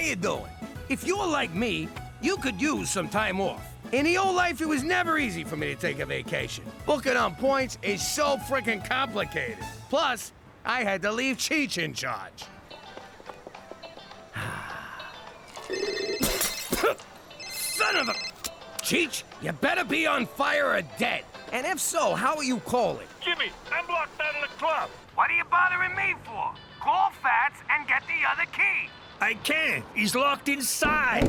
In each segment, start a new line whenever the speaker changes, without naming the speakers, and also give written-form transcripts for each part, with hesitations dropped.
you doing? If you're like me, you could use some time off. In the old life, it was never easy for me to take a vacation. Booking on points is so freaking complicated. Plus, I had to leave Cheech in charge. Son of a... Cheech, you better be on fire or dead. And if so, how are you calling?
Jimmy, I'm locked out of the club.
What are you bothering me for? Call Fats and get the other key.
I can't. He's locked inside.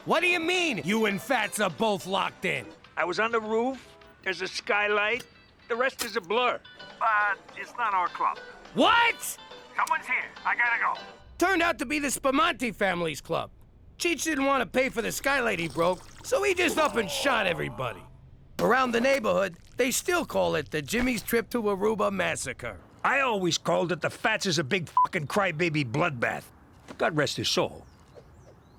What do you mean, you and Fats are both locked in?
I was on the roof. There's a skylight. The rest is a blur. But it's not our club.
What?
Someone's here. I gotta go.
Turned out to be the Spumante family's club. Cheech didn't want to pay for the skylight he broke, so he just up and shot everybody. Around the neighborhood, they still call it the Jimmy's Trip to Aruba Massacre.
I always called it the Fats is a big fucking crybaby bloodbath. God rest his soul.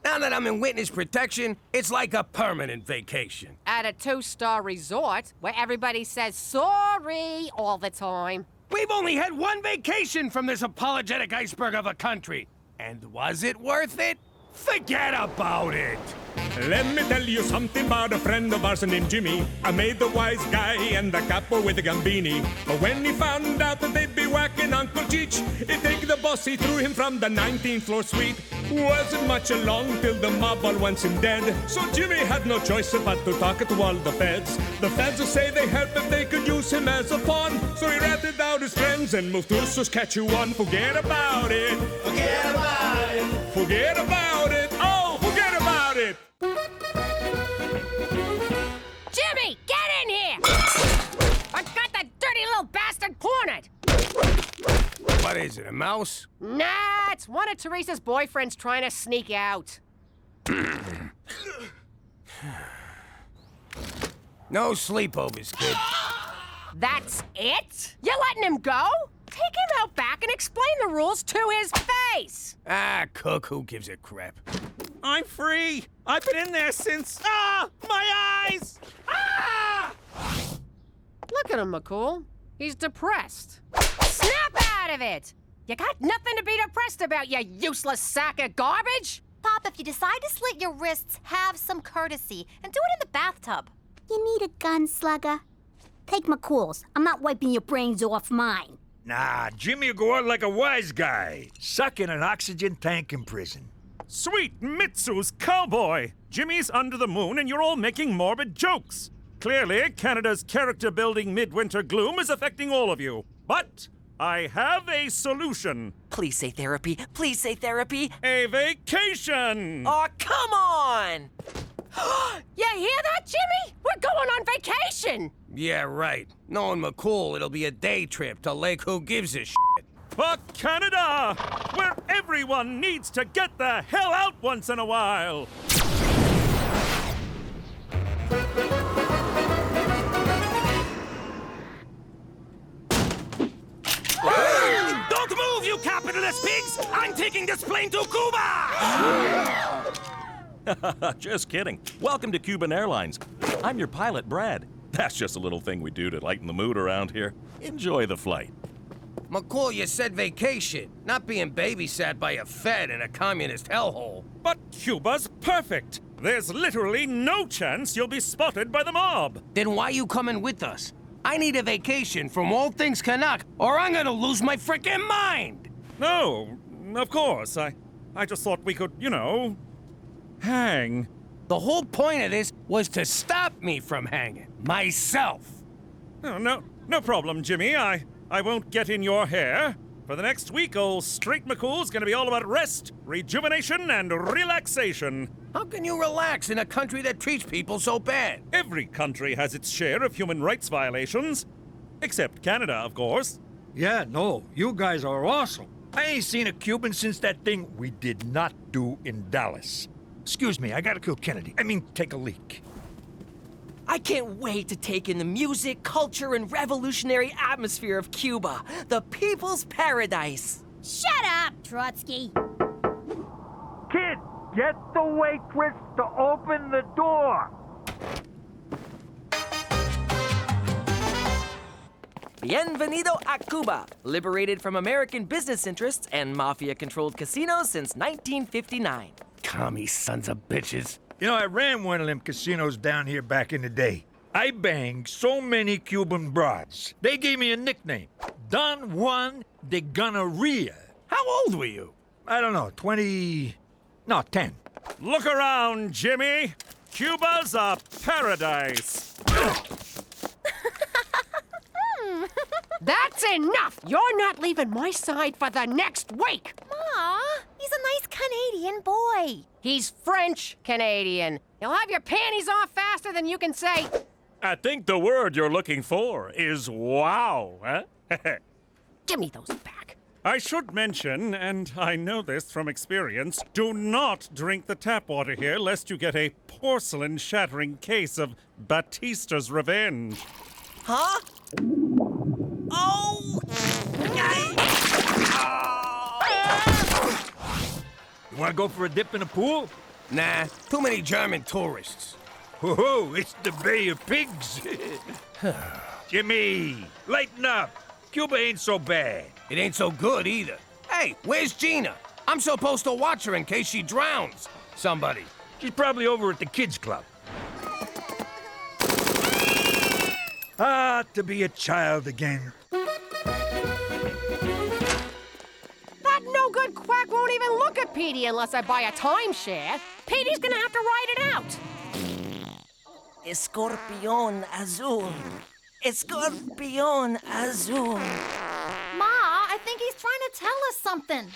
Now that I'm in witness protection, it's like a permanent vacation.
At a 2-star resort where everybody says sorry all the time.
We've only had one vacation from this apologetic iceberg of a country. And was it worth it? Forget about it!
Let me tell you something about a friend of ours named Jimmy. I made the wise guy and the capo with the gambini. But when he found out that they'd be whacking Uncle Cheech, he'd take the bus, he threw him from the 19th floor suite. Wasn't much along till the mob all wants him dead. So Jimmy had no choice but to talk to all the feds. The feds will say they help if they could use him as a pawn. So he ratted out his friends and moved to Saskatchewan. Forget about it.
Forget about it.
Forget about it. Oh, forget about it.
Jimmy, get in here! I got that dirty little bastard cornered!
What is it, a mouse?
Nah, it's one of Teresa's boyfriends trying to sneak out.
No sleepovers, kid.
That's it? You're letting him go? Take him out back and explain the rules to his face!
Ah, Cook, who gives a crap?
I'm free. I've been in there since... Ah! My eyes! Ah!
Look at him, McCool. He's depressed. Snap out of it! You got nothing to be depressed about, you useless sack of garbage!
Pop, if you decide to slit your wrists, have some courtesy and do it in the bathtub.
You need a gun, slugger? Take McCool's. I'm not wiping your brains off mine.
Nah, Jimmy will go out like a wise guy. Suck in an oxygen tank in prison.
Sweet Mitsu's cowboy! Jimmy's under the moon and you're all making morbid jokes. Clearly, Canada's character-building midwinter gloom is affecting all of you. But I have a solution.
Please say therapy. Please say therapy.
A vacation!
Oh, come on!
You hear that, Jimmy? We're going on vacation!
Yeah, right. Knowing McCool, it'll be a day trip to Lake Who Gives a Shit.
For Canada, where everyone needs to get the hell out once in a while.
Don't move, you capitalist pigs! I'm taking this plane to Cuba!
Just kidding. Welcome to Cuban Airlines. I'm your pilot, Brad. That's just a little thing we do to lighten the mood around here. Enjoy the flight.
McCool, you said vacation, not being babysat by a Fed in a communist hellhole.
But Cuba's perfect. There's literally no chance you'll be spotted by the mob.
Then why you coming with us? I need a vacation from all things Canuck, or I'm gonna lose my frickin' mind!
No, of course. I just thought we could, hang.
The whole point of this was to stop me from hanging. Myself.
Oh, no problem, Jimmy. I won't get in your hair. For the next week, old Straight McCool's gonna be all about rest, rejuvenation, and relaxation.
How can you relax in a country that treats people so bad?
Every country has its share of human rights violations. Except Canada, of course.
Yeah, no, you guys are awesome. I ain't seen a Cuban since that thing we did not do in Dallas. Excuse me, I gotta kill Kennedy. Take a leak.
I can't wait to take in the music, culture, and revolutionary atmosphere of Cuba, the people's paradise.
Shut up, Trotsky.
Kid, get the waitress to open the door.
Bienvenido a Cuba, liberated from American business interests and mafia-controlled casinos since 1959.
Commie sons of bitches.
You know, I ran one of them casinos down here back in the day. I banged so many Cuban broads. They gave me a nickname, Don Juan de Gonorrhea.
How old were you?
I don't know, 10.
Look around, Jimmy. Cuba's a paradise.
That's enough! You're not leaving my side for the next week!
Ma, he's a nice Canadian boy.
He's French-Canadian. He'll have your panties off faster than you can say...
I think the word you're looking for is wow, huh?
Give me those back.
I should mention, and I know this from experience, do not drink the tap water here lest you get a porcelain-shattering case of Batista's revenge.
Huh? Oh!
You wanna go for a dip in the pool?
Nah, too many German tourists.
Whoa, it's the Bay of Pigs. Jimmy, lighten up. Cuba ain't so bad.
It ain't so good either. Hey, where's Gina? I'm supposed to watch her in case she drowns. Somebody.
She's probably over at the kids' club. Ah, to be a child again.
That no-good quack won't even look at Petey unless I buy a timeshare. Petey's gonna have to ride it out.
Escorpión azul. Escorpión azul.
Ma, I think he's trying to tell us something.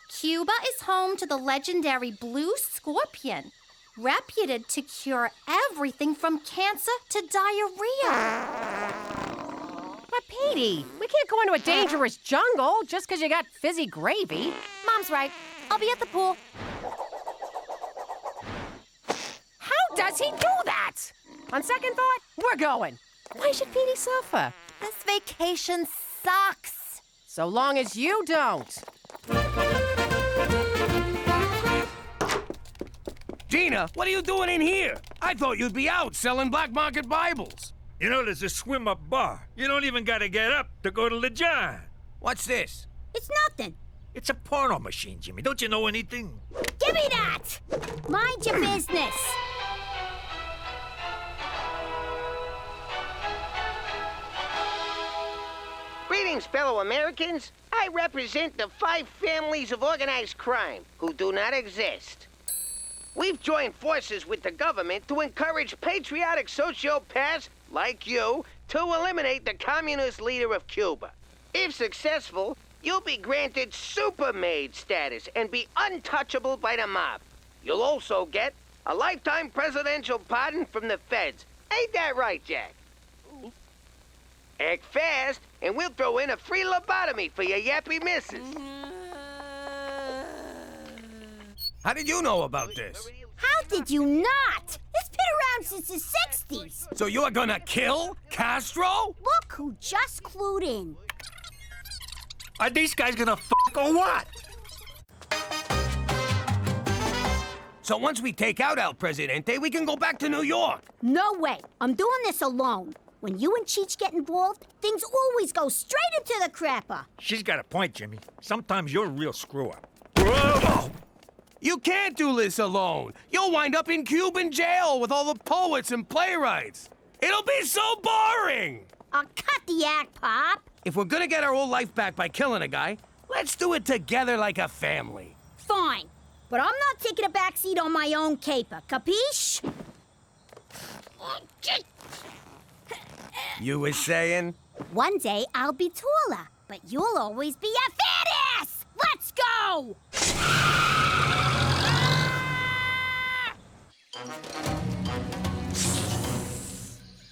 Cuba is home to the legendary blue scorpion, reputed to cure everything from cancer to diarrhea.
But Petey, we can't go into a dangerous jungle just because you got fizzy gravy.
Mom's right. I'll be at the pool.
How does he do that? On second thought, we're going. Why should Petey suffer?
This vacation sucks.
So long as you don't.
Gina, what are you doing in here? I thought you'd be out selling black market Bibles.
You know, there's a swim-up bar. You don't even gotta get up to go to the John.
What's this?
It's nothing.
It's a porno machine, Jimmy. Don't you know anything?
Give me that! Mind your business.
Greetings, fellow Americans. I represent the 5 families of organized crime who do not exist. We've joined forces with the government to encourage patriotic sociopaths like you to eliminate the communist leader of Cuba. If successful, you'll be granted supermaid status and be untouchable by the mob. You'll also get a lifetime presidential pardon from the feds. Ain't that right, Jack? Act fast, and we'll throw in a free lobotomy for your yappy missus.
How did you know about this?
How did you not? It's been around since the 60s.
So you're gonna kill Castro?
Look who just clued in.
Are these guys gonna fuck or what?
So once we take out El Presidente, we can go back to New York.
No way. I'm doing this alone. When you and Cheech get involved, things always go straight into the crapper.
She's got a point, Jimmy. Sometimes you're a real screw-up. Whoa!
You can't do this alone. You'll wind up in Cuban jail with all the poets and playwrights. It'll be so boring.
I'll cut the act, Pop.
If we're gonna get our old life back by killing a guy, let's do it together like a family.
Fine. But I'm not taking a backseat on my own caper, capiche?
You were saying?
One day I'll be taller, but you'll always be a fat ass! Let's go!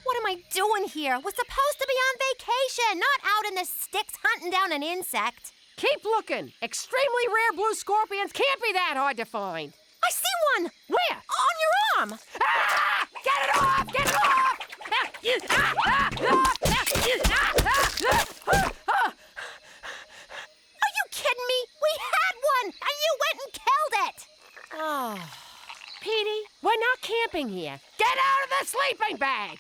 What am I doing here? We're supposed to be on vacation, not out in the sticks hunting down an insect.
Keep looking. Extremely rare blue scorpions can't be that hard to find.
I see one!
Where?
On your arm!
Ah! Get it off! Get it off!
Are you kidding me? We had one, and you went and killed it!
Oh. Petey, we're not camping here. Get out of the sleeping bag!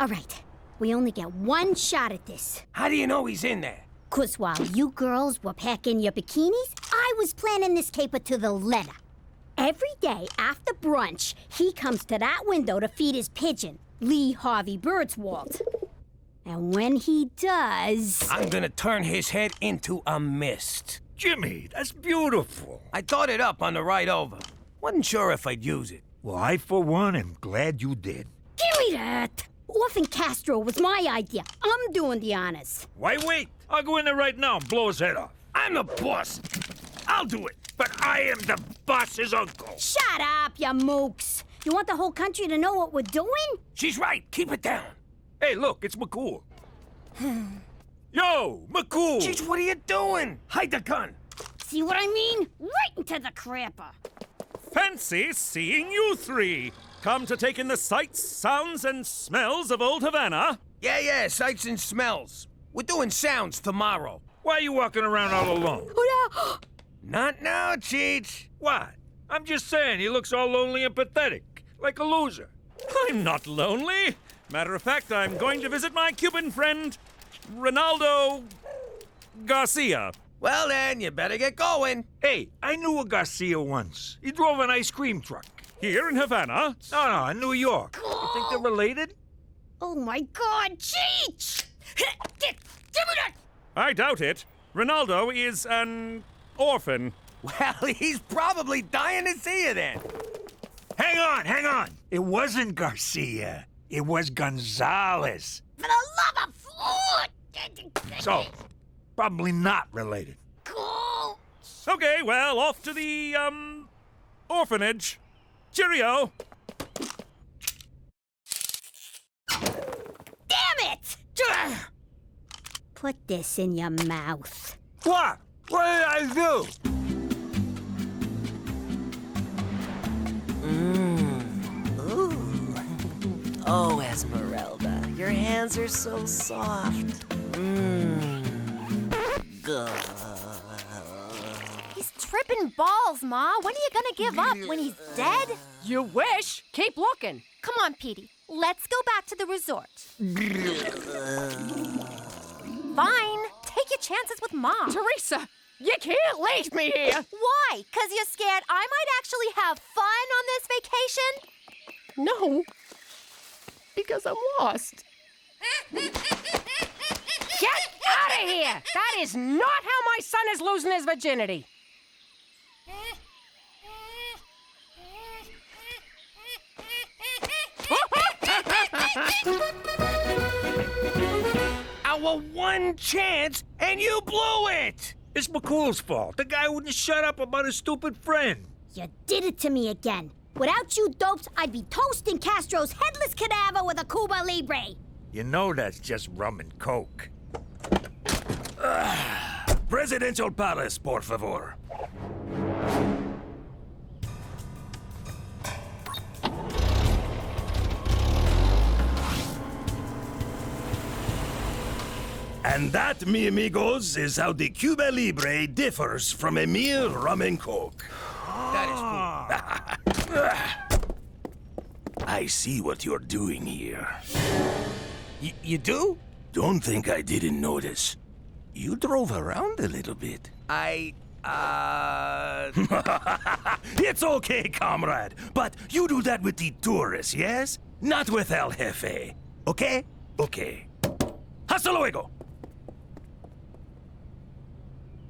All right, we only get one shot at this.
How do you know he's in there?
'Cause while you girls were packing your bikinis, I was planning this caper to the letter. Every day after brunch, he comes to that window to feed his pigeon, Lee Harvey Birdswald. And when he does...
I'm gonna turn his head into a mist.
Jimmy, that's beautiful.
I thought it up on the ride over. Wasn't sure if I'd use it.
Well, I, for one, am glad you did.
Give me that! Orphan Castro was my idea. I'm doing the honors.
Why wait? I'll go in there right now and blow his head off.
I'm the boss. I'll do it.
But I am the boss's uncle.
Shut up, you mooks. You want the whole country to know what we're doing?
She's right. Keep it down.
Hey, look, it's McCool. Yo, McCool!
Jeez, what are you doing? Hide the gun.
See what I mean? Right into the crapper.
Fancy seeing you three. Come to take in the sights, sounds, and smells of Old Havana.
Yeah, sights and smells. We're doing sounds tomorrow.
Why are you walking around all alone?
Not now, Cheech.
What? I'm just saying, he looks all lonely and pathetic, like a loser.
I'm not lonely. Matter of fact, I'm going to visit my Cuban friend, Ronaldo Garcia.
Well then, you better get going.
Hey, I knew a Garcia once. He drove an ice cream truck.
Here in Havana?
No, in New York. You think they're related?
Oh my God, Cheech! Give me that!
I doubt it. Ronaldo is an orphan.
Well, he's probably dying to see you then.
Hang on. It wasn't Garcia. It was Gonzalez.
For the love of food!
So, probably not related.
Cool.
Okay, well, off to the, orphanage. Cheerio.
Damn it! Put this in your mouth.
What? What did I do?
Oh, Esmeralda, your hands are so soft.
He's tripping balls, Ma. When are you gonna give up? When he's dead?
You wish. Keep looking.
Come on, Petey. Let's go back to the resort. Fine. Take your chances with Mom.
Teresa, you can't leave me here.
Why? 'Cause you're scared I might actually have fun on this vacation?
No, because I'm lost. Get out of here! That is not how my son is losing his virginity.
Our one chance, and you blew it!
It's McCool's fault. The guy wouldn't shut up about his stupid friend.
You did it to me again. Without you dopes, I'd be toasting Castro's headless cadaver with a Cuba Libre.
You know that's just rum and coke.
Presidential Palace, por favor. And that, mi amigos, is how the Cuba Libre differs from a mere rum and coke.
That is cool.
I see what you're doing here.
You do?
Don't think I didn't notice. You drove around a little bit. It's okay, comrade. But you do that with the tourists, yes? Not with El Jefe. Okay? Okay. Hasta luego!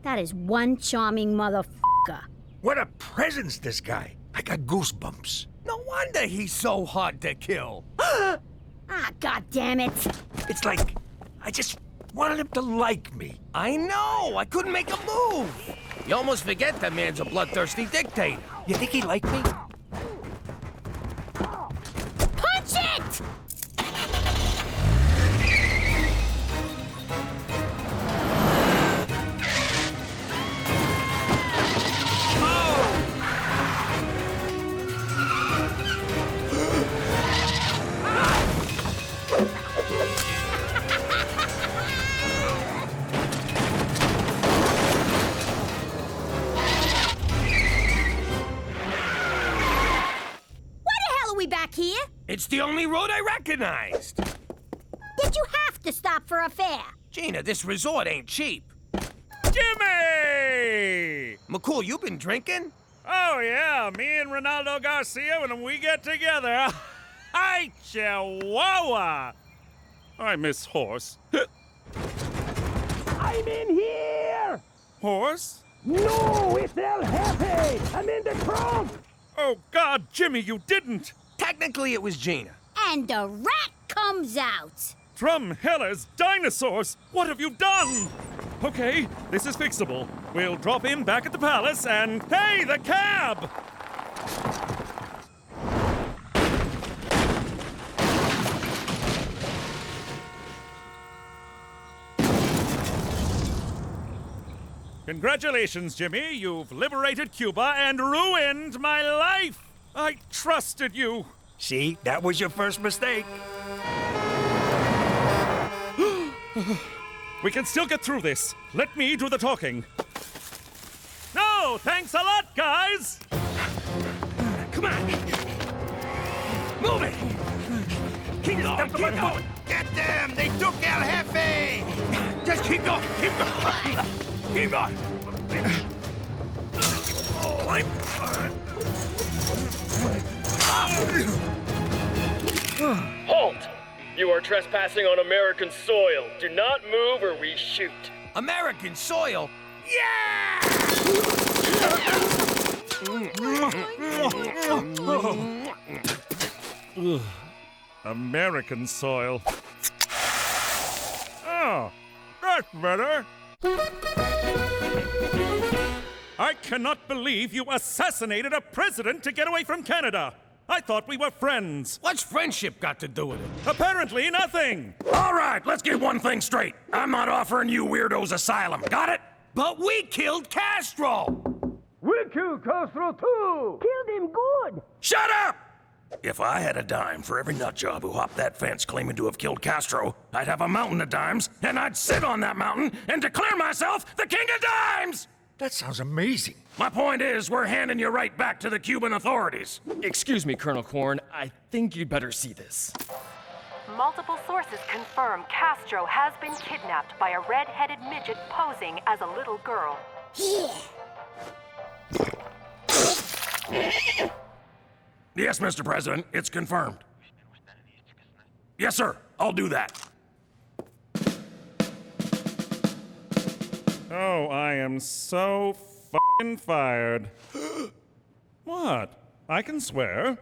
That is one charming motherfucker.
What a presence, this guy. I got goosebumps.
No wonder he's so hard to kill.
Ah, God damn it.
It's like I just wanted him to like me.
I know. I couldn't make a move. You almost forget that man's a bloodthirsty dictator.
You think he liked me?
Punch it!
It's the only road I recognized.
Why'd you have to stop for a fare?
Gina, this resort ain't cheap.
Jimmy!
McCool, you been drinking?
Oh, yeah, me and Ronaldo Garcia, when we get together. Hi, Chihuahua! I miss horse.
I'm in here!
Horse?
No, it's El Jefe! I'm in the trunk!
Oh, God, Jimmy, you didn't!
Technically, it was Gina.
And the rat comes out.
Drumheller's dinosaurs! What have you done? Okay, this is fixable. We'll drop in back at the palace and... Hey, the cab! Congratulations, Jimmy. You've liberated Cuba and ruined my life. I trusted you. See, that was your first mistake. We can still get through this. Let me do the talking. No, thanks a lot, guys.
Come on! Move it! Keep going, keep going! Get them! They took El Jefe! Just keep going, keep going! Keep going!
Halt! You are trespassing on American soil. Do not move or we shoot.
American soil? Yeah!
American soil. Oh, that's better. I cannot believe you assassinated a president to get away from Canada. I thought we were friends.
What's friendship got to do with it?
Apparently nothing.
All right, let's get one thing straight. I'm not offering you weirdos asylum. Got it?
But we killed Castro!
We killed Castro too! Killed him good! Shut up! If I had a dime for every nutjob who hopped that fence claiming to have killed Castro, I'd have a mountain of dimes, and I'd sit on that mountain and declare myself the king of dimes!
That sounds amazing.
My point is, we're handing you right back to the Cuban authorities.
Excuse me, Colonel Korn. I think you'd better see this.
Multiple sources confirm Castro has been kidnapped by a red-headed midget posing as a little girl.
Yes, Mr. President, it's confirmed. Yes, sir, I'll do that.
Oh, I am so f***ing fired. What? I can swear.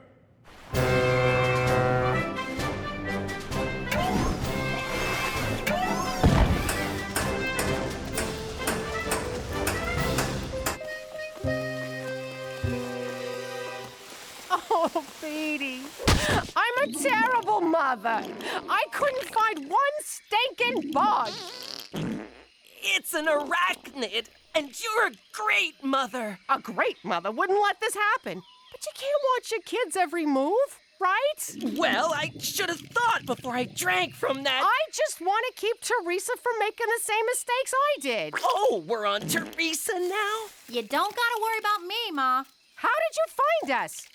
Oh, Petey, I'm a terrible mother. I couldn't find one stinking bug.
It's an arachnid, and you're a great mother.
A great mother wouldn't let this happen. But you can't watch your kids' every move, right?
Well, I should have thought before I drank from that.
I just want to keep Teresa from making the same mistakes I did.
Oh, we're on Teresa now?
You don't gotta worry about me, Ma.
How did you find us?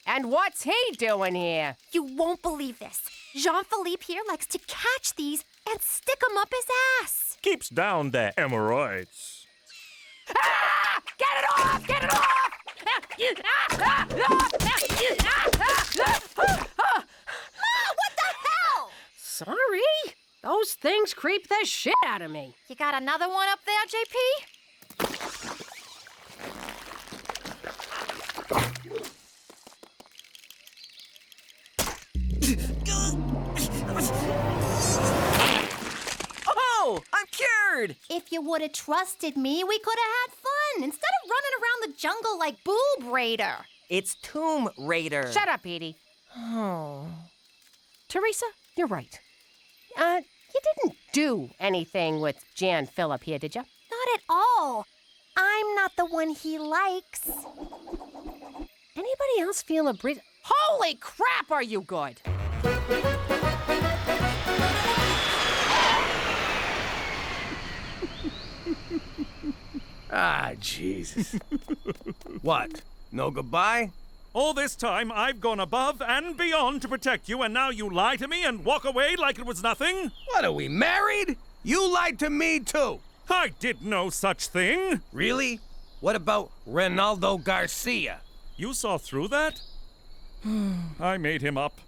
And what's he doing here?
You won't believe this. Jean-Philippe here likes to catch these and stick them up his ass.
Keeps down the hemorrhoids.
Ah! Get it off! Get it off!
What the hell?
Sorry. Those things creep the shit out of me.
You got another one up there, JP?
Oh, I'm cured!
If you would have trusted me, we could have had fun instead of running around the jungle like Boob Raider.
It's Tomb Raider.
Shut up, Edie. Oh. Teresa, you're right. You didn't do anything with Jan Phillip here, did you?
Not at all. I'm not the one he likes.
Anybody else feel a breeze? Holy crap, are you good?
Ah, Jesus. What? No goodbye?
All this time, I've gone above and beyond to protect you, and now you lie to me and walk away like it was nothing?
What, are we married? You lied to me, too.
I did no such thing.
Really? What about Ronaldo Garcia?
You saw through that? I made him up.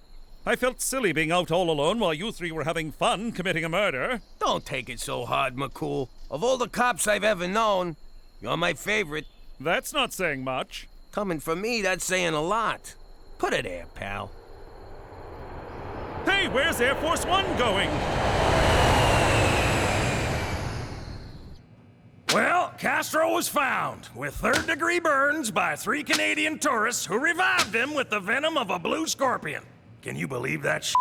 I felt silly being out all alone while you three were having fun committing a murder.
Don't take it so hard, McCool. Of all the cops I've ever known, you're my favorite.
That's not saying much.
Coming from me, that's saying a lot. Put it there, pal.
Hey, where's Air Force One going?
Well, Castro was found with third-degree burns by 3 Canadian tourists who revived him with the venom of a blue scorpion. Can you believe that shit?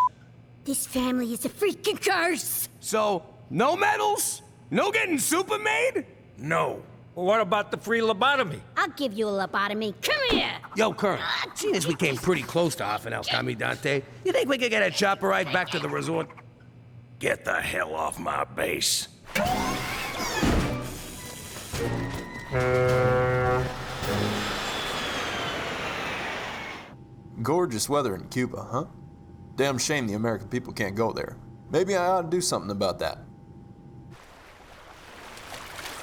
This family is a freaking curse.
So, no medals? No getting super made?
No.
Well, what about the free lobotomy?
I'll give you a lobotomy. Come here.
Yo, Kern, seeing as we came pretty close to half an El Comandante, you think we could get a chopper ride back to the resort?
Get the hell off my base.
Gorgeous weather in Cuba, huh? Damn shame the American people can't go there. Maybe I ought to do something about that.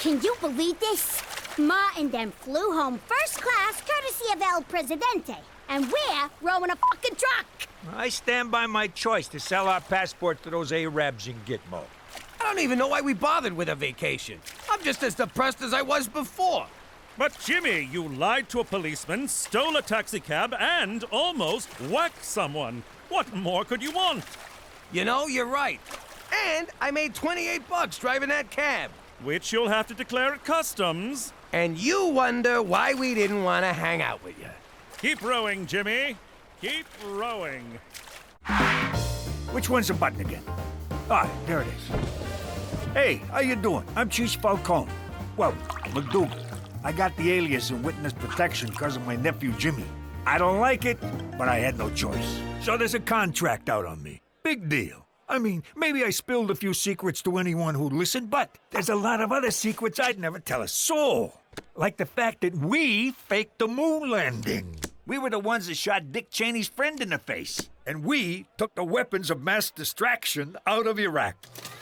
Can you believe this? Ma and them flew home first class courtesy of El Presidente. And we're rowing a fucking truck.
I stand by my choice to sell our passport to those Arabs in Gitmo.
I don't even know why we bothered with a vacation. I'm just as depressed as I was before.
But Jimmy, you lied to a policeman, stole a taxicab, and almost whacked someone. What more could you want?
You know, you're right. And I made $28 driving that cab.
Which you'll have to declare at customs.
And you wonder why we didn't want to hang out with you.
Keep rowing, Jimmy. Keep rowing.
Which one's the button again? Ah, there it is. Hey, how you doing? I'm Chief Falcone. Well, McDougal. I got the alias in witness protection because of my nephew Jimmy. I don't like it, but I had no choice. So there's a contract out on me. Big deal. I mean, maybe I spilled a few secrets to anyone who'd listen, but there's a lot of other secrets I'd never tell a soul. Like the fact that we faked the moon landing. We were the ones that shot Dick Cheney's friend in the face. And we took the weapons of mass distraction out of Iraq.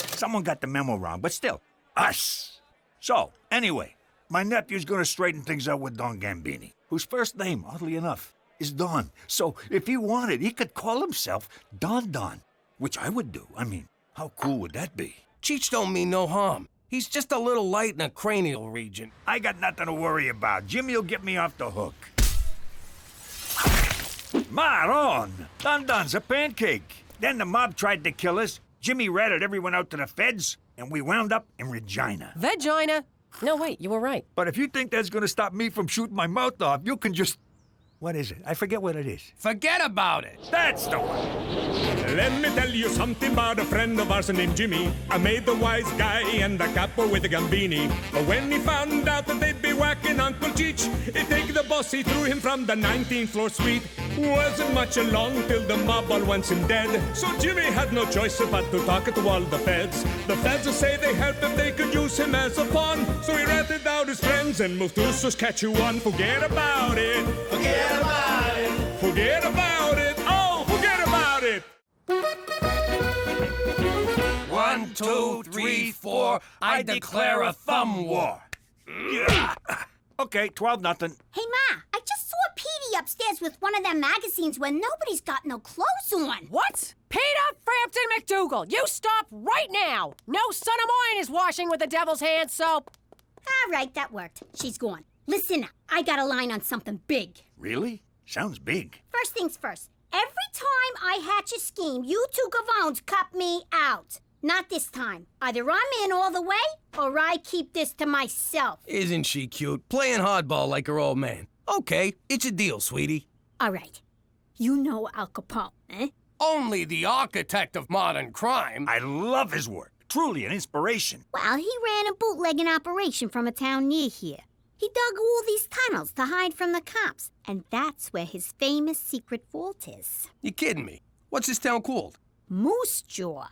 Someone got the memo wrong, but still, us. So, anyway, my nephew's gonna straighten things out with Don Gambini, whose first name, oddly enough, is Don. So, if he wanted, he could call himself Don Don. Which I would do. I mean, how cool would that be?
Cheech don't mean no harm. He's just a little light in the cranial region.
I got nothing to worry about. Jimmy'll get me off the hook. Maron! Don Don's a pancake. Then the mob tried to kill us. Jimmy ratted everyone out to the feds, and we wound up in Regina.
Vagina? No, wait, you were right.
But if you think that's gonna stop me from shooting my mouth off, you can just... What is it? I forget what it is.
Forget about it.
That's the one.
Let me tell you something about a friend of ours named Jimmy. I made the wise guy and the capo with the gambini. But when he found out that they'd be whacking Uncle Cheech, he'd take the boss, he threw him from the 19th floor suite. Wasn't much along till the mob all wants him dead. So Jimmy had no choice but to talk to all the feds. The feds say they help if they could use him as a pawn. So he ratted out his friends and moved to Saskatchewan. Forget about it. Forget about it. Forget about it. Oh, forget about it.
1, 2, 3, 4. I declare a thumb war.
Okay, 12-0.
Hey, Ma, I just saw Petey upstairs with one of them magazines where nobody's got no clothes on.
What? Peter Frampton McDougal, you stop right now! No son of mine is washing with the devil's hand soap.
All right, that worked. She's gone. Listen, I got a line on something big.
Really? Sounds big.
First things first. Every time I hatch a scheme, you two gavones cut me out. Not this time. Either I'm in all the way, or I keep this to myself.
Isn't she cute? Playing hardball like her old man. Okay, it's a deal, sweetie.
All right. You know Al Capone, eh?
Only the architect of modern crime.
I love his work. Truly an inspiration.
Well, he ran a bootlegging operation from a town near here. He dug all these tunnels to hide from the cops, and that's where his famous secret vault is.
You kidding me? What's this town called?
Moose Jaw.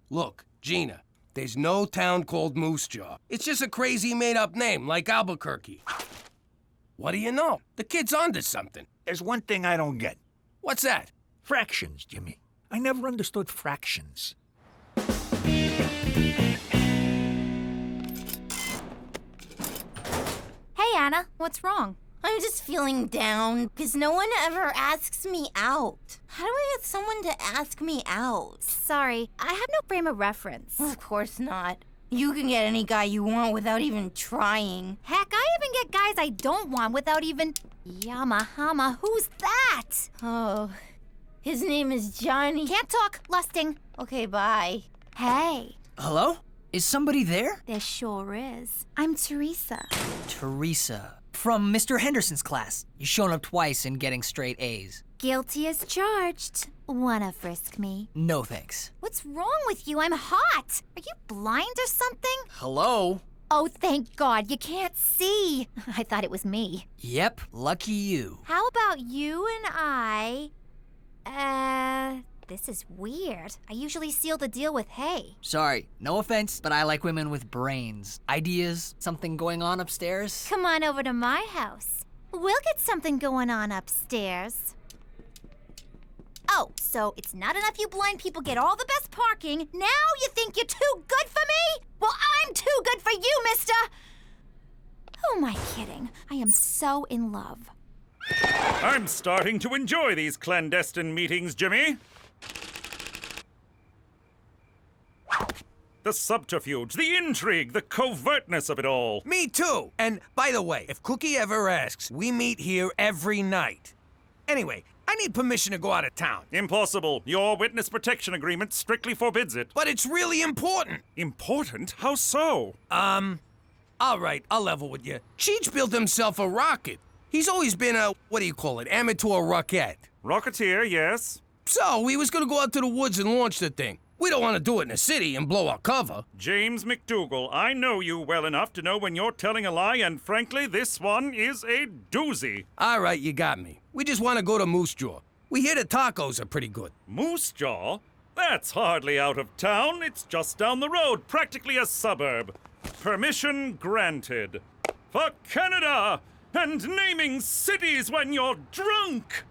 Look, Gina, there's no town called Moose Jaw. It's just a crazy made-up name, like Albuquerque. What do you know? The kid's onto something.
There's one thing I don't get.
What's that?
Fractions, Jimmy. I never understood fractions.
Hey, Anna, what's wrong? I'm just feeling down because no one ever asks me out. How do I get someone to ask me out? Sorry, I have no frame of reference. Of course not. You can get any guy you want without even trying. Heck, I even get guys I don't want without even... Yamahama, who's that? Oh, his name is Johnny. Can't talk, lusting. Okay, bye. Hey.
Hello? Is somebody there?
There sure is. I'm Teresa.
Teresa. From Mr. Henderson's class. You've shown up twice and getting straight A's.
Guilty as charged. Wanna frisk me?
No thanks.
What's wrong with you? I'm hot. Are you blind or something?
Hello?
Oh, thank God, you can't see. I thought it was me.
Yep, lucky you.
How about you and I... This is weird. I usually seal the deal with hey.
Sorry, no offense, but I like women with brains. Ideas, something going on upstairs?
Come on over to my house. We'll get something going on upstairs. Oh, so it's not enough you blind people get all the best parking. Now you think you're too good for me? Well, I'm too good for you, mister. Who am I kidding? I am so in love.
I'm starting to enjoy these clandestine meetings, Jimmy. The subterfuge, the intrigue, the covertness of it all.
Me too. And by the way, if Cookie ever asks, we meet here every night. Anyway, I need permission to go out of town.
Impossible. Your witness protection agreement strictly forbids it.
But it's really important.
Important? How so?
All right, I'll level with you. Cheech built himself a rocket. He's always been a, amateur rocket.
Rocketeer, yes.
So, he was gonna go out to the woods and launch the thing. We don't want to do it in the city and blow our cover.
James McDougal, I know you well enough to know when you're telling a lie, and frankly, this one is a doozy.
All right, you got me. We just want to go to Moose Jaw. We hear the tacos are pretty good.
Moose Jaw? That's hardly out of town. It's just down the road, practically a suburb. Permission granted. For Canada! And naming cities when you're drunk!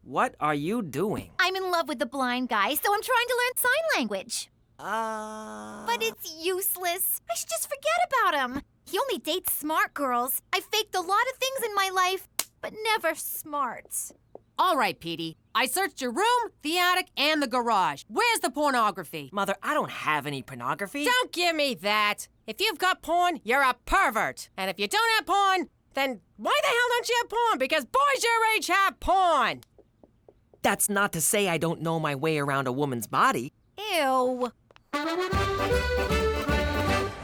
What are you doing?
I'm in love with the blind guy, so I'm trying to learn sign language. But it's useless. I should just forget about him. He only dates smart girls. I faked a lot of things in my life, but never smart.
All right, Petey. I searched your room, the attic, and the garage. Where's the pornography?
Mother, I don't have any pornography.
Don't give me that. If you've got porn, you're a pervert. And if you don't have porn, then why the hell don't you have porn? Because boys your age have porn.
That's not to say I don't know my way around a woman's body.
Ew.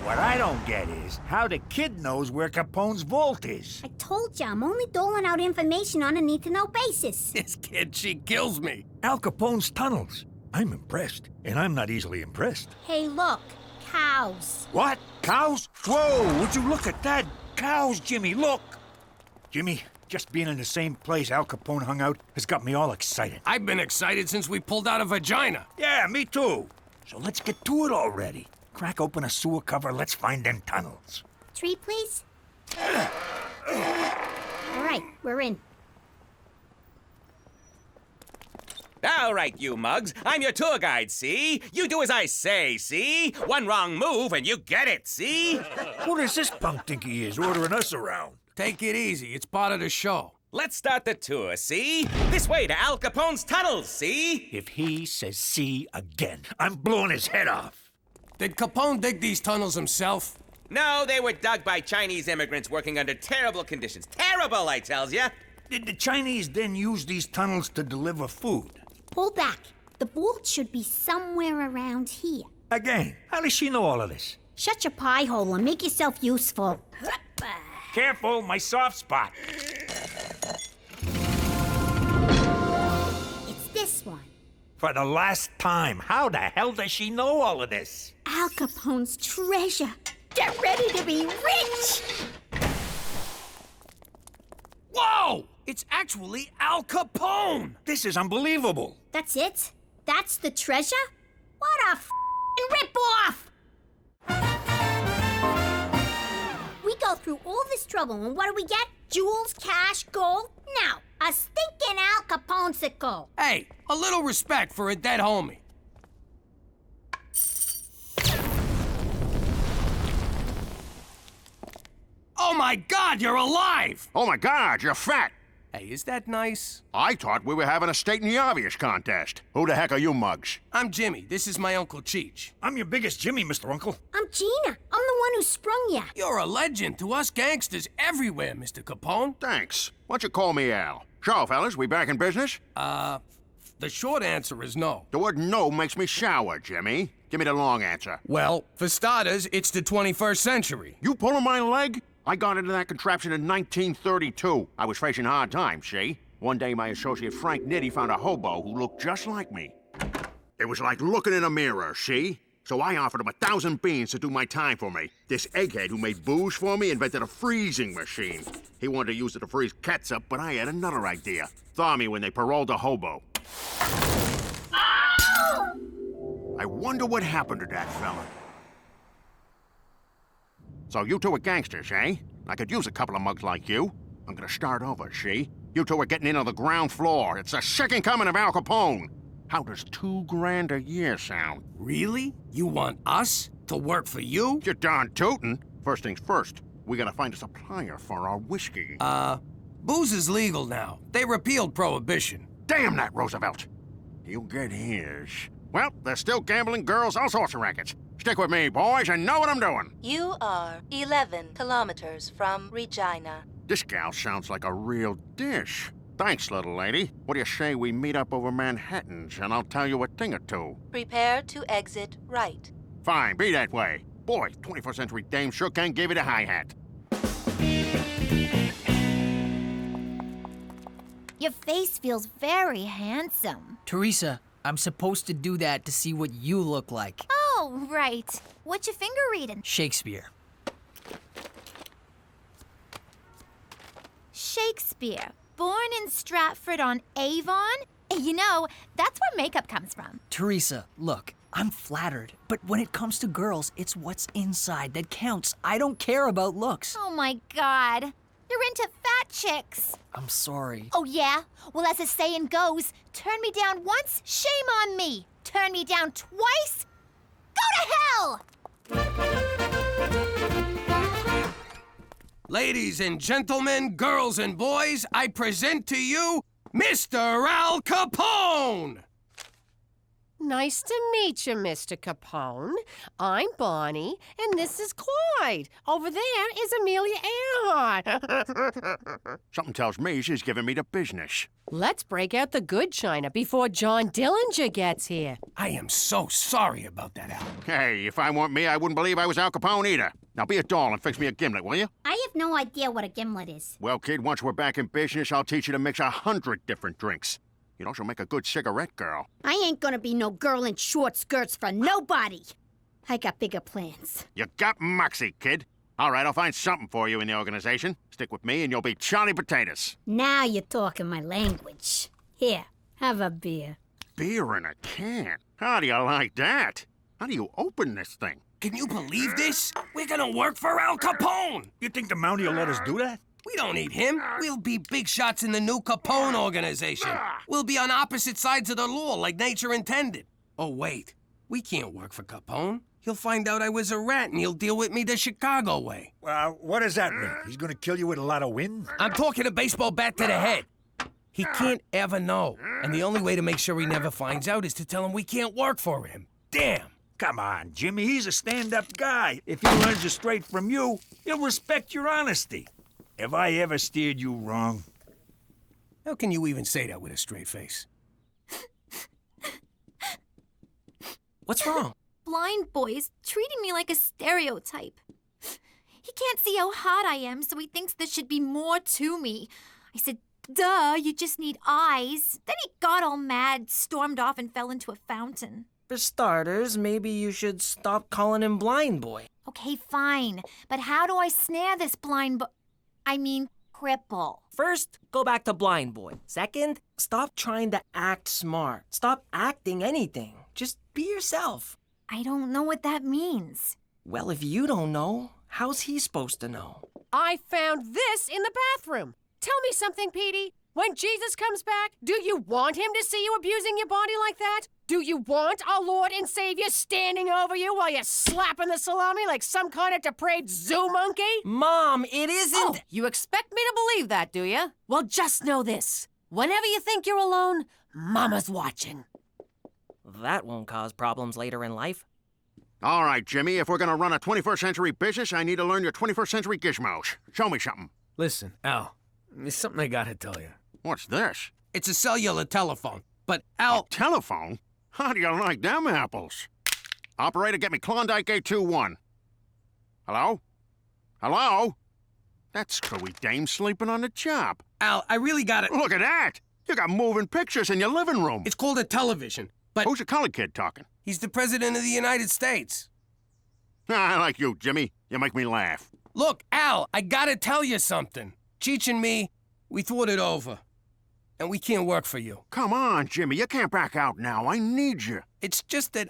What I don't get is how the kid knows where Capone's vault is.
I told you, I'm only doling out information on a need-to-know basis.
This kid, she kills me.
Al Capone's tunnels. I'm impressed, and I'm not easily impressed.
Hey, look, cows.
What? Cows? Whoa, would you look at that? Cows, Jimmy, look. Jimmy, just being in the same place Al Capone hung out has got me all excited.
I've been excited since we pulled out a vagina.
Yeah, me too. So let's get to it already. Crack open a sewer cover, let's find them tunnels.
Tree, please. All right, we're in.
All right, you mugs. I'm your tour guide, see? You do as I say, see? One wrong move and you get it, see?
Who does this punk think he is, ordering us around?
Take it easy. It's part of the show.
Let's start the tour, see? This way to Al Capone's tunnels, see?
If he says see again, I'm blowing his head off.
Did Capone dig these tunnels himself?
No, they were dug by Chinese immigrants working under terrible conditions. Terrible, I tells ya.
Did the Chinese then use these tunnels to deliver food?
Pull back. The vault should be somewhere around here.
Again, how does she know all of this?
Shut your pie hole and make yourself useful.
Careful, my soft spot.
It's this one.
For the last time, how the hell does she know all of this?
Al Capone's treasure. Get ready to be rich!
Whoa! It's actually Al Capone!
This is unbelievable.
That's it? That's the treasure? What a ripoff! We go through all this trouble, and what do we get? Jewels, cash, gold? No, a stinking Al Capone-sicle.
Hey, a little respect for a dead homie. Oh my God, you're alive!
Oh my God, you're fat!
Hey, is that nice?
I thought we were having a stating the obvious contest. Who the heck are you mugs?
I'm Jimmy. This is my Uncle Cheech.
I'm your biggest Jimmy, Mr. Uncle.
I'm Gina. I'm the one who sprung ya.
You're a legend to us gangsters everywhere, Mr. Capone.
Thanks. Why don't you call me Al? So, fellas, we back in business?
The short answer is no.
The word no makes me sour, Jimmy. Give me the long answer.
Well, for starters, it's the 21st century.
You pulling my leg? I got into that contraption in 1932. I was facing hard times, see? One day, my associate Frank Nitti found a hobo who looked just like me. It was like looking in a mirror, see? So I offered him 1,000 beans to do my time for me. This egghead who made booze for me invented a freezing machine. He wanted to use it to freeze ketchup, but I had another idea. Thaw me when they paroled a hobo. I wonder what happened to that fella. So you two are gangsters, eh? I could use a couple of mugs like you. I'm gonna start over, see? You two are getting in on the ground floor. It's the second coming of Al Capone. How does $2 grand a year sound?
Really? You want us to work for you?
You're darn tootin'. First things first, we gotta find a supplier for our whiskey.
Booze is legal now. They repealed prohibition.
Damn that Roosevelt! You get his. Well, there's still gambling, girls, all sorts of rackets. Stick with me, boys, and know what I'm doing.
You are 11 kilometers from Regina.
This gal sounds like a real dish. Thanks, little lady. What do you say we meet up over Manhattan's, and I'll tell you a thing or two?
Prepare to exit right.
Fine, be that way. Boy, 21st century dame sure can give it a hi-hat.
Your face feels very handsome.
Teresa, I'm supposed to do that to see what you look like.
Oh, right. What's your finger reading?
Shakespeare.
Shakespeare. Born in Stratford-on-Avon? You know, that's where makeup comes from.
Teresa, look, I'm flattered, but when it comes to girls, it's what's inside that counts. I don't care about looks.
Oh my God. You're into fat chicks.
I'm sorry.
Oh yeah? Well, as the saying goes, turn me down once, shame on me. Turn me down twice, go to hell!
Ladies and gentlemen, girls and boys, I present to you Mr. Al Capone!
Nice to meet you, Mr. Capone. I'm Bonnie, and this is Clyde. Over there is Amelia Earhart.
Something tells me she's giving me the business.
Let's break out the good china before John Dillinger gets here.
I am so sorry about that, Al.
Hey, if I weren't me, I wouldn't believe I was Al Capone either. Now be a doll and fix me a gimlet, will you?
I have no idea what a gimlet is.
Well, kid, once we're back in business, I'll teach you to mix 100 different drinks. You'd also make a good cigarette girl.
I ain't gonna be no girl in short skirts for nobody. I got bigger plans.
You got moxie, kid. All right, I'll find something for you in the organization. Stick with me and you'll be Charlie Potatoes.
Now you're talking my language. Here, have a beer.
Beer in a can? How do you like that? How do you open this thing?
Can you believe this? We're gonna work for Al Capone!
You think the Mountie will let us do that?
We don't need him. We'll be big shots in the new Capone organization. We'll be on opposite sides of the law like nature intended. Oh, wait. We can't work for Capone. He'll find out I was a rat and he'll deal with me the Chicago way.
What does that mean? He's gonna kill you with a lot of wind?
I'm talking a baseball bat to the head. He can't ever know. And the only way to make sure he never finds out is to tell him we can't work for him. Damn.
Come on, Jimmy. He's a stand-up guy. If he learns it straight from you, he'll respect your honesty. Have I ever steered you wrong?
How can you even say that with a straight face? What's wrong?
Blind boy's treating me like a stereotype. He can't see how hot I am, so he thinks there should be more to me. I said, duh, you just need eyes. Then he got all mad, stormed off, and fell into a fountain.
For starters, maybe you should stop calling him Blind Boy.
Okay, fine. But how do I snare this cripple?
First, go back to Blind Boy. Second, stop trying to act smart. Stop acting anything. Just be yourself.
I don't know what that means.
Well, if you don't know, how's he supposed to know?
I found this in the bathroom. Tell me something, Petey. When Jesus comes back, do you want him to see you abusing your body like that? Do you want our Lord and Savior standing over you while you're slapping the salami like some kind of depraved zoo monkey?
Mom, it isn't...
Oh, you expect me to believe that, do you? Well, just know this. Whenever you think you're alone, Mama's watching.
That won't cause problems later in life.
All right, Jimmy, if we're gonna run a 21st century business, I need to learn your 21st century gizmos. Show me something.
Listen, Al, there's something I gotta tell you.
What's this?
It's a cellular telephone, but Al...
A telephone? How do you like them apples? Operator, get me Klondike 821. Hello? Hello? That screwy dame sleeping on the job.
Al, I really gotta...
Look at that! You got moving pictures in your living room.
It's called a television, but...
Who's the colored kid talking?
He's the President of the United States.
I like you, Jimmy. You make me laugh.
Look, Al, I gotta tell you something. Cheech and me, we thought it over. And we can't work for you.
Come on, Jimmy. You can't back out now. I need you.
It's just that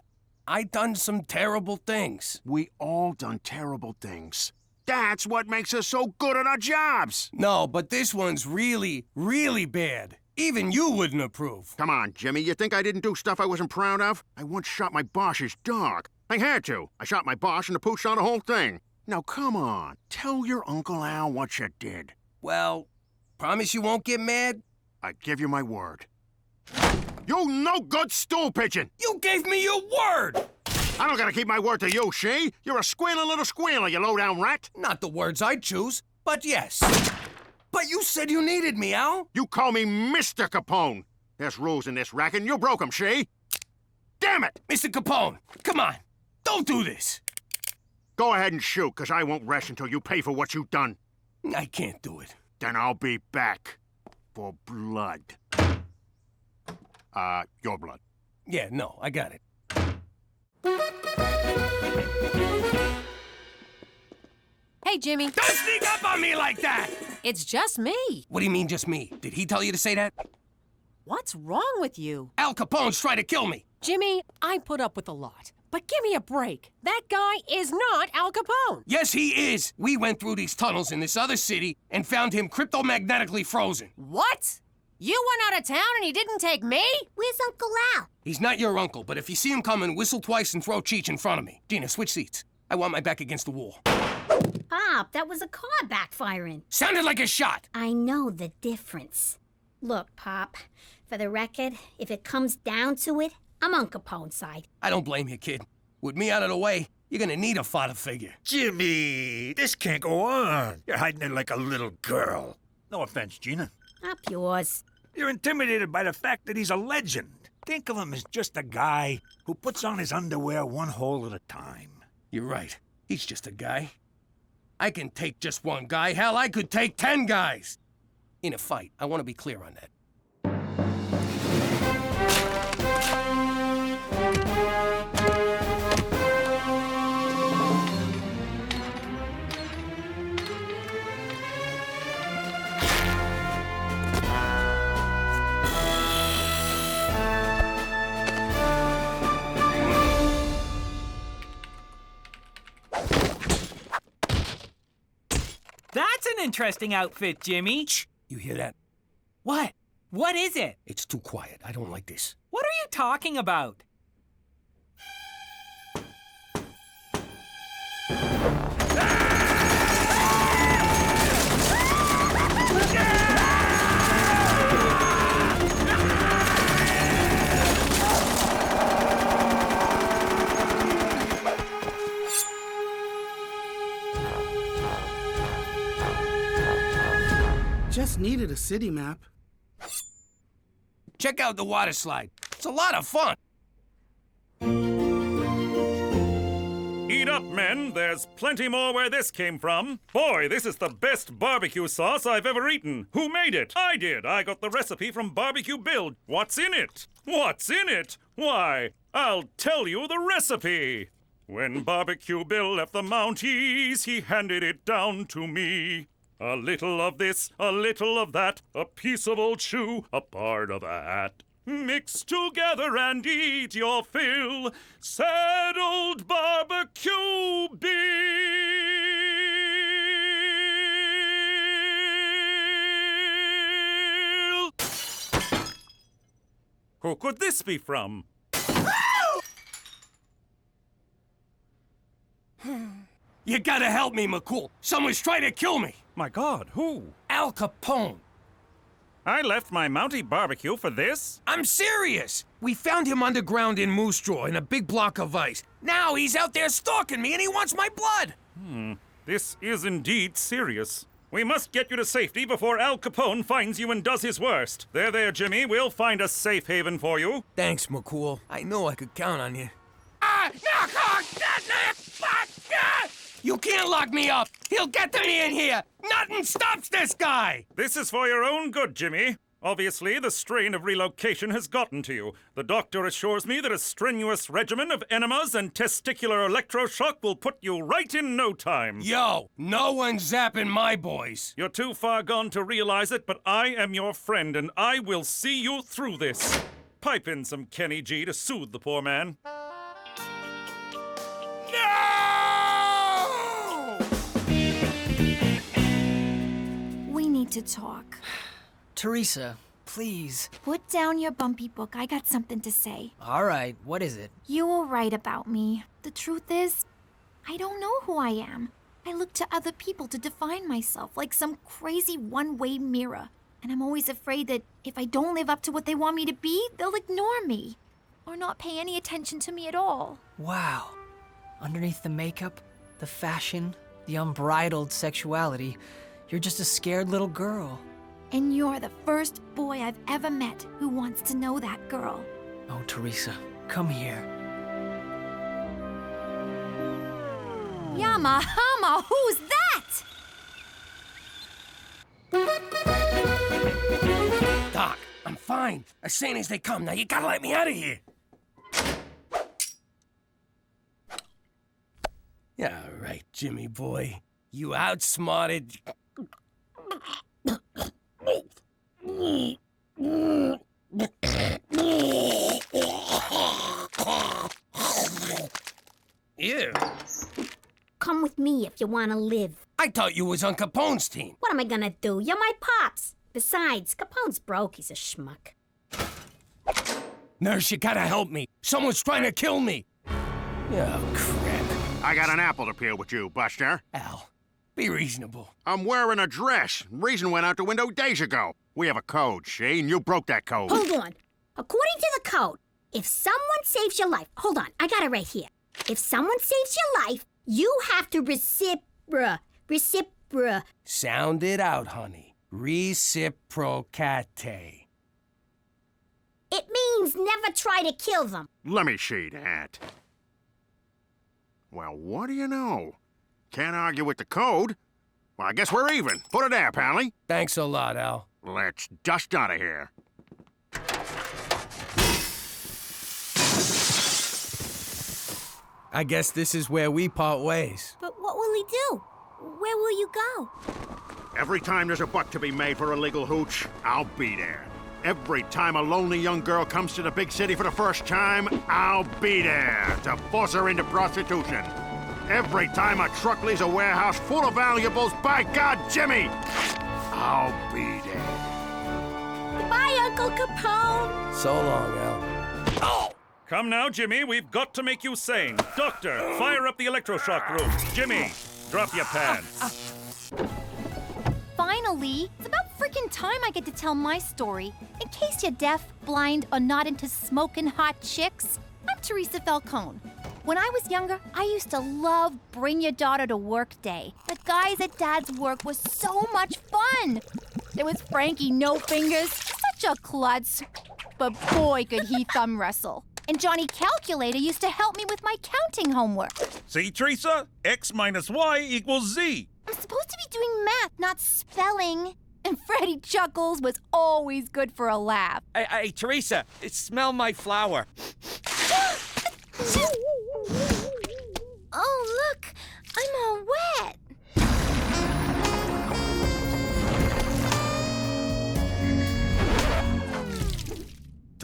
I done some terrible things.
We all done terrible things. That's what makes us so good at our jobs.
No, but this one's really, really bad. Even you wouldn't approve.
Come on, Jimmy. You think I didn't do stuff I wasn't proud of? I once shot my boss's dog. I had to. I shot my boss and the pooch saw the whole thing. Now, come on. Tell your Uncle Al what you did.
Well, promise you won't get mad?
I give you my word. You no-good stool pigeon!
You gave me your word!
I don't gotta keep my word to you, she. You're a squealing little squealer, you low-down rat.
Not the words I'd choose, but yes. But you said you needed me, Al.
You call me Mr. Capone. There's rules in this racket, and you broke them, she. Damn it!
Mr. Capone, come on. Don't do this.
Go ahead and shoot, because I won't rest until you pay for what you've done.
I can't do it.
Then I'll be back. For blood. Your blood.
Yeah, no, I got it.
Hey, Jimmy.
Don't sneak up on me like that!
It's just me.
What do you mean, just me? Did he tell you to say that?
What's wrong with you?
Al Capone's trying to kill me.
Jimmy, I put up with a lot. But give me a break. That guy is not Al Capone.
Yes, he is. We went through these tunnels in this other city and found him cryptomagnetically frozen.
What? You went out of town and he didn't take me?
Where's Uncle Al?
He's not your uncle, but if you see him coming, whistle twice and throw Cheech in front of me. Gina, switch seats. I want my back against the wall.
Pop, that was a car backfiring.
Sounded like a shot.
I know the difference. Look, Pop, for the record, if it comes down to it, I'm on Capone's side.
I don't blame you, kid. With me out of the way, you're gonna need a father figure.
Jimmy, this can't go on. You're hiding it like a little girl. No offense, Gina.
Up yours.
You're intimidated by the fact that he's a legend. Think of him as just a guy who puts on his underwear one hole at a time.
You're right. He's just a guy. I can take just one guy. Hell, I could take 10 guys. In a fight, I want to be clear on that.
That's an interesting outfit, Jimmy.
Shh! You hear that?
What? What is it?
It's too quiet. I don't like this.
What are you talking about?
Just needed a city map.
Check out the water slide. It's a lot of fun.
Eat up, men. There's plenty more where this came from. Boy, this is the best barbecue sauce I've ever eaten. Who made it? I did. I got the recipe from Barbecue Bill. What's in it? What's in it? Why, I'll tell you the recipe. When Barbecue Bill left the Mounties, he handed it down to me. A little of this, a little of that, a piece of old shoe, a part of a hat. Mix together and eat your fill. Sad old barbecue Bill. Who could this be from?
You gotta help me, McCool. Someone's trying to kill me.
My God, who?
Al Capone.
I left my Mountie barbecue for this?
I'm serious. We found him underground in Moose Jaw in a big block of ice. Now he's out there stalking me and he wants my blood.
This is indeed serious. We must get you to safety before Al Capone finds you and does his worst. There, Jimmy. We'll find a safe haven for you.
Thanks, McCool. I know I could count on you. You can't lock me up! He'll get to me in here! Nothing stops this guy!
This is for your own good, Jimmy. Obviously, the strain of relocation has gotten to you. The doctor assures me that a strenuous regimen of enemas and testicular electroshock will put you right in no time.
Yo, no one's zapping my boys.
You're too far gone to realize it, but I am your friend, and I will see you through this. Pipe in some Kenny G to soothe the poor man.
We need to talk.
Teresa, please.
Put down your bumpy book. I got something to say.
All right, what is it?
You were right about me. The truth is, I don't know who I am. I look to other people to define myself like some crazy one-way mirror. And I'm always afraid that if I don't live up to what they want me to be, they'll ignore me. Or not pay any attention to me at all.
Wow. Underneath the makeup, the fashion, the unbridled sexuality, you're just a scared little girl.
And you're the first boy I've ever met who wants to know that girl.
Oh, Teresa, come here.
Yamahama, who's that?
Doc, I'm fine. As sane as they come. Now you gotta let me out of here. Yeah, right, Jimmy boy. You outsmarted... Ew.
Come with me if you want to live.
I thought you was on Capone's team.
What am I gonna do? You're my pops. Besides, Capone's broke. He's a schmuck.
Nurse, you gotta help me. Someone's trying to kill me. Oh, crap.
I got an apple to peel with you, Buster.
Al, be reasonable.
I'm wearing a dress. Reason went out the window days ago. We have a code, see? And you broke that code.
Hold on. According to the code, if someone saves your life... Hold on, I got it right here. If someone saves your life, you have to recipro...
Sound it out, honey. Reciprocate.
It means never try to kill them.
Let me see that. Well, what do you know? Can't argue with the code. Well, I guess we're even. Put it there, Pally.
Thanks a lot, Al.
Let's dust out of here.
I guess this is where we part ways.
But what will he do? Where will you go?
Every time there's a buck to be made for a legal hooch, I'll be there. Every time a lonely young girl comes to the big city for the first time, I'll be there to force her into prostitution. Every time a truck leaves a warehouse full of valuables, by God, Jimmy, I'll be there.
Goodbye, Uncle Capone.
So long, Al. Oh!
Come now, Jimmy. We've got to make you sane. Doctor, fire up the electroshock room. Jimmy, drop your pants.
Finally, it's about freaking time I get to tell my story. In case you're deaf, blind, or not into smoking hot chicks, I'm Teresa Falcone. When I was younger, I used to love Bring Your Daughter to Work Day. The guys at Dad's work was so much fun. There was Frankie No Fingers, such a klutz. But boy, could he thumb wrestle. And Johnny Calculator used to help me with my counting homework.
See, Teresa? X minus Y equals Z.
I'm supposed to be doing math, not spelling. And Freddie Chuckles was always good for a laugh.
Hey, Teresa, smell my flower.
Oh, look, I'm all wet.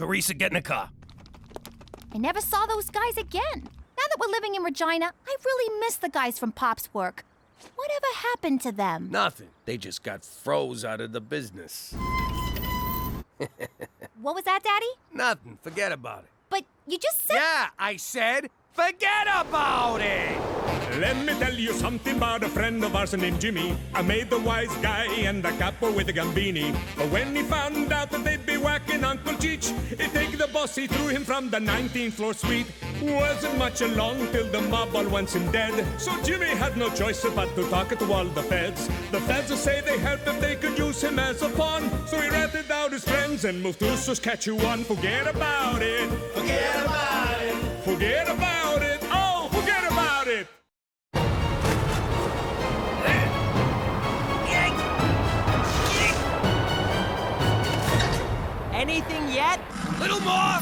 Teresa, get in the car.
I never saw those guys again. Now that we're living in Regina, I really miss the guys from Pop's work. Whatever happened to them?
Nothing. They just got froze out of the business.
What was that, Daddy?
Nothing. Forget about it.
But you just said...
Yeah, I said forget about it!
Let me tell you something about a friend of ours named Jimmy. I made the wise guy and the capo with the gambini. But when he found out that they'd be whacking Uncle Cheech, he take the boss, he threw him from the 19th floor suite. Wasn't much along till the mob all wants him dead. So Jimmy had no choice but to talk to all the feds. The feds say they helped if they could use him as a pawn. So he ratted out his friends and moved to Saskatchewan. Forget about it. Forget about it. Forget about it. Oh, forget about it.
Anything yet?
Little more!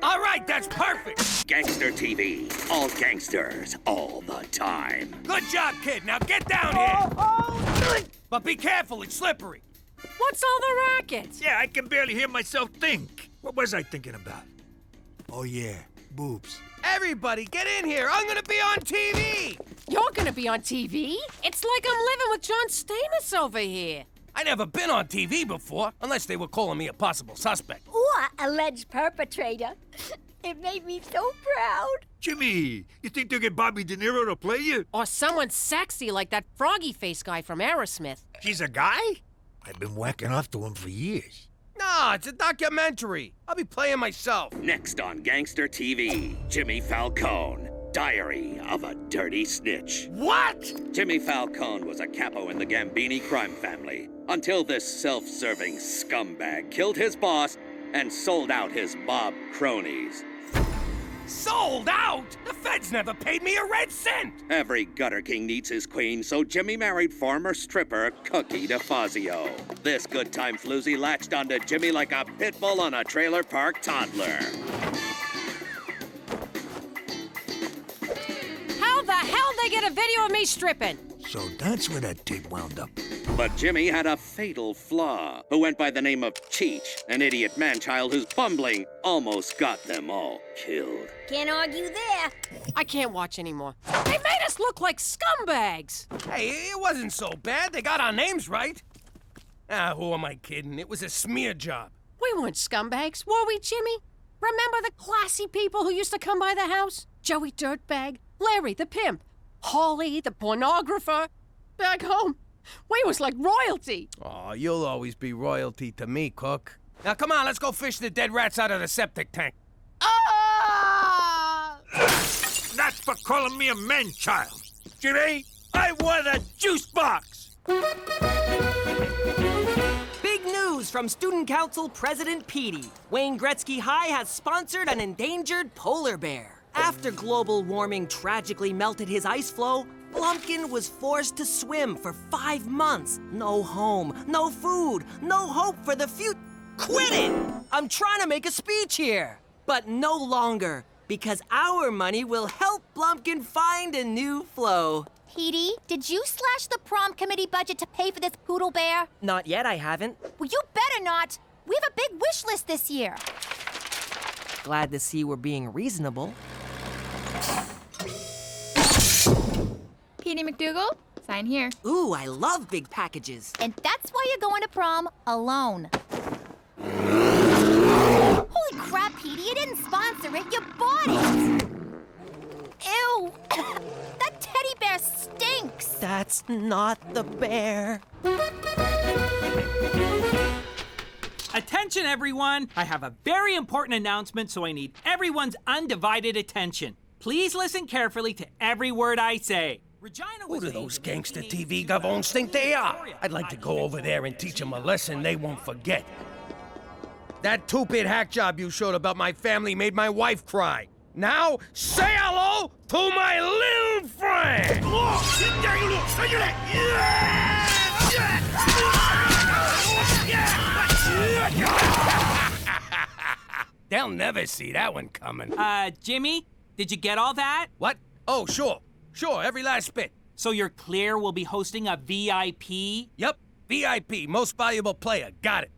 All right, that's perfect!
Gangster TV. All gangsters, all the time.
Good job, kid. Now get down here! But be careful, it's slippery.
What's all the rackets?
Yeah, I can barely hear myself think. What was I thinking about? Oh, yeah, boobs.
Everybody, get in here! I'm gonna be on TV!
You're gonna be on TV? It's like I'm living with John Stamos over here.
I never been on TV before, unless they were calling me a possible suspect.
Or alleged perpetrator. It made me so proud.
Jimmy, you think they'll get Bobby De Niro to play you?
Or someone sexy like that froggy face guy from Aerosmith.
He's a guy? I've been whacking off to him for years.
No, it's a documentary. I'll be playing myself.
Next on Gangster TV, Jimmy Falcone. Diary of a Dirty Snitch.
What?
Jimmy Falcone was a capo in the Gambini crime family until this self-serving scumbag killed his boss and sold out his mob cronies.
Sold out? The feds never paid me a red cent!
Every gutter king needs his queen, so Jimmy married former stripper Cookie DeFazio. This good time floozy latched onto Jimmy like a pit bull on a trailer park toddler.
How the hell they get a video of me stripping?
So that's where that tape wound up.
But Jimmy had a fatal flaw, who went by the name of Cheech, an idiot man-child whose bumbling almost got them all killed.
Can't argue there.
I can't watch anymore. They made us look like scumbags.
Hey, it wasn't so bad. They got our names right. Ah, who am I kidding? It was a smear job.
We weren't scumbags, were we, Jimmy? Remember the classy people who used to come by the house? Joey Dirtbag, Larry the pimp, Holly the pornographer. Back home, we was like royalty.
Oh, you'll always be royalty to me, Cook. Now, come on, let's go fish the dead rats out of the septic tank.
Ah!
That's for calling me a man-child. Jimmy, I want a juice box.
Big news from Student Council President Petey. Wayne Gretzky High has sponsored an endangered polar bear. After global warming tragically melted his ice floe, Blumpkin was forced to swim for 5 months. No home, no food, no hope for the future. Quit it! I'm trying to make a speech here. But no longer, because our money will help Blumpkin find a new flow.
Petey, did you slash the prom committee budget to pay for this poodle bear?
Not yet, I haven't.
Well, you better not. We have a big wish list this year.
Glad to see we're being reasonable.
Petey McDougal, sign here.
Ooh, I love big packages.
And that's why you're going to prom alone. Holy crap, Petey, you didn't sponsor it, you bought it! Ew! That teddy bear stinks!
That's not the bear.
Attention, everyone! I have a very important announcement, so I need everyone's undivided attention. Please listen carefully to every word I say.
Who do those gangster TV gavons think they are? I'd like to go over there and teach them a lesson they won't forget. That two-bit hack job you showed about my family made my wife cry. Now, say hello to my little friend! They'll never see that one coming.
Jimmy, did you get all that?
What? Oh, sure. Sure, every last bit.
So you're clear we'll be hosting a VIP?
Yep, VIP, most valuable player. Got it.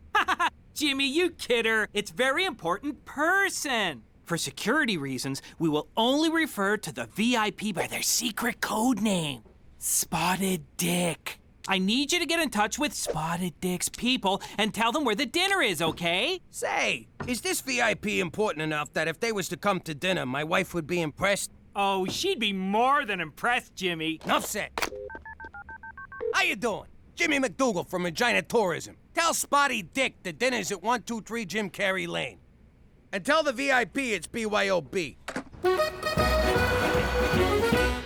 Jimmy, you kidder. It's very important person. For security reasons, we will only refer to the VIP by their secret code name, Spotted Dick. I need you to get in touch with Spotted Dick's people and tell them where the dinner is, okay?
Say, is this VIP important enough that if they was to come to dinner, my wife would be impressed?
Oh, she'd be more than impressed, Jimmy.
Enough said. How you doing? Jimmy McDougal from Regina Tourism. Tell Spotty Dick the dinner's at 123 Jim Carrey Lane. And tell the VIP it's BYOB.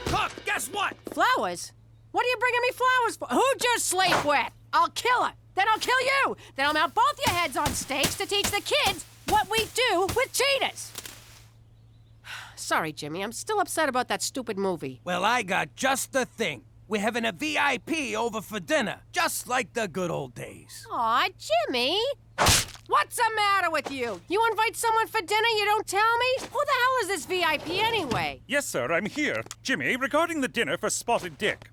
Cook, guess what?
Flowers? What are you bringing me flowers for? Who'd you sleep with? I'll kill her. Then I'll kill you. Then I'll mount both your heads on stakes to teach the kids what we do with cheetahs. Sorry, Jimmy. I'm still upset about that stupid movie.
Well, I got just the thing. We're having a VIP over for dinner, just like the good old days.
Aw, Jimmy. What's the matter with you? You invite someone for dinner, you don't tell me? Who the hell is this VIP anyway?
Yes, sir, I'm here. Jimmy, regarding the dinner for Spotted Dick.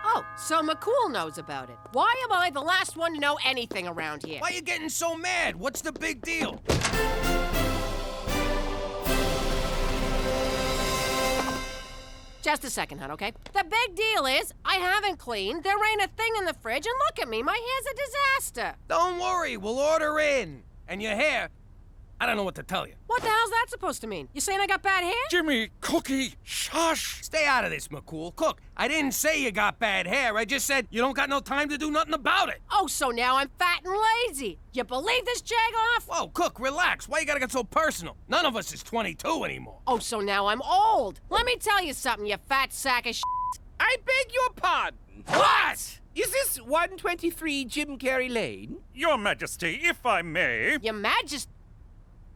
Oh, so McCool knows about it. Why am I the last one to know anything around here?
Why are you getting so mad? What's the big deal?
Just a second, hon, okay? The big deal is, I haven't cleaned, there ain't a thing in the fridge, and look at me, my hair's a disaster.
Don't worry, we'll order in. And your hair, I don't know what to tell you.
What the hell's that supposed to mean? You saying I got bad hair?
Jimmy, Cookie, shush!
Stay out of this, McCool. Cook, I didn't say you got bad hair. I just said you don't got no time to do nothing about it.
Oh, so now I'm fat and lazy. You believe this, Jagoff?
Whoa, Cook, relax. Why you gotta get so personal? None of us is 22 anymore.
Oh, so now I'm old. Let me tell you something, you fat sack of shit.
I beg your pardon.
What?
Is this 123 Jim Carrey Lane?
Your Majesty, if I may.
Your Majesty?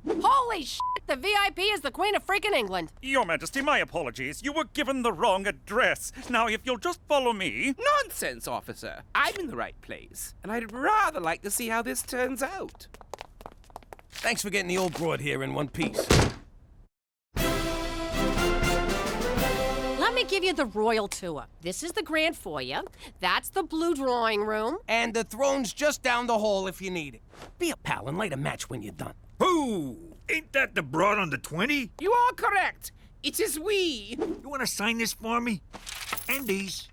Holy shit, the VIP is the Queen of freaking England.
Your Majesty, my apologies. You were given the wrong address. Now, if you'll just follow me...
Nonsense, officer. I'm in the right place, and I'd rather like to see how this turns out.
Thanks for getting the old broad here in one piece.
Let me give you the royal tour. This is the grand foyer. That's the blue drawing room.
And the throne's just down the hall if you need it. Be a pal and light a match when you're done.
Who? Ain't that the broad on the 20?
You are correct. It is we.
You want to sign this for me? And these.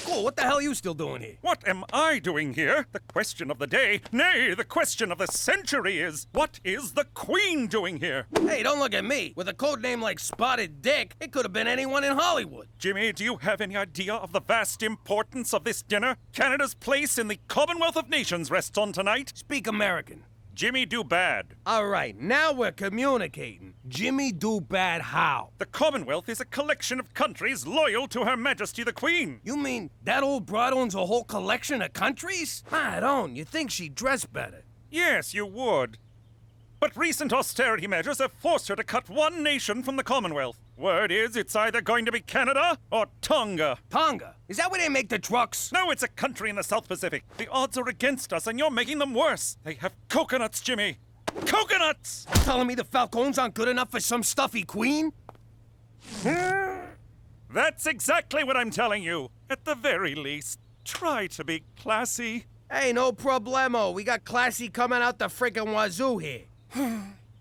Cool, what the hell are you still doing here?
What am I doing here? The question of the day, nay, the question of the century is, what is the Queen doing here?
Hey, don't look at me. With a code name like Spotted Dick, it could have been anyone in Hollywood.
Jimmy, do you have any idea of the vast importance of this dinner? Canada's place in the Commonwealth of Nations rests on tonight.
Speak American.
Jimmy do bad.
All right, now we're communicating. Jimmy do bad how?
The Commonwealth is a collection of countries loyal to Her Majesty the Queen.
You mean that old broad owns a whole collection of countries? I don't. You think she'd dress better?
Yes, you would. But recent austerity measures have forced her to cut one nation from the Commonwealth. Word is it's either going to be Canada or Tonga.
Tonga? Is that where they make the trucks?
No, it's a country in the South Pacific. The odds are against us, and you're making them worse. They have coconuts, Jimmy. Coconuts!
Telling me the Falcones aren't good enough for some stuffy queen?
That's exactly what I'm telling you. At the very least, try to be classy.
Hey, no problemo. We got classy coming out the frickin' wazoo here.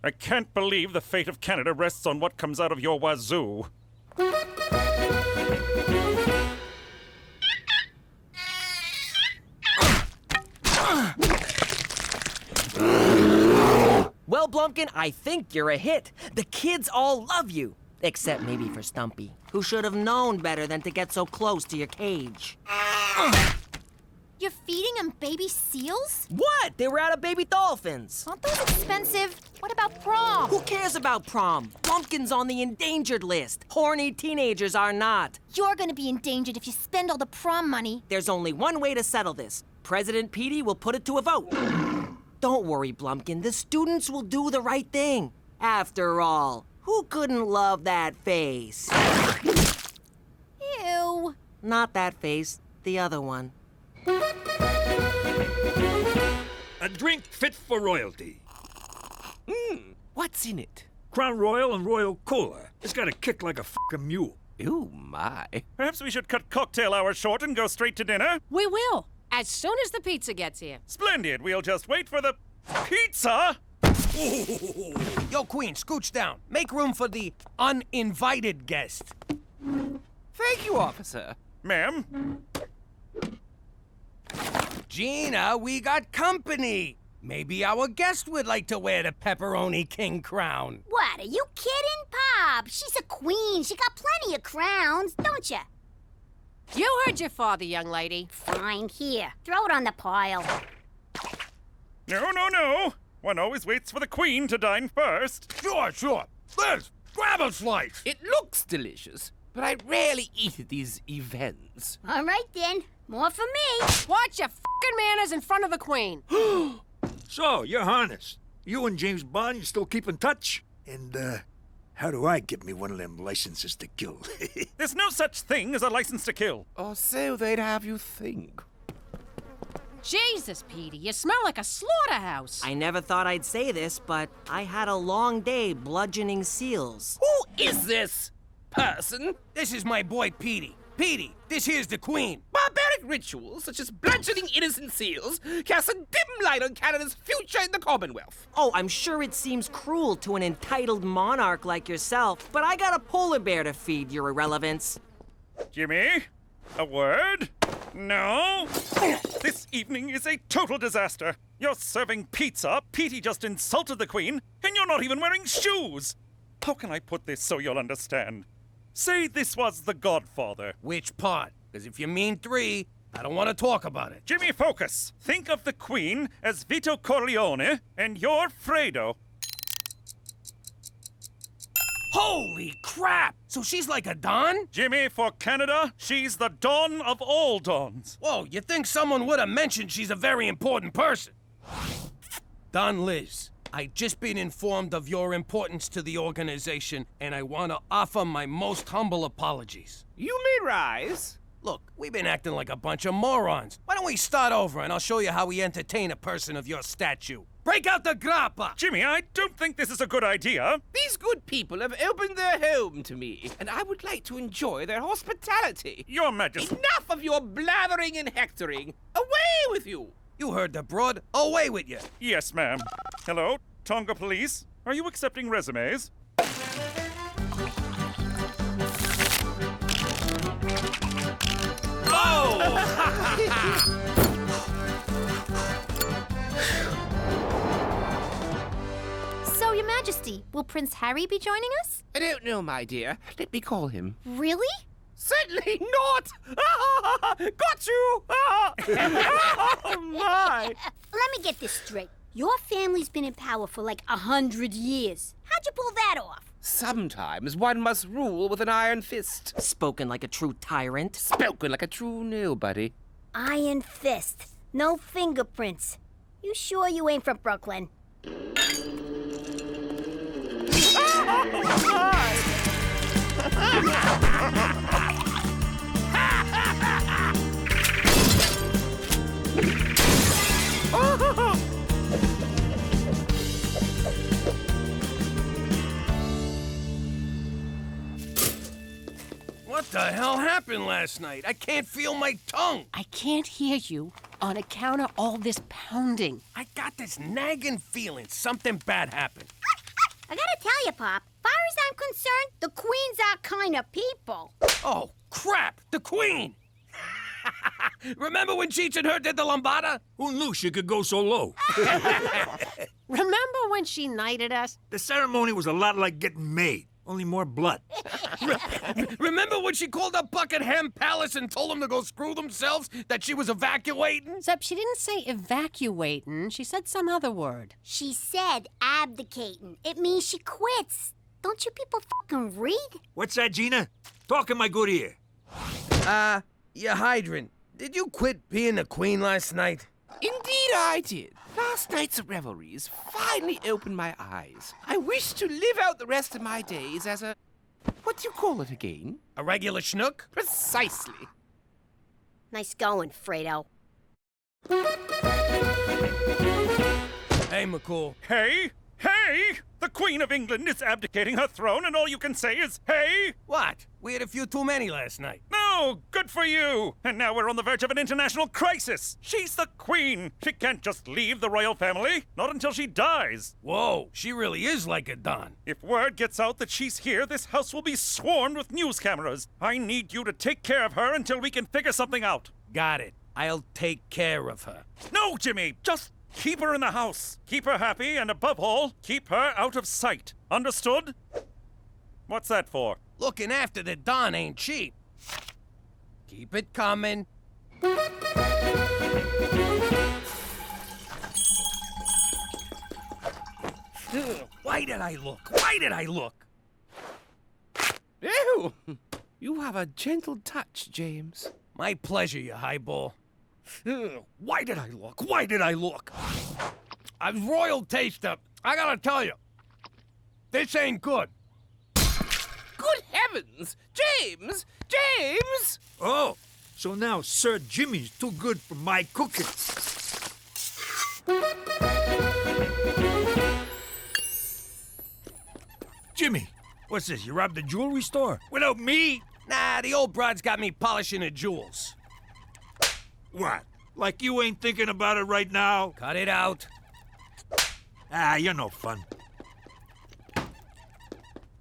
I can't believe the fate of Canada rests on what comes out of your wazoo.
Well, Blumpkin, I think you're a hit. The kids all love you. Except maybe for Stumpy, who should have known better than to get so close to your cage.
You're feeding them baby seals?
What? They were out of baby dolphins.
Aren't those expensive? What about prom?
Who cares about prom? Blumpkin's on the endangered list. Horny teenagers are not.
You're gonna be endangered if you spend all the prom money.
There's only one way to settle this. President Petey will put it to a vote. Don't worry, Blumpkin. The students will do the right thing. After all, who couldn't love that face?
Ew.
Not that face. The other one.
A drink fit for royalty.
What's in it?
Crown Royal and Royal Cola. It's got a kick like a f***ing mule.
Ooh, my.
Perhaps we should cut cocktail hour short and go straight to dinner?
We will. as soon as the pizza gets here.
Splendid. We'll just wait for the pizza.
Yo, Queen, scooch down. Make room for the uninvited guest.
Thank you, officer.
Ma'am?
Gina, we got company. Maybe our guest would like to wear the Pepperoni King crown.
What, are you kidding, Pop? She's a queen. She got plenty of crowns, don't ya?
You heard your father, young lady.
Fine, here. Throw it on the pile.
No, no, no. One always waits for the queen to dine first.
Sure. Liz, grab a slice.
It looks delicious, but I rarely eat at these events.
All right, then. More for me.
Watch your fucking manners in front of the queen.
So, Your Highness, you and James Bond, you still keep in touch? And, how do I get me one of them licenses to kill?
There's no such thing as a license to kill.
Or so they'd have you think.
Jesus, Petey, you smell like a slaughterhouse.
I never thought I'd say this, but I had a long day bludgeoning seals.
Who is this person?
This is my boy, Petey. Petey, this here's the queen.
Barbaric rituals, such as bludgeoning innocent seals, cast a dim light on Canada's future in the Commonwealth.
Oh, I'm sure it seems cruel to an entitled monarch like yourself, but I got a polar bear to feed, your irrelevance.
Jimmy, a word? No? This evening is a total disaster. You're serving pizza, Petey just insulted the queen, and you're not even wearing shoes. How can I put this so you'll understand? Say this was The Godfather.
Which part? Because if you mean 3, I don't want to talk about it.
Jimmy, focus. Think of the queen as Vito Corleone, and you're Fredo.
Holy crap! So she's like a Don?
Jimmy, for Canada, she's the Dawn of all dawns.
Whoa, you think someone would have mentioned she's a very important person? Don Liz, I just been informed of your importance to the organization, and I want to offer my most humble apologies.
You may rise.
Look, we've been acting like a bunch of morons. Why don't we start over and I'll show you how we entertain a person of your stature. Break out the grappa!
Jimmy, I don't think this is a good idea.
These good people have opened their home to me, and I would like to enjoy their hospitality.
Your Majesty.
Enough of your blathering and hectoring. Away with you!
You heard the broad. Away with you.
Yes, ma'am. Hello, Tonga Police. Are you accepting resumes?
So, Your Majesty, will Prince Harry be joining us?
I don't know, my dear. Let me call him.
Really?
Certainly not! Got you! Oh, my!
Let me get this straight. Your family's been in power for like 100 years. How'd you pull that off?
Sometimes one must rule with an iron fist.
Spoken like a true tyrant.
Spoken like a true nobody.
Iron fist. No fingerprints. You sure you ain't from Brooklyn?
What the hell happened last night? I can't feel my tongue.
I can't hear you on account of all this pounding.
I got this nagging feeling something bad happened.
I gotta tell you, Pop, far as I'm concerned, the Queen's our kind of people.
Oh, crap! The Queen! Remember when Cheech and her did the lambada?
Who knew she could go so low?
Remember when she knighted us?
The ceremony was a lot like getting made, only more blood.
Remember when she called up Buckingham Palace and told them to go screw themselves, that she was evacuating?
Except she didn't say evacuating. She said some other word.
She said abdicating. It means she quits. Don't you people fucking read?
What's that, Gina? Talk in my good ear.
Your hydrant. Did you quit being the queen last night?
Indeed I did. Last night's revelries finally opened my eyes. I wish to live out the rest of my days as a... what do you call it again?
A regular schnook?
Precisely.
Nice going, Fredo.
Hey, McCool.
Hey! Hey! The Queen of England is abdicating her throne, and all you can say is, hey!
What? We had a few too many last night.
No, Oh, good for you! And now we're on the verge of an international crisis. She's the queen. She can't just leave the royal family. Not until she dies.
Whoa, she really is like a Don.
If word gets out that she's here, this house will be swarmed with news cameras. I need you to take care of her until we can figure something out.
Got it. I'll take care of her.
No, Jimmy! Just keep her in the house. Keep her happy, and above all, keep her out of sight. Understood? What's that for?
Looking after the Don ain't cheap. Keep it coming. Why did I look? Why did I look?
Ew! You have a gentle touch, James.
My pleasure, you highball. Why did I look? Why did I look? I was royal taster. I gotta tell you, this ain't good.
Good heavens! James! James!
Oh, so now Sir Jimmy's too good for my cooking. Jimmy, what's this? You robbed the jewelry store? Without me?
Nah, the old broad's got me polishing the jewels.
What? Like you ain't thinking about it right now?
Cut it out.
Ah, you're no fun.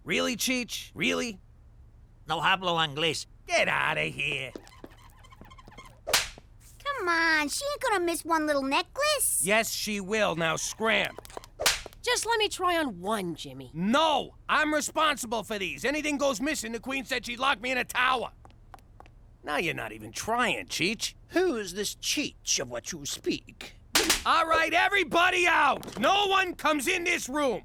Really, Cheech? Really?
No hablo inglés.
Get out of here.
Come on, she ain't gonna miss one little necklace.
Yes, she will. Now scram.
Just let me try on one, Jimmy.
No! I'm responsible for these. Anything goes missing, the Queen said she'd lock me in a tower. Now you're not even trying, Cheech.
Who is this Cheech of what you speak?
All right, everybody out! No one comes in this room!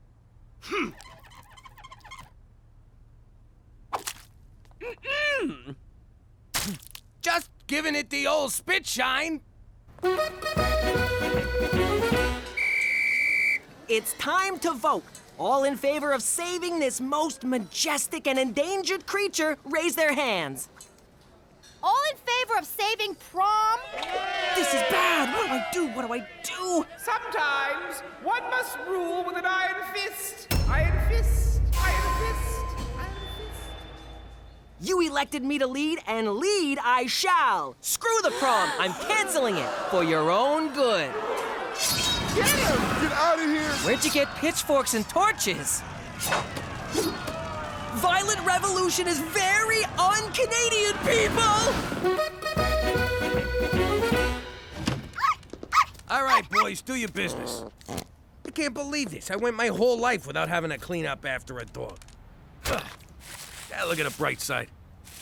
Just giving it the old spit shine.
It's time to vote. All in favor of saving this most majestic and endangered creature, raise their hands.
All in favor of saving Prom?
This is bad. What do I do? What do I do?
Sometimes one must rule with an iron fist. Iron fist. Iron fist. Iron fist.
You elected me to lead, and lead I shall. Screw the prom. I'm canceling it for your own good.
Get him! Get out of here!
Where'd you get pitchforks and torches? Violent revolution is very un-Canadian, people!
All right, boys, do your business. I can't believe this. I went my whole life without having to clean up after a dog. Ugh. Yeah, look at the bright side.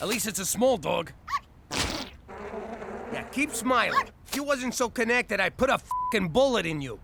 At least it's a small dog. Yeah, keep smiling. If you wasn't so connected, I'd put a fucking bullet in you.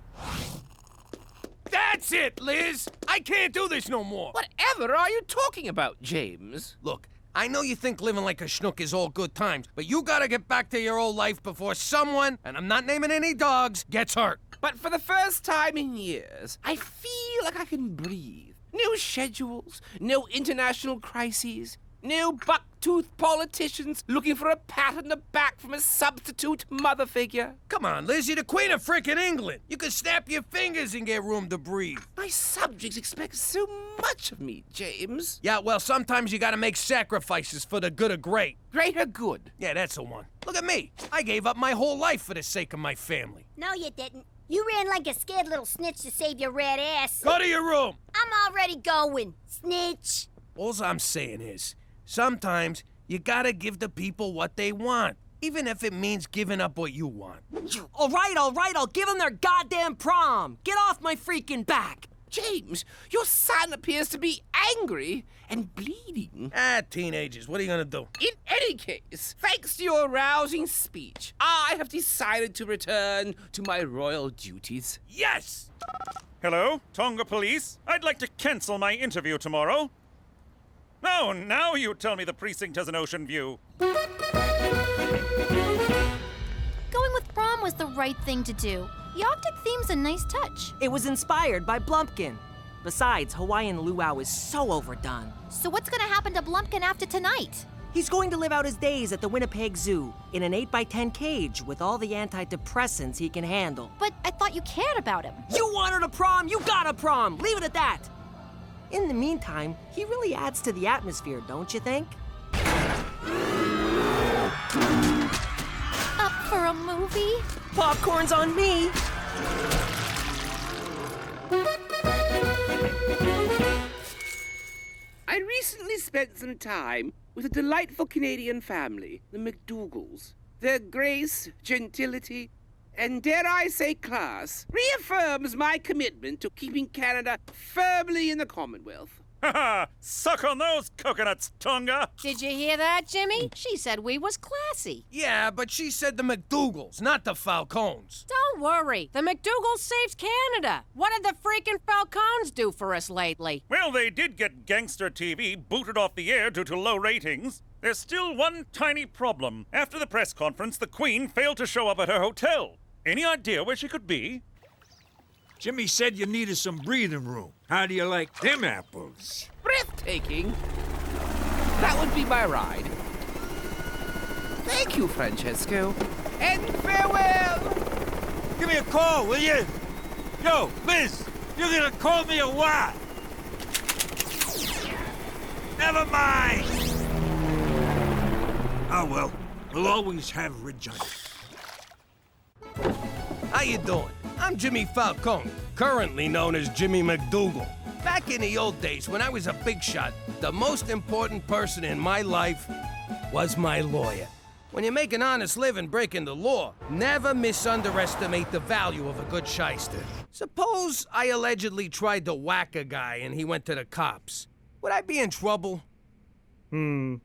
That's it, Liz! I can't do this no more!
Whatever are you talking about, James?
Look, I know you think living like a schnook is all good times, but you gotta get back to your old life before someone, and I'm not naming any dogs, gets hurt.
But for the first time in years, I feel like I can breathe. No schedules, no international crises, no buck-toothed politicians looking for a pat on the back from a substitute mother figure.
Come on, Liz, you're the Queen of frickin' England. You can snap your fingers and get room to breathe.
My subjects expect so much of me, James.
Yeah, well, sometimes you gotta make sacrifices for the good of great.
Greater good.
Yeah, that's the one. Look at me. I gave up my whole life for the sake of my family.
No, you didn't. You ran like a scared little snitch to save your red ass.
Go to your room.
I'm already going, snitch.
All I'm saying is, sometimes you gotta give the people what they want, even if it means giving up what you want.
All right, I'll give them their goddamn prom. Get off my freaking back.
James, your son appears to be angry and bleeding.
Ah, teenagers, what are you gonna do?
In any case, thanks to your rousing speech, I have decided to return to my royal duties.
Yes!
Hello, Tonga Police. I'd like to cancel my interview tomorrow. No, now you tell me the precinct has an ocean view.
Going with Prom was the right thing to do. The Arctic theme's a nice touch.
It was inspired by Blumpkin. Besides, Hawaiian luau is so overdone.
So what's gonna happen to Blumpkin after tonight?
He's going to live out his days at the Winnipeg Zoo in an 8x10 cage with all the antidepressants he can handle.
But I thought you cared about him.
You wanted a prom, you got a prom. Leave it at that. In the meantime, he really adds to the atmosphere, don't you think?
Up for a movie?
Popcorn's on me.
I recently spent some time with a delightful Canadian family, the McDougals. Their grace, gentility, and dare I say class, reaffirms my commitment to keeping Canada firmly in the Commonwealth.
Ha ha! Suck on those coconuts, Tonga!
Did you hear that, Jimmy? She said we was classy.
Yeah, but she said the McDougals, not the Falcones.
Don't worry. The McDougals saved Canada. What did the freaking Falcones do for us lately?
Well, they did get gangster TV booted off the air due to low ratings. There's still one tiny problem. After the press conference, the Queen failed to show up at her hotel. Any idea where she could be?
Jimmy said you needed some breathing room. How do you like them apples?
Breathtaking. That would be my ride. Thank you, Francesco. And farewell!
Give me a call, will you? Yo, Liz, you're gonna call me a what? Never mind! Oh, well, we'll always have Regina.
How you doing? I'm Jimmy Falcone, currently known as Jimmy McDougal. Back in the old days, when I was a big shot, the most important person in my life was my lawyer. When you make an honest living breaking the law, never misunderestimate the value of a good shyster. Suppose I allegedly tried to whack a guy and he went to the cops. Would I be in trouble? The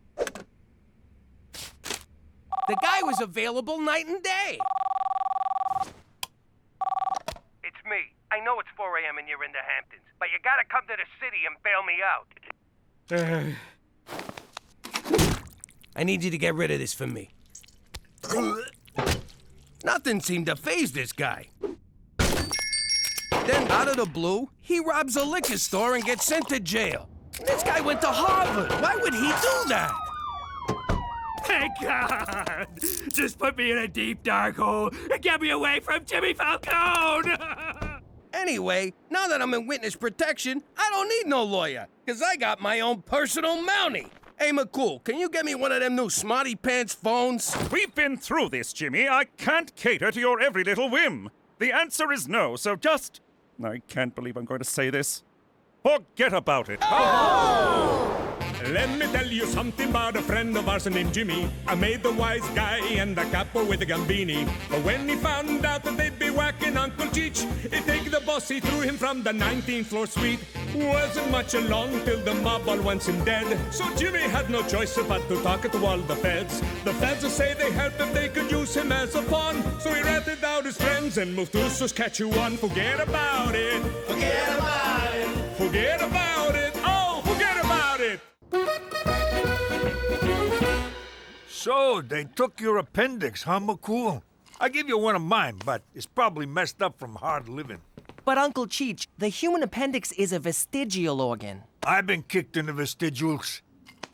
guy was available night and day. It's me. I know it's 4 a.m. and you're in the Hamptons, but you gotta come to the city and bail me out. I need you to get rid of this for me. Nothing seemed to faze this guy. Then, out of the blue, he robs a liquor store and gets sent to jail. This guy went to Harvard. Why would he do that?
Thank God! Just put me in a deep, dark hole and get me away from Jimmy Falcone!
Anyway, now that I'm in witness protection, I don't need no lawyer, because I got my own personal Mountie. Hey, McCool, can you get me one of them new Smarty Pants phones?
We've been through this, Jimmy. I can't cater to your every little whim. The answer is no, so just... I can't believe I'm going to say this. Forget about it.
Let me tell you something about a friend of ours named Jimmy. I made the wise guy and the capo with the gambini. But when he found out that they'd be whacking Uncle Cheech, he'd take the boss, he threw him from the 19th floor suite. Wasn't much along till the mob all wants him dead. So Jimmy had no choice but to talk to all the feds. The feds say they help if they could use him as a pawn. So he ratted out his friends and moved to Saskatchewan. Forget about it. Forget about it. Forget about it. Oh, forget about it.
So, they took your appendix, huh, McCool? I give you one of mine, but it's probably messed up from hard living.
But Uncle Cheech, the human appendix is a vestigial organ.
I've been kicked in the vestigials.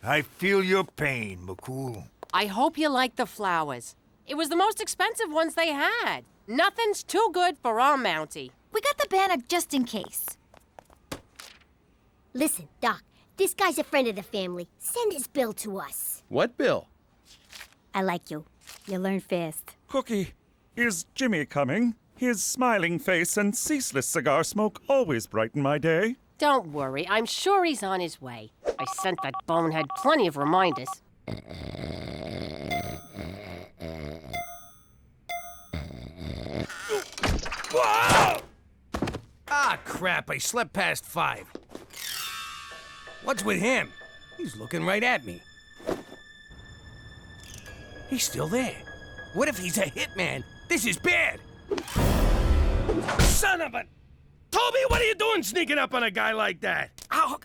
I feel your pain, McCool.
I hope you like the flowers. It was the most expensive ones they had. Nothing's too good for our Mountie.
We got the banner just in case.
Listen, Doc, this guy's a friend of the family. Send his bill to us.
What bill?
I like you. You learn fast.
Cookie, is Jimmy coming? His smiling face and ceaseless cigar smoke always brighten my day.
Don't worry, I'm sure he's on his way. I sent that bonehead plenty of reminders.
Ah, crap, I slept past 5. What's with him? He's looking right at me. He's still there. What if he's a hitman? This is bad. Son of a... Toby, what are you doing sneaking up on a guy like that?
Oh,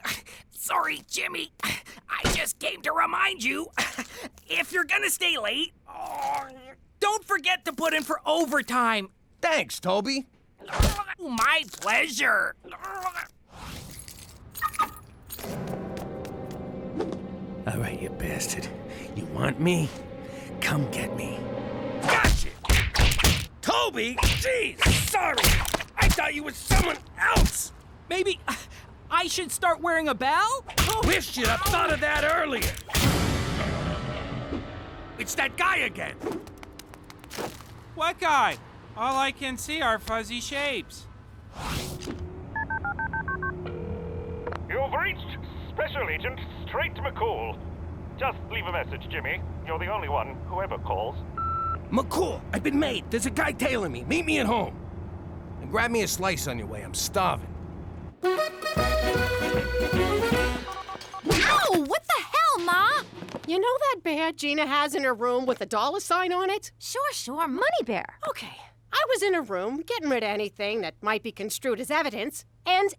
sorry, Jimmy. I just came to remind you, if you're gonna stay late, don't forget to put in for overtime.
Thanks, Toby.
My pleasure.
All right, you bastard. You want me? Come get me. Gotcha! Toby! Jeez, sorry! I thought you were someone else!
Maybe I should start wearing a bell?
Wish you'd have thought of that earlier. it's that guy again.
What guy? All I can see are fuzzy shapes.
You've reached Special Agent Straight McCool. Just leave a message, Jimmy. You're the only one who ever calls.
McCool, I've been made. There's a guy tailing me. Meet me at home. And grab me a slice on your way. I'm starving.
Ow! What the hell, Ma?
You know that bear Gina has in her room with a dollar sign on it?
Sure, Money Bear.
Okay. I was in her room getting rid of anything that might be construed as evidence, and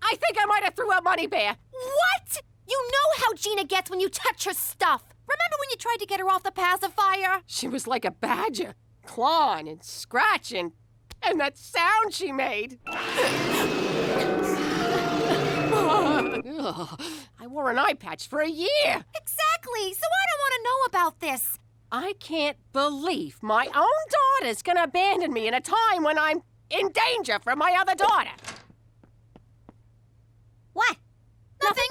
I think I might have threw out Money Bear.
What? You know how Gina gets when you touch her stuff. Remember when you tried to get her off the pacifier?
She was like a badger, clawing and scratching, and that sound she made. I wore an eye patch for a year.
Exactly, so I don't want to know about this.
I can't believe my own daughter's gonna abandon me in a time when I'm in danger from my other daughter.
What? Nothing.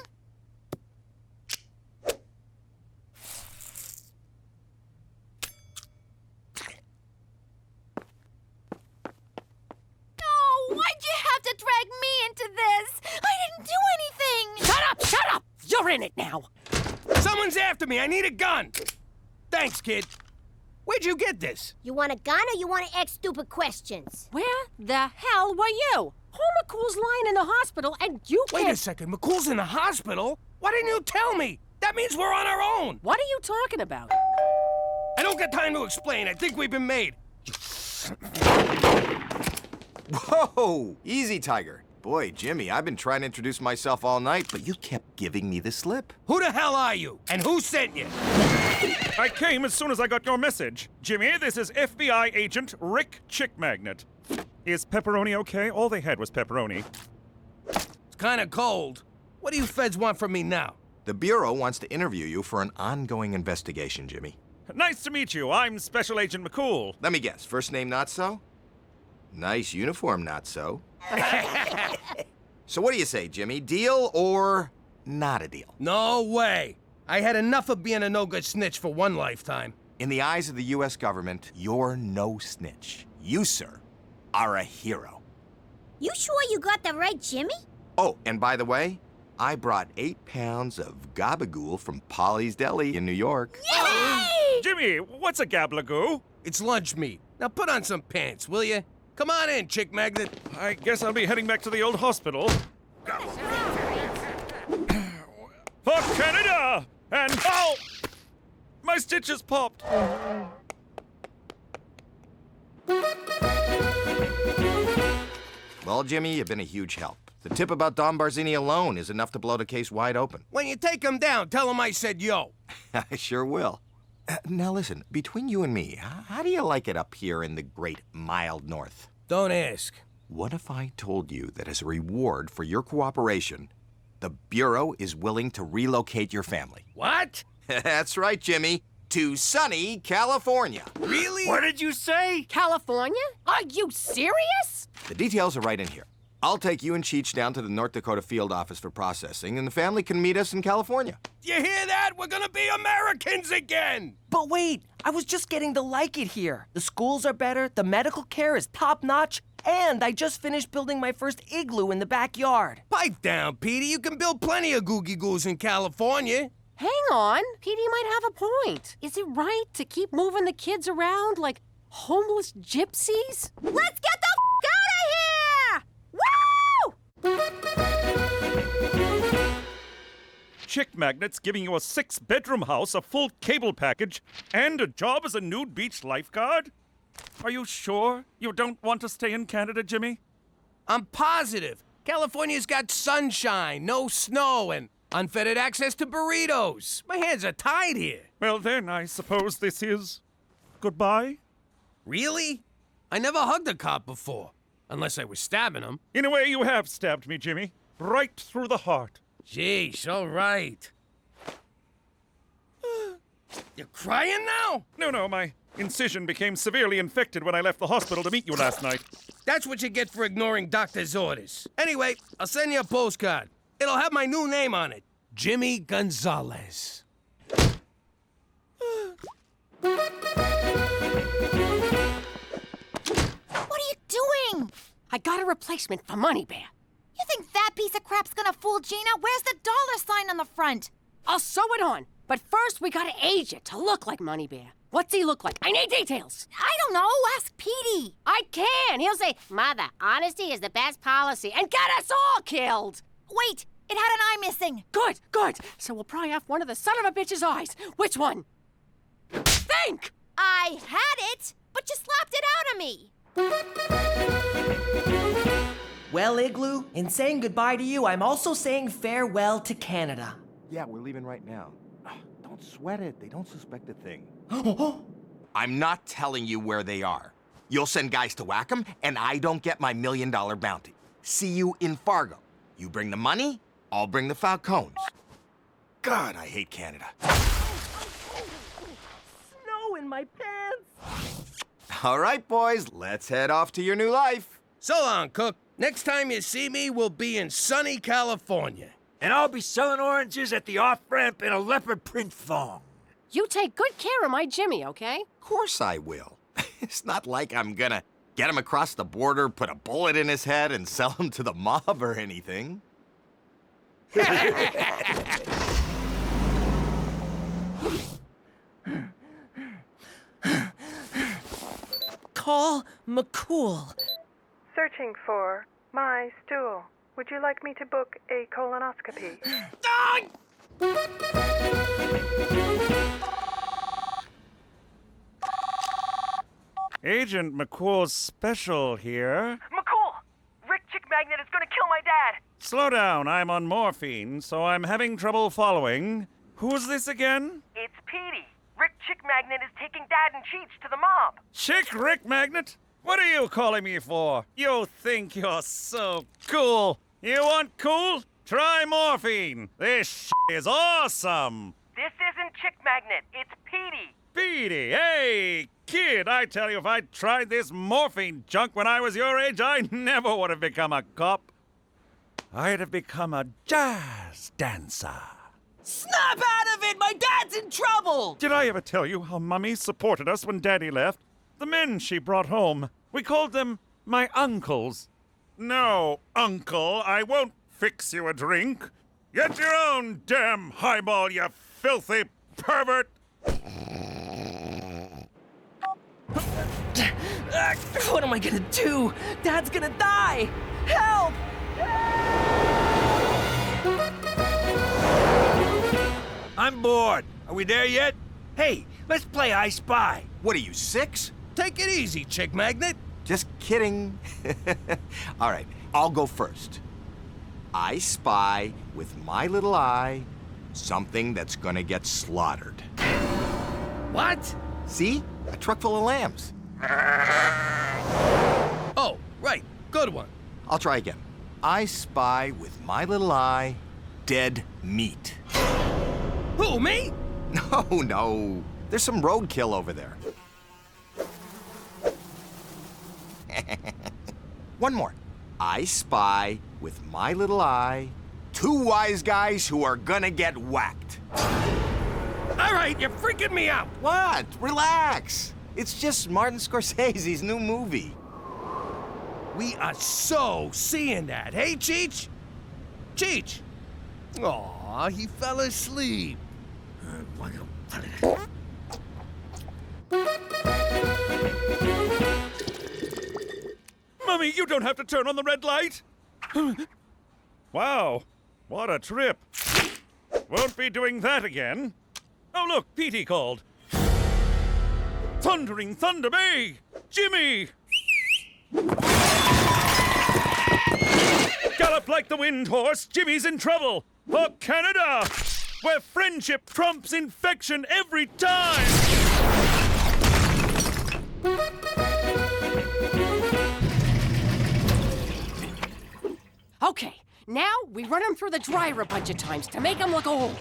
No, why'd you have to drag me into this? I didn't do anything.
Shut up! You're in it now.
Someone's after me. I need a gun. Thanks, kid. Where'd you get this?
You want a gun or you want to ask stupid questions?
Where the hell were you? Paul McCool's lying in the hospital and you can't...
Wait a second. McCool's in the hospital? Why didn't you tell me? That means we're on our own.
What are you talking about?
I don't got time to explain. I think we've been made.
Whoa! Easy, Tiger. Boy, Jimmy, I've been trying to introduce myself all night, but you kept giving me the slip.
Who the hell are you? And who sent you?
I came as soon as I got your message. Jimmy, this is FBI agent Rick Chick Magnet. Is pepperoni okay? All they had was pepperoni.
It's kind of cold. What do you feds want from me now?
The Bureau wants to interview you for an ongoing investigation, Jimmy.
Nice to meet you. I'm Special Agent McCool.
Let me guess. First name, not so? Nice uniform, not so. So what do you say, Jimmy? Deal or not a deal?
No way. I had enough of being a no-good snitch for one lifetime.
In the eyes of the U.S. government, you're no snitch. You, sir, are a hero.
You sure you got that right, Jimmy?
Oh, and by the way, I brought 8 pounds of gabagool from Polly's Deli in New York.
Yay!
Jimmy, what's a gablagoo?
It's lunch meat. Now put on some pants, will you? Come on in, Chick Magnet.
I guess I'll be heading back to the old hospital. For Canada! And ow! My stitches popped.
Well, Jimmy, you've been a huge help. The tip about Don Barzini alone is enough to blow the case wide open.
When you take him down, tell him I said yo.
I sure will. Now listen, between you and me, how do you like it up here in the great mild north?
Don't ask.
What if I told you that as a reward for your cooperation, the Bureau is willing to relocate your family?
What?
That's right, Jimmy. To sunny California.
Really?
What did you say?
California? Are you serious?
The details are right in here. I'll take you and Cheech down to the North Dakota field office for processing, and the family can meet us in California.
You hear that? We're gonna be Americans again!
But wait, I was just getting to like it here. The schools are better, the medical care is top-notch, and I just finished building my first igloo in the backyard.
Pipe down, Petey. You can build plenty of googie-goos in California.
Hang on. Petey might have a point. Is it right to keep moving the kids around like homeless gypsies?
Let's get the out of here! Woo!
Chick Magnet's giving you a 6-bedroom house, a full cable package, and a job as a nude beach lifeguard? Are you sure you don't want to stay in Canada, Jimmy?
I'm positive. California's got sunshine, no snow, and unfettered access to burritos. My hands are tied here.
Well, then, I suppose this is goodbye?
Really? I never hugged a cop before, unless I was stabbing him.
In a way, you have stabbed me, Jimmy. Right through the heart.
Jeez, all right. You're crying now?
No, my incision became severely infected when I left the hospital to meet you last night.
That's what you get for ignoring doctor's orders. Anyway, I'll send you a postcard. It'll have my new name on it, Jimmy Gonzalez.
What are you doing?
I got a replacement for Money Bear.
You think that piece of crap's gonna fool Gina? Where's the dollar sign on the front?
I'll sew it on. But first, we gotta age it to look like Money Bear. What's he look like? I need details.
I don't know. Ask Petey.
I can. He'll say, Mother, honesty is the best policy, and get us all killed.
Wait, it had an eye missing.
Good, good. So we'll pry off one of the son of a bitch's eyes. Which one? Think!
I had it, but you slapped it out of me.
Well, Igloo, in saying goodbye to you, I'm also saying farewell to Canada.
Yeah, we're leaving right now. Don't sweat it. They don't suspect a thing. I'm not telling you where they are. You'll send guys to whack them, and I don't get my $1 million bounty. See you in Fargo. You bring the money, I'll bring the Falcones. God, I hate Canada.
Snow in my pants.
All right, boys, let's head off to your new life.
So long, Cook. Next time you see me, we'll be in sunny California.
And I'll be selling oranges at the off-ramp in a leopard print thong.
You take good care of my Jimmy, okay?
Of course I will. It's not like I'm gonna get him across the border, put a bullet in his head, and sell him to the mob or anything.
Call McCool.
Searching for my stool. Would you like me to book a colonoscopy?
Agent McCool's special here.
McCool! Rick Chick Magnet is gonna kill my dad!
Slow down, I'm on morphine, so I'm having trouble following. Who's this again?
It's Petey. Rick Chick Magnet is taking Dad and Cheech to the mob.
Chick Rick Magnet? What are you calling me for? You think you're so cool. You want cool? Try morphine. This is awesome.
This isn't Chick Magnet, it's Petey.
Petey, hey, kid, I tell you, if I'd tried this morphine junk when I was your age, I never would have become a cop. I'd have become a jazz dancer.
Snap out of it! My dad's in trouble!
Did I ever tell you how Mummy supported us when Daddy left? The men she brought home, we called them my uncles. No, Uncle, I won't fix you a drink. Get your own damn highball, you filthy pervert!
What am I gonna do? Dad's gonna die! Help!
I'm bored. Are we there yet? Hey, let's play I Spy.
What are you, 6?
Take it easy, Chick Magnet.
Just kidding. All right, I'll go first. I spy with my little eye something that's gonna get slaughtered.
What?
See? A truck full of lambs.
Oh, right. Good one.
I'll try again. I spy with my little eye dead meat.
Who, me?
No. There's some roadkill over there. One more. I spy with my little eye 2 wise guys who are gonna get whacked.
All right, you're freaking me out.
What? Relax. It's just Martin Scorsese's new movie.
We are so seeing that. Hey, Cheech? Cheech? Aw, he fell asleep.
Mummy, you don't have to turn on the red light. Wow, what a trip. Won't be doing that again. Oh, look, Petey called. Thundering Thunder Bay! Jimmy! Gallop like the wind horse, Jimmy's in trouble! For Canada, where friendship trumps infection every time!
Okay, now we run him through the dryer a bunch of times to make him look old.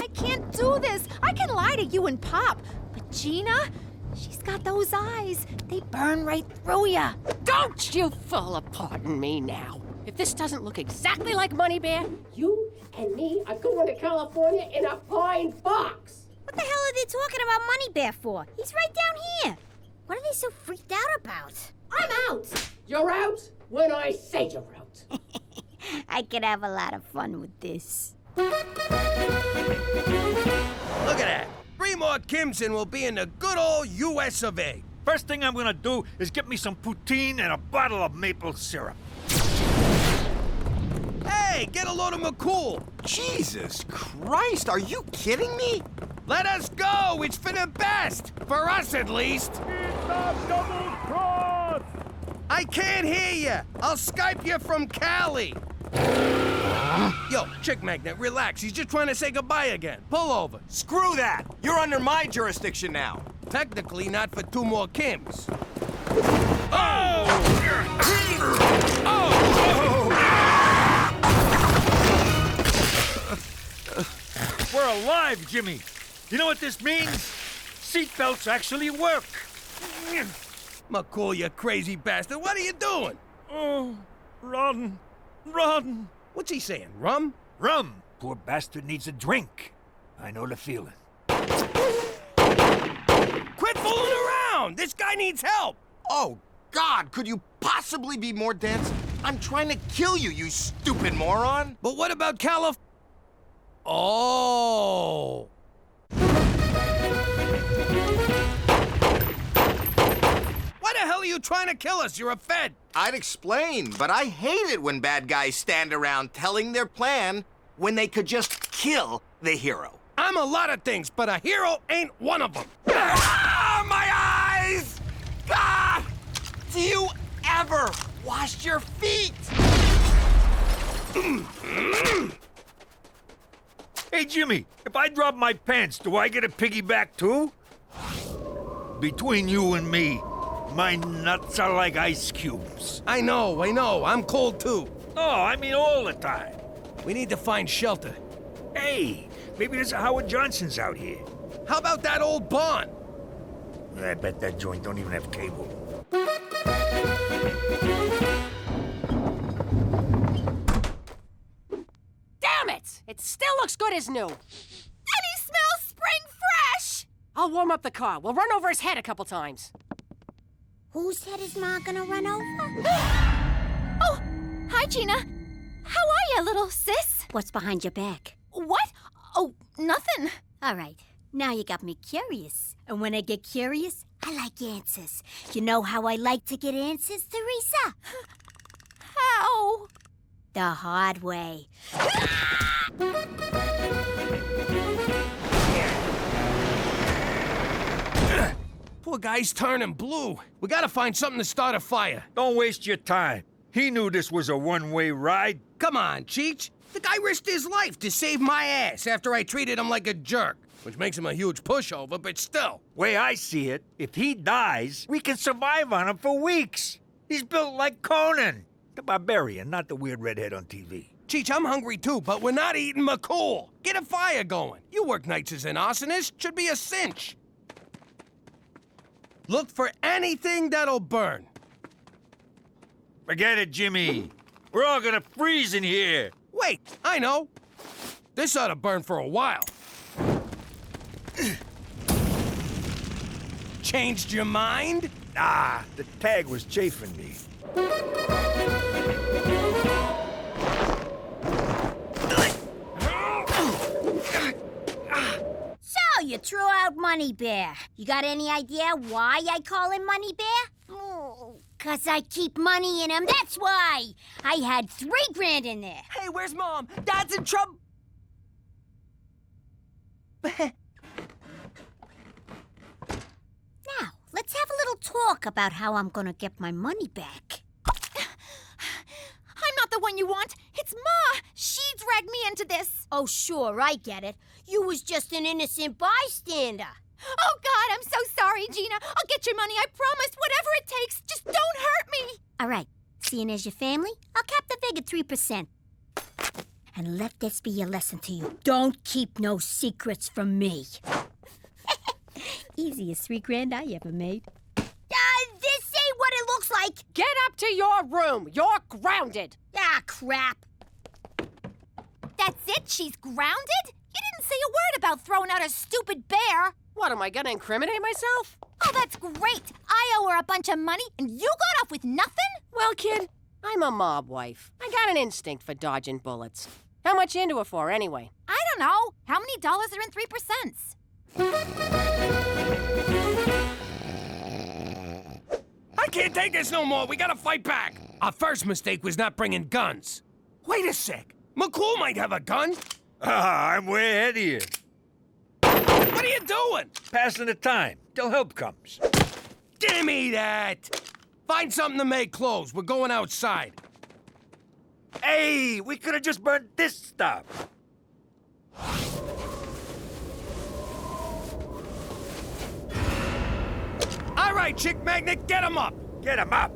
I can't do this. I can lie to you and Pop. But Gina, she's got those eyes. They burn right through ya.
Don't you fall apart on me now. If this doesn't look exactly like Money Bear, you and me are going to California in a fine box.
What the hell are they talking about Money Bear for? He's right down here. What are they so freaked out about?
I'm out. You're out when I say you're out.
I could have a lot of fun with this.
Look at that. 3 more Kims and we'll be in the good old US of A.
First thing I'm gonna do is get me some poutine and a bottle of maple syrup.
Hey, get a load of McCool.
Jesus Christ, are you kidding me?
Let us go. It's for the best. For us, at least.
Double-cross!
I can't hear you. I'll Skype you from Cali. Yo, Chick Magnet, relax. He's just trying to say goodbye again. Pull over.
Screw that. You're under my jurisdiction now.
Technically, not for 2 more Kims.
We're alive, Jimmy. You know what this means? Seatbelts actually work.
McCool, you crazy bastard. What are you doing?
Oh, run. Run.
What's he saying, rum?
Rum. Poor bastard needs a drink. I know the feeling.
Quit fooling around! This guy needs help!
Oh, God, could you possibly be more dense? I'm trying to kill you, you stupid moron!
But what about Calif... Oh! Why the hell are you trying to kill us? You're a Fed!
I'd explain, but I hate it when bad guys stand around telling their plan when they could just kill the hero.
I'm a lot of things, but a hero ain't one of them.
Ah, my eyes! God! Do you ever wash your feet?
Hey, Jimmy, if I drop my pants, do I get a piggyback too? Between you and me, my nuts are like ice cubes.
I know. I'm cold too.
No, I mean all the time.
We need to find shelter.
Hey, maybe there's a Howard Johnson's out here.
How about that old barn?
I bet that joint don't even have cable.
Damn it! It still looks good as new. And he smells spring fresh! I'll warm up the car. We'll run over his head a couple times.
Whose head is Ma gonna run over?
Oh, hi, Gina. How are you, little sis?
What's behind your back?
What? Oh, nothing.
All right, now you got me curious. And when I get curious, I like answers. You know how I like to get answers, Teresa?
How?
The hard way.
Poor guy's turning blue. We gotta find something to start a fire.
Don't waste your time. He knew this was a one-way ride.
Come on, Cheech. The guy risked his life to save my ass after I treated him like a jerk. Which makes him a huge pushover, but still.
Way I see it, if he dies, we can survive on him for weeks. He's built like Conan. The barbarian, not the weird redhead on TV.
Cheech, I'm hungry too, but we're not eating McCool. Get a fire going. You work nights as an arsonist. Should be a cinch. Look for anything that'll burn.
Forget it, Jimmy. We're all gonna freeze in here.
Wait, I know. This ought to burn for a while. Changed your mind?
Nah, the tag was chafing me.
So, you threw out Money Bear. You got any idea why I call him Money Bear? Oh, 'cause I keep money in him, that's why. I had $3 grand in there.
Hey, where's Mom? Dad's in trouble.
Now, let's have a little talk about how I'm gonna get my money back.
I'm not the one you want. It's Ma. She dragged me into this.
Oh, sure, I get it. You was just an innocent bystander.
Oh, God, I'm so sorry, Gina. I'll get your money, I promise. Whatever it takes, just don't hurt me.
All right, seeing as your family, I'll cap the fig at 3%. And let this be a lesson to you. Don't keep no secrets from me. Easiest $3 grand I ever made. This ain't what it looks like.
Get up to your room. You're grounded.
Ah, crap.
That's it? She's grounded? You didn't say a word about throwing out a stupid bear.
What, am I gonna incriminate myself?
Oh, that's great. I owe her a bunch of money, and you got off with nothing?
Well, kid, I'm a mob wife. I got an instinct for dodging bullets. How much you into her for, anyway?
I don't know. How many dollars are in 3%?
I can't take this no more. We gotta fight back. Our first mistake was not bringing guns. Wait a sec. McCool might have a gun.
I'm way ahead of you.
What are you doing?
Passing the time till help comes.
Give me that. Find something to make clothes. We're going outside.
Hey, we could have just burned this stuff.
All right, Chick Magnet, get him up.
Get him up.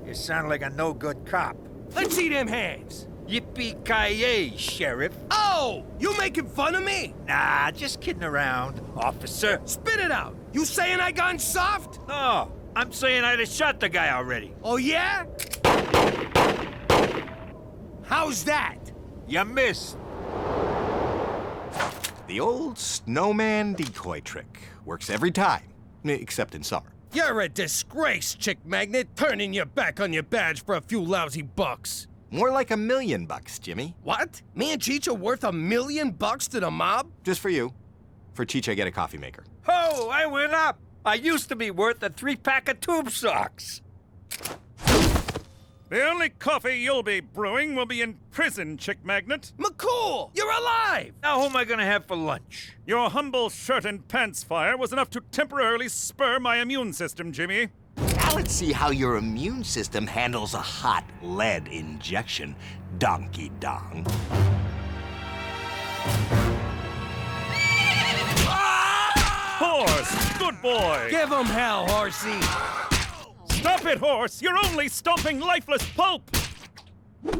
You sound like a no-good cop.
Let's see them hands.
Yippee-ki-yay, Sheriff.
Oh, you making fun of me?
Nah, just kidding around, officer.
Spit it out. You saying I gone soft?
No, I'm saying I'd have shot the guy already.
Oh, yeah? How's that?
You missed.
The old snowman decoy trick. Works every time, except in summer.
You're a disgrace, Chick Magnet, turning your back on your badge for a few lousy bucks.
More like $1 million, Jimmy.
What? Me and Cheech are worth $1 million to the mob?
Just for you. For Cheech, I get a coffee maker.
Oh, I went up. I used to be worth a 3-pack of tube socks.
The only coffee you'll be brewing will be in prison, Chick Magnet.
McCool, you're alive!
Now who am I gonna have for lunch?
Your humble shirt and pants fire was enough to temporarily spur my immune system, Jimmy.
Now let's see how your immune system handles a hot lead injection, donkey dong.
Horse, good boy.
Give him hell, horsey.
Stop it, horse! You're only stomping lifeless pulp!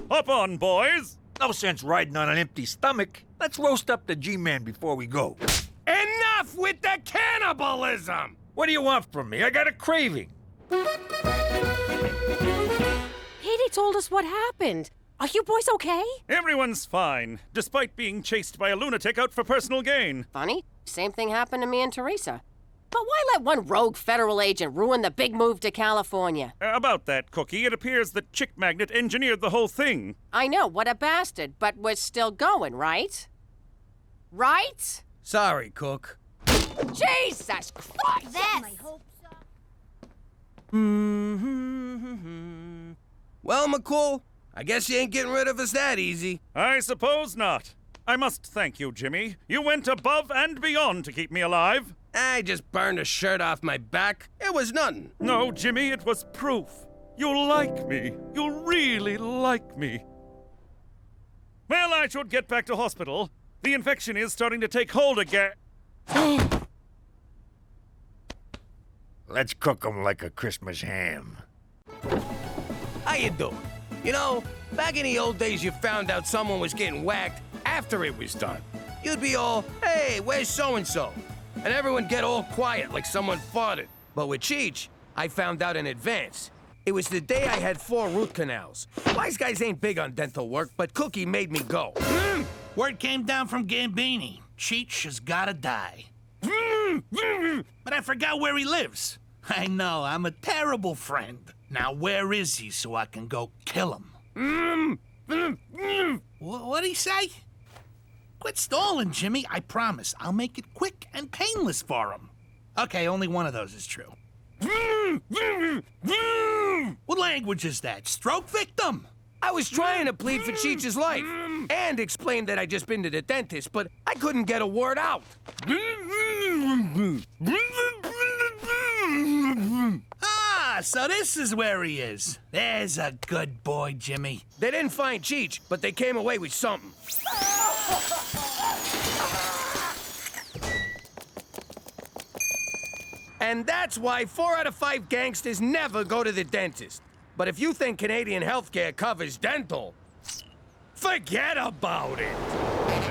Up on, boys!
No sense riding on an empty stomach. Let's roast up the G-Man before we go.
Enough with the cannibalism!
What do you want from me? I got a craving.
Petey told us what happened. Are you boys okay?
Everyone's fine, despite being chased by a lunatic out for personal gain.
Funny, same thing happened to me and Teresa. But why let one rogue federal agent ruin the big move to California?
About that, Cookie, it appears that Chick Magnet engineered the whole thing.
I know, what a bastard, but we're still going, right? Right?
Sorry, Cook.
Jesus Christ!
This.
Well, McCool, I guess you ain't getting rid of us that easy.
I suppose not. I must thank you, Jimmy. You went above and beyond to keep me alive.
I just burned a shirt off my back. It was nothing.
No, Jimmy, it was proof. You like me. You really like me. Well, I should get back to hospital. The infection is starting to take hold again.
Let's cook 'em like a Christmas ham.
How you doing? You know, back in the old days, you found out someone was getting whacked after it was done. You'd be all, hey, where's so-and-so? And everyone get all quiet like someone farted. But with Cheech, I found out in advance. It was the day I had 4 root canals. Wise guys ain't big on dental work, but Cookie made me go.
Word came down from Gambini. Cheech has gotta die. But I forgot where he lives. I know, I'm a terrible friend. Now where is he so I can go kill him? What'd he say? Quit stalling, Jimmy. I promise. I'll make it quick and painless for him. Okay, only one of those is true. What language is that? Stroke victim?
I was trying to plead for Cheech's life and explain that I'd just been to the dentist, but I couldn't get a word out.
Ah, so this is where he is. There's a good boy, Jimmy.
They didn't find Cheech, but they came away with something. And that's why 4 out of 5 gangsters never go to the dentist. But if you think Canadian healthcare covers dental, forget about it.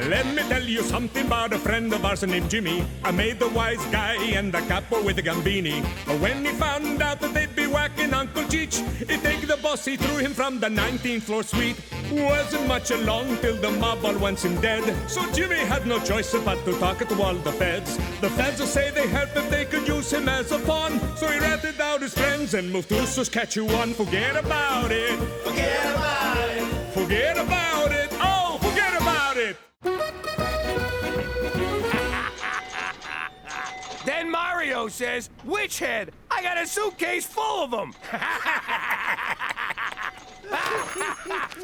Let me tell you something about a friend of ours named Jimmy. I made the wise guy and the capo with the gambini. But when he found out that they'd be whacking Uncle Cheech, he'd take the boss boss, he threw him from the 19th floor suite. Wasn't much along till the mob all wants him dead. So Jimmy had no choice but to talk to all the feds. The feds will say they help if they could use him as a pawn. So he ratted out his friends and moved to Saskatchewan. Forget about it. Forget about it. Forget about it. Oh, forget about it.
Then Mario says, "Witch head, I got a suitcase full of them."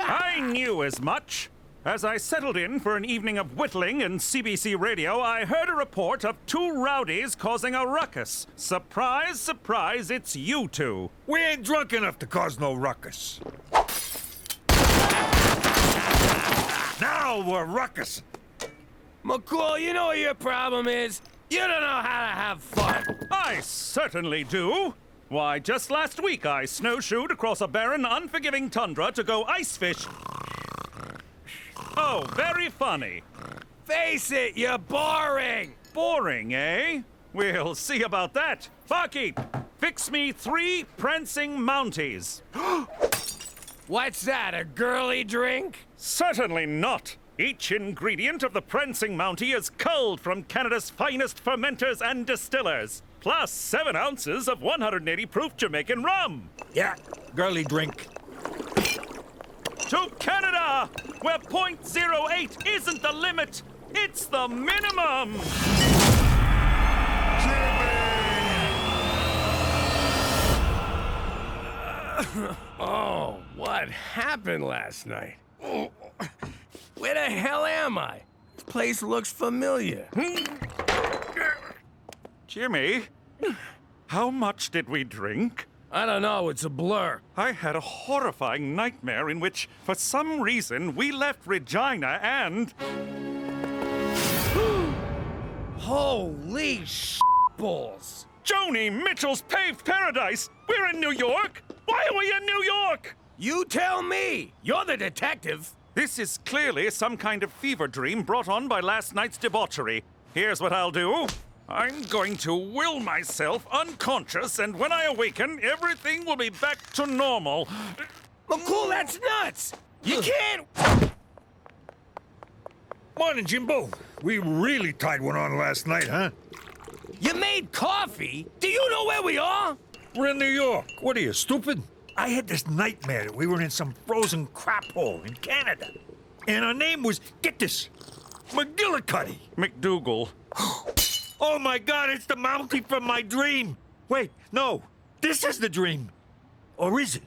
I knew as much. As I settled in for an evening of whittling and CBC radio, I heard a report of 2 rowdies causing a ruckus. Surprise, surprise, it's you 2.
We ain't drunk enough to cause no ruckus. Now we're ruckusing.
McCool, you know what your problem is? You don't know how to have fun.
I certainly do. Why, just last week I snowshoed across a barren, unforgiving tundra to go ice fish. Oh, very funny.
Face it, you're boring.
Boring, eh? We'll see about that. Barkeep, fix me 3 prancing mounties.
What's that, a girly drink?
Certainly not. Each ingredient of the prancing mountie is culled from Canada's finest fermenters and distillers, plus 7 ounces of 180 proof Jamaican rum.
Yeah, girly drink.
To Canada, where .08 isn't the limit, it's the minimum.
Oh, what happened last night? Where the hell am I? This place looks familiar.
Jimmy, how much did we drink?
I don't know, it's a blur.
I had a horrifying nightmare in which, for some reason, we left Regina and...
Holy balls!
Joni Mitchell's Paved Paradise! We're in New York! Why are we in New York?
You tell me! You're the detective.
This is clearly some kind of fever dream brought on by last night's debauchery. Here's what I'll do. I'm going to will myself unconscious, and when I awaken, everything will be back to normal.
McCool, that's nuts! You can't...
Morning, Jimbo. We really tied one on last night, huh?
You made coffee? Do you know where we are?
We're in New York. What are you, stupid? I had this nightmare that we were in some frozen crap hole in Canada. And our name was, get this, McGillicuddy.
McDougal.
Oh my God, it's the Mountie from my dream. Wait, no, this is the dream. Or is it?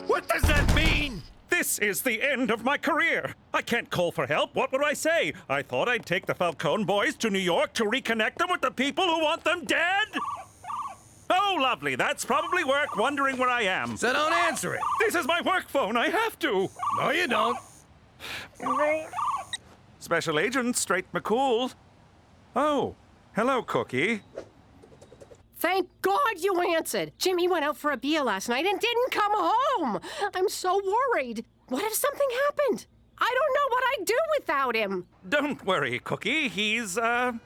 What does that mean?
This is the end of my career. I can't call for help. What would I say? I thought I'd take the Falcone boys to New York to reconnect them with the people who want them dead? Oh, lovely. That's probably work wondering where I am.
So don't answer it.
This is my work phone. I have to.
No, you don't.
Special Agent Straight McCool. Oh, hello, Cookie.
Thank God you answered. Jimmy went out for a beer last night and didn't come home. I'm so worried. What if something happened? I don't know what I'd do without him.
Don't worry, Cookie. He's,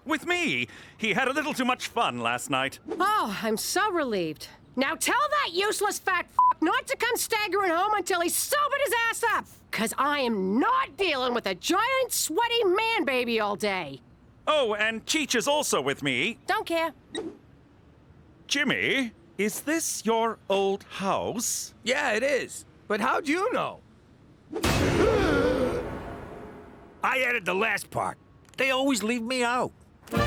with me. He had a little too much fun last night.
Oh, I'm so relieved. Now tell that useless fat not to come staggering home until he's sobered his ass up. 'Cause I am not dealing with a giant, sweaty man-baby all day.
Oh, and Cheech is also with me.
Don't care.
Jimmy, is this your old house?
Yeah, it is. But how'd you know?
I added the last part. They always leave me out.
Why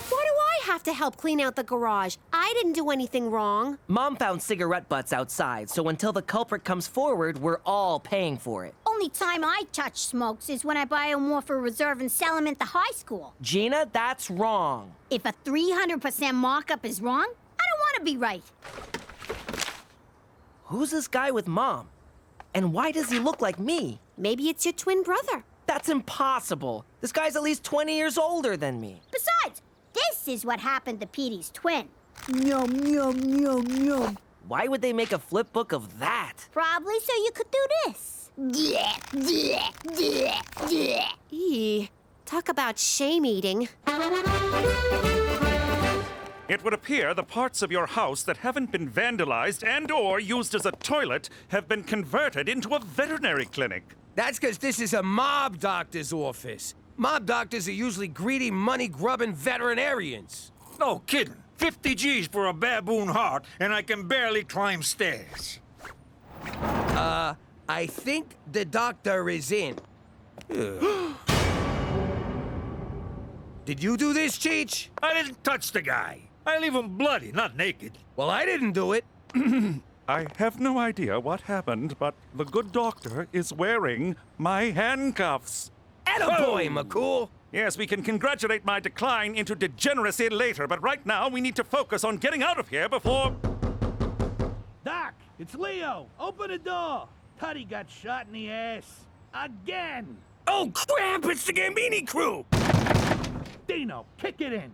do I have to help clean out the garage? I didn't do anything wrong.
Mom found cigarette butts outside, so until the culprit comes forward, we're all paying for it.
Only time I touch smokes is when I buy them off a reserve and sell them at the high school.
Gina, that's wrong.
If a 300% markup is wrong, I don't want to be right.
Who's this guy with Mom? And why does he look like me?
Maybe it's your twin brother.
That's impossible. This guy's at least 20 years older than me.
Besides, this is what happened to Petey's twin. Yum, yum, yum, yum.
Why would they make a flip book of that?
Probably so you could do this.
Eee. Talk about shame eating.
It would appear the parts of your house that haven't been vandalized and/or used as a toilet have been converted into a veterinary clinic.
That's because this is a mob doctor's office. Mob doctors are usually greedy, money-grubbing veterinarians.
No kidding. 50 G's for a baboon heart, and I can barely climb stairs.
I think the doctor is in. Did you do this, Cheech?
I didn't touch the guy. I leave him bloody, not naked.
Well, I didn't do it.
I have no idea what happened, but the good doctor is wearing my handcuffs.
Attaboy, McCool.
Yes, we can congratulate my decline into degeneracy later, but right now we need to focus on getting out of here before...
Doc, it's Leo. Open the door. Tutty got shot in the ass. Again.
Oh, crap! It's the Gambini crew!
Dino, kick it in.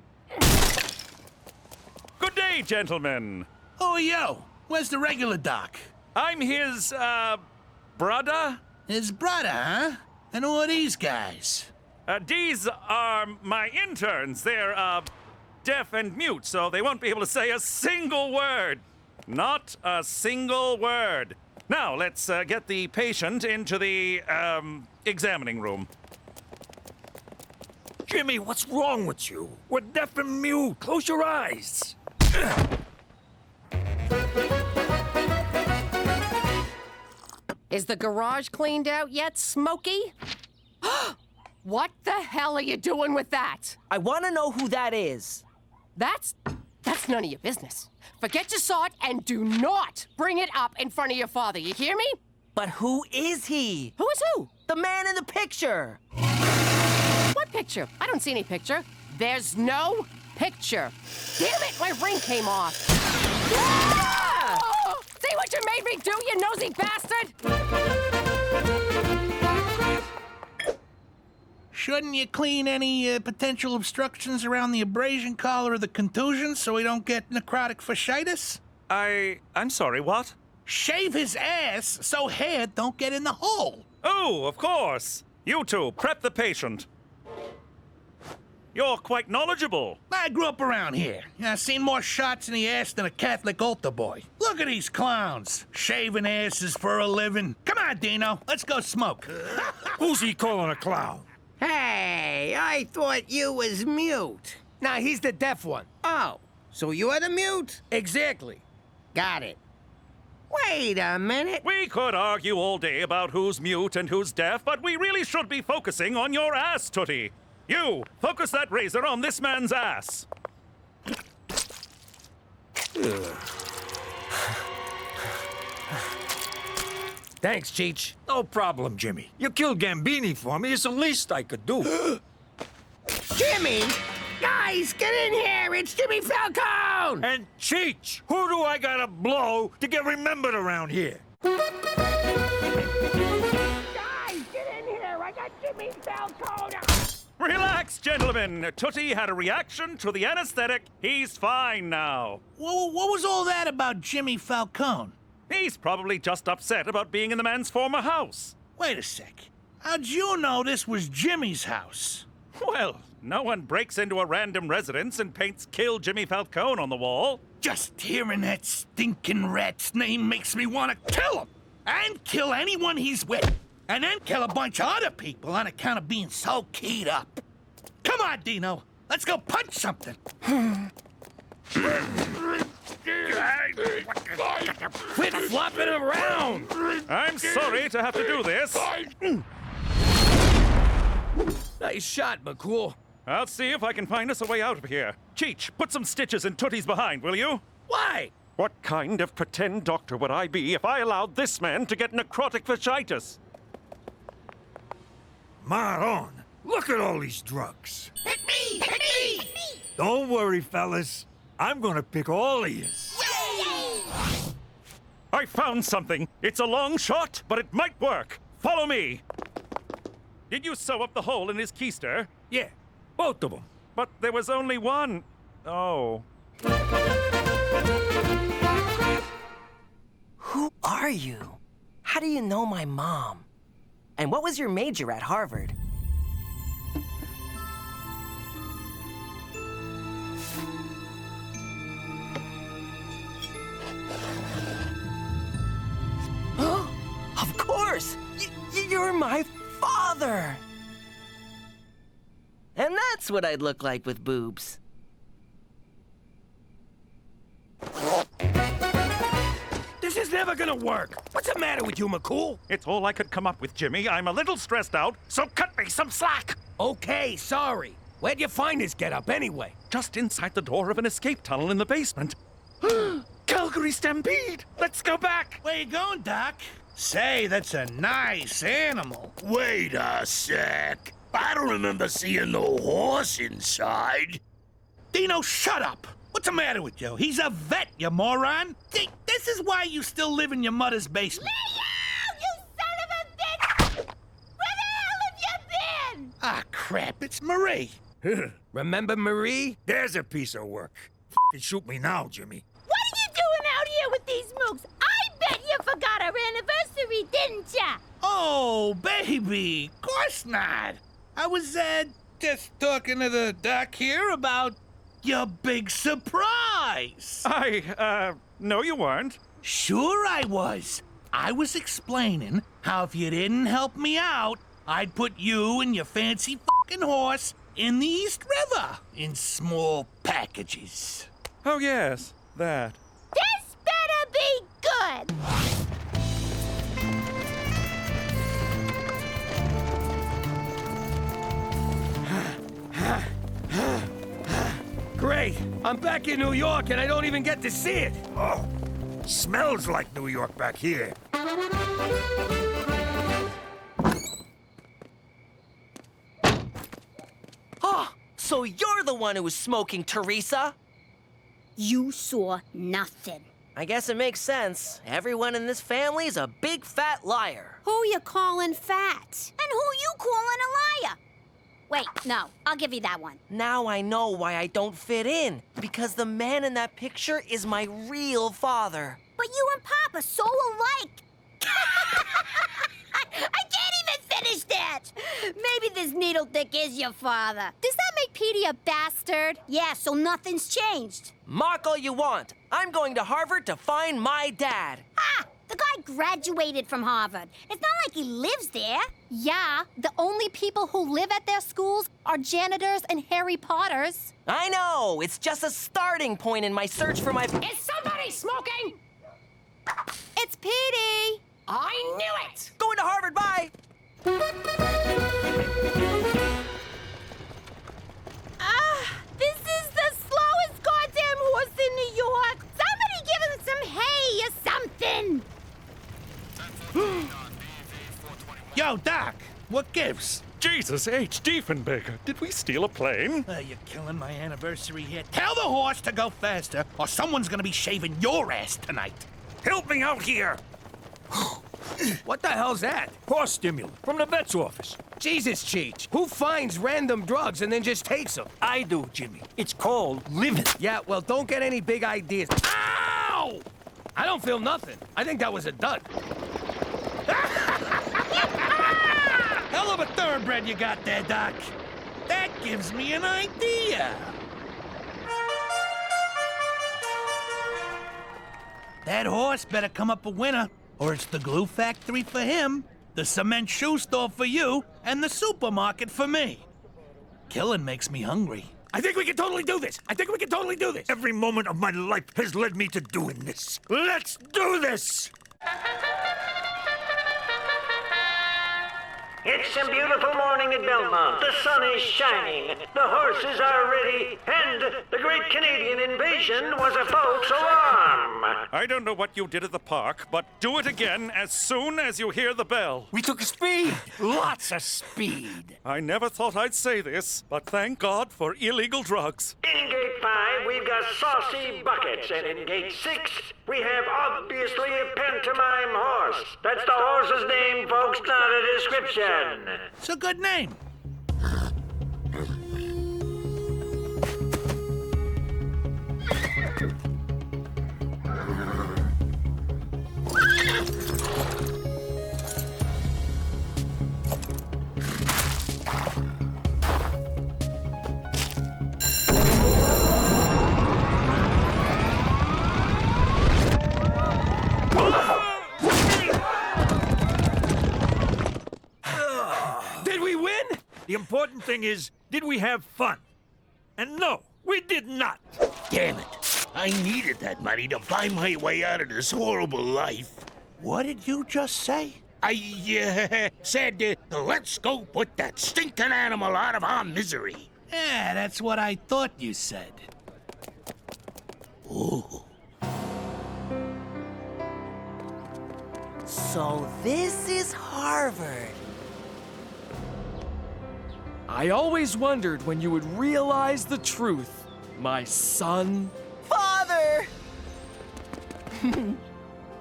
Good day, gentlemen.
Oh, yo. Where's the regular doc?
I'm his, brother?
His brother, huh? And who are these guys?
These are my interns. They're, deaf and mute, so they won't be able to say a single word. Not a single word. Now, let's, get the patient into the, examining room.
Jimmy, what's wrong with you? We're deaf and mute. Close your eyes.
Is the garage cleaned out yet, Smokey? What the hell are you doing with that?
I want to know who that is.
That's none of your business. Forget you saw it and do not bring it up in front of your father. You hear me?
But who is he?
Who is who?
The man in the picture.
What picture? I don't see any picture. There's no picture. Damn it, my ring came off. Ah! Oh, see what you made me do, you nosy bastard?
Shouldn't you clean any potential obstructions around the abrasion collar or the contusion so we don't get necrotic fasciitis?
I'm sorry, what?
Shave his ass so hair don't get in the hole.
Oh, of course. You two, prep the patient. You're quite knowledgeable.
I grew up around here. I've seen more shots in the ass than a Catholic altar boy. Look at these clowns, shaving asses for a living. Come on, Dino, let's go smoke.
Who's he calling a clown?
Hey, I thought you was mute.
Nah, he's the deaf one.
Oh, so you're the mute?
Exactly.
Got it. Wait a minute.
We could argue all day about who's mute and who's deaf, but we really should be focusing on your ass, Tootie. You, focus that razor on this man's ass.
Thanks, Cheech.
No problem, Jimmy. You killed Gambini for me. It's the least I could do.
Jimmy! Guys, get in here! It's Jimmy Falcone!
And Cheech, who do I gotta blow to get remembered around here?
Guys, get in here! I got Jimmy Falcone!
Relax, gentlemen. Tootie had a reaction to the anesthetic. He's fine now.
What was all that about Jimmy Falcone?
He's probably just upset about being in the man's former house.
Wait a sec. How'd you know this was Jimmy's house?
Well, no one breaks into a random residence and paints "Kill Jimmy Falcone" on the wall.
Just hearing that stinking rat's name makes me want to kill him. And kill anyone he's with. And then kill a bunch of other people on account of being so keyed up. Come on, Dino. Let's go punch something.
Quit flopping around!
I'm sorry to have to do this.
Nice shot, McCool.
I'll see if I can find us a way out of here. Cheech, put some stitches in Tootie's behind, will you?
Why?
What kind of pretend doctor would I be if I allowed this man to get necrotic fasciitis?
Maron, look at all these drugs.
Hit me! Hit me!
Don't worry, fellas. I'm gonna pick all of yous.
I found something. It's a long shot, but it might work. Follow me. Did you sew up the hole in his keister?
Yeah, both of them.
But there was only one. Oh.
Who are you? How do you know my mom? And what was your major at Harvard? father. And that's what I'd look like with boobs.
This is never gonna work. What's the matter with you, McCool?
It's all I could come up with, Jimmy. I'm a little stressed out, so cut me some slack.
Okay, sorry. Where'd you find this getup anyway?
Just inside the door of an escape tunnel in the basement. Calgary Stampede! Let's go back!
Where you going, Doc? Say, that's a nice animal.
Wait a sec. I don't remember seeing no horse inside.
Dino, shut up! What's the matter with you? He's a vet, you moron! See, this is why you still live in your mother's basement.
Leo, you son of a bitch! Where the hell have you been?
Ah, crap, it's Marie.
Remember Marie?
There's a piece of work. F***ing shoot me now, Jimmy.
What are you doing out here with these mooks? I bet you forgot our anniversary, didn't ya?
Oh, baby, of course not. I was, just talking to the doc here about your big surprise.
No you weren't.
Sure I was. I was explaining how if you didn't help me out, I'd put you and your fancy fucking horse in the East River in small packages.
Oh, yes, that.
This better be good!
Great. I'm back in New York and I don't even get to see it.
Oh, smells like New York back here.
Oh, so you're the one who was smoking, Teresa?
You saw nothing.
I guess it makes sense. Everyone in this family is a big fat liar.
Who you calling fat? And who you calling a liar? Wait, no, I'll give you that one.
Now I know why I don't fit in. Because the man in that picture is my real father.
But you and Pop are so alike. I can't even finish that. Maybe this needle dick is your father.
Does that make Petey a bastard?
Yeah, so nothing's changed.
Mock all you want. I'm going to Harvard to find my dad.
Ah! The guy graduated from Harvard. It's not like he lives there.
Yeah, the only people who live at their schools are janitors and Harry Potters.
I know. It's just a starting point in my search for my...
Is somebody smoking?
It's Petey.
I knew it!
Going to Harvard, bye!
This is the slowest goddamn horse in New York. Somebody give him some hay or something.
Yo, Doc, what gives?
Jesus H. Diefenbaker, did we steal a plane?
You're killing my anniversary here. Tell the horse to go faster, or someone's gonna be shaving your ass tonight.
Help me out here.
What the hell's that?
Horse stimulant from the vet's office.
Jesus, Cheech. Who finds random drugs and then just takes them?
I do, Jimmy. It's called living.
Yeah, well, don't get any big ideas. Ow! I don't feel nothing. I think that was a dud.
Hell of a thoroughbred you got there, Doc. That gives me an idea. That horse better come up a winner, or it's the glue factory for him, the cement shoe store for you, and the supermarket for me. Killing makes me hungry.
I think we can totally do this. Every moment of my life has led me to doing this. Let's do this!
It's a beautiful morning at Belmont. The sun is shining, the horses are ready, and the Great Canadian Invasion was a false alarm.
I don't know what you did at the park, but do it again as soon as you hear the bell.
We took speed. Lots of speed.
I never thought I'd say this, but thank God for illegal drugs.
In Gate 5, we've got saucy buckets, and in Gate 6, we have obviously a pantomime horse. That's the horse's name, folks, not a description.
It's a good name.
important thing is, did we have fun? And no, we did not.
Damn it. I needed that money to buy my way out of this horrible life.
What did you just say?
I said, let's go put that stinking animal out of our misery.
Yeah, that's what I thought you said.
Ooh.
So this is Harvard.
I always wondered when you would realize the truth, my son.
Father!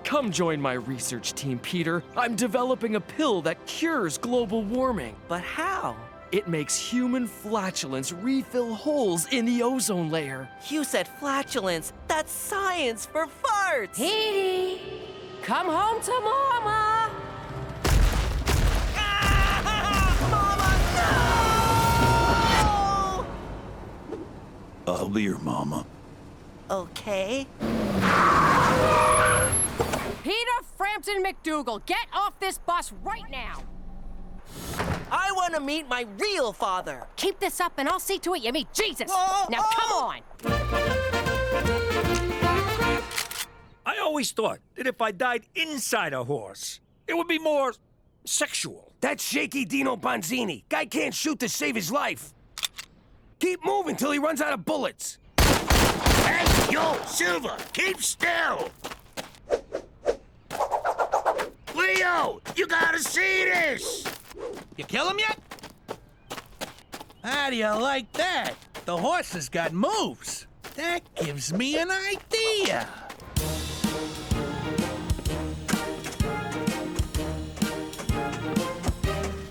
Come join my research team, Peter. I'm developing a pill that cures global warming.
But how?
It makes human flatulence refill holes in the ozone layer.
You said flatulence. That's science for farts.
Petey, come home to Mama.
I'll be your mama.
Okay.
Peter Frampton McDougal, get off this bus right now.
I want to meet my real father.
Keep this up and I'll see to it you meet Jesus.
Whoa,
now come on.
I always thought that if I died inside a horse, it would be more sexual.
That's shaky Dino Bonzini. Guy can't shoot to save his life. Keep moving till he runs out of bullets.
Hey, yo, Silver, keep still. Leo, you gotta see this.
You kill him yet? How do you like that? The horse has got moves. That gives me an idea.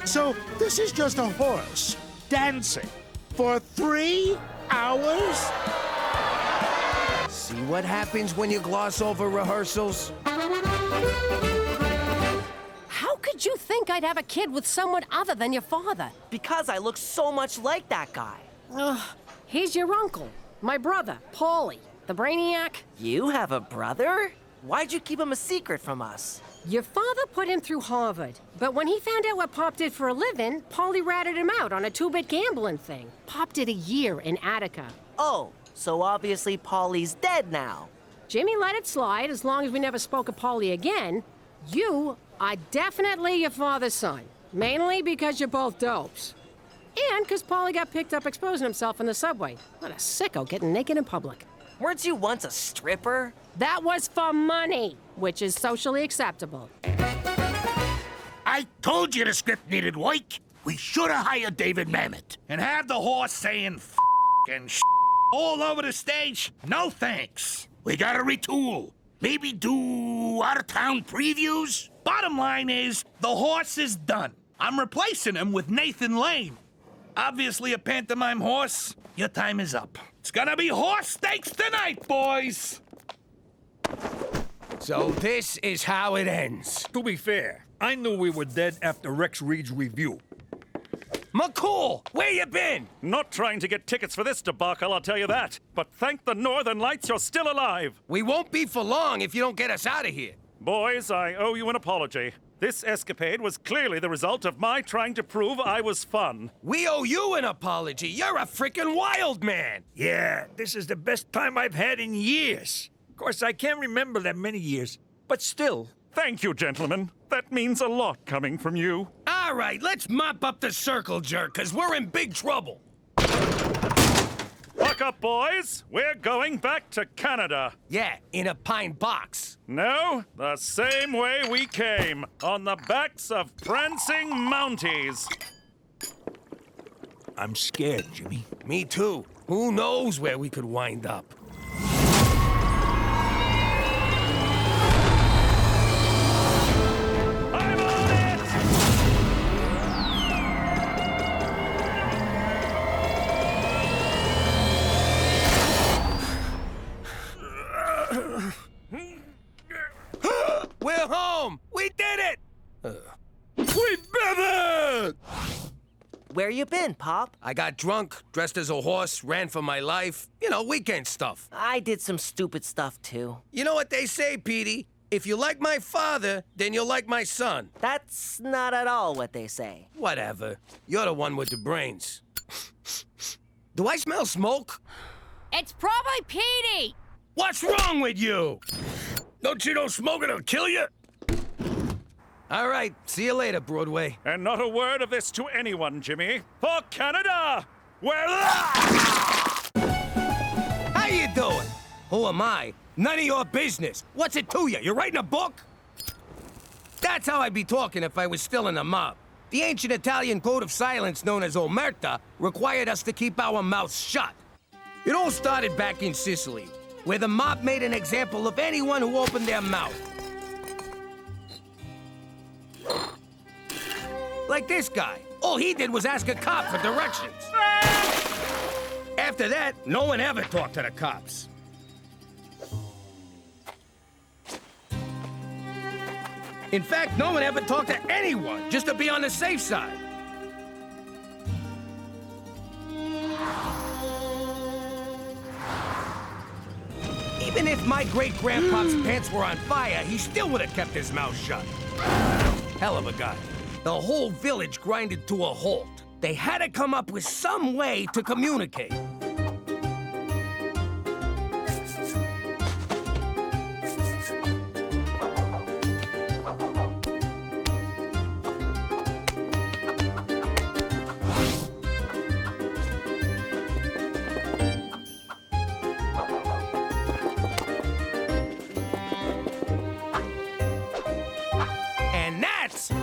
So this is just a horse dancing for 3 hours?
See what happens when you gloss over rehearsals?
How could you think I'd have a kid with someone other than your father?
Because I look so much like that guy.
He's your uncle, my brother, Paulie, the brainiac.
You have a brother? Why'd you keep him a secret from us?
Your father put him through Harvard, but when he found out what Pop did for a living, Paulie ratted him out on a 2-bit gambling thing. Pop did a year in Attica.
Oh, so obviously Paulie's dead now.
Jimmy let it slide as long as we never spoke of Paulie again. You are definitely your father's son, mainly because you're both dopes. And because Paulie got picked up exposing himself in the subway. What a sicko getting naked in public.
Weren't you once a stripper?
That was for money, which is socially acceptable.
I told you the script needed work. We should have hired David Mamet.
And have the horse saying f and all over the stage? No thanks.
We gotta retool. Maybe do out-of-town previews?
Bottom line is, the horse is done. I'm replacing him with Nathan Lane. Obviously a pantomime horse. Your time is up. It's gonna be horse steaks tonight, boys!
So this is how it ends.
To be fair, I knew we were dead after Rex Reed's review.
McCool, where you been?
Not trying to get tickets for this debacle, I'll tell you that. But thank the Northern Lights you're still alive.
We won't be for long if you don't get us out of here.
Boys, I owe you an apology. This escapade was clearly the result of my trying to prove I was fun.
We owe you an apology. You're a freaking wild man.
Yeah, this is the best time I've had in years. Of course, I can't remember that many years, but still.
Thank you, gentlemen. That means a lot coming from you.
All right, let's mop up the circle jerk, because we're in big trouble.
Buck up, boys. We're going back to Canada.
Yeah, in a pine box.
No, the same way we came, on the backs of prancing Mounties.
I'm scared, Jimmy.
Me too. Who knows where we could wind up? We're home! We did it!
We did it!
Where you been, Pop?
I got drunk, dressed as a horse, ran for my life. You know, weekend stuff.
I did some stupid stuff, too.
You know what they say, Petey? If you like my father, then you'll like my son.
That's not at all what they say.
Whatever. You're the one with the brains. Do I smell smoke?
It's probably Petey!
What's wrong with you? Don't you know smoking will kill you? All right, see you later, Broadway.
And not a word of this to anyone, Jimmy. For Canada! Well...
How you doing? Who am I? None of your business. What's it to you? You writing a book? That's how I'd be talking if I was still in the mob. The ancient Italian code of silence known as omerta required us to keep our mouths shut. It all started back in Sicily, where the mob made an example of anyone who opened their mouth. Like this guy. All he did was ask a cop for directions. After that, no one ever talked to the cops. In fact, no one ever talked to anyone, just to be on the safe side. Even if my great-grandpa's pants were on fire, he still would have kept his mouth shut. Hell of a guy. The whole village grinded to a halt. They had to come up with some way to communicate.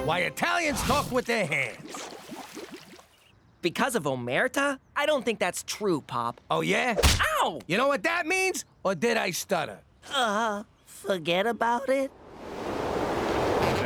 Why Italians talk with their hands.
Because of omerta? I don't think that's true, Pop.
Oh, yeah?
Ow!
You know what that means? Or did I stutter?
Forget about it.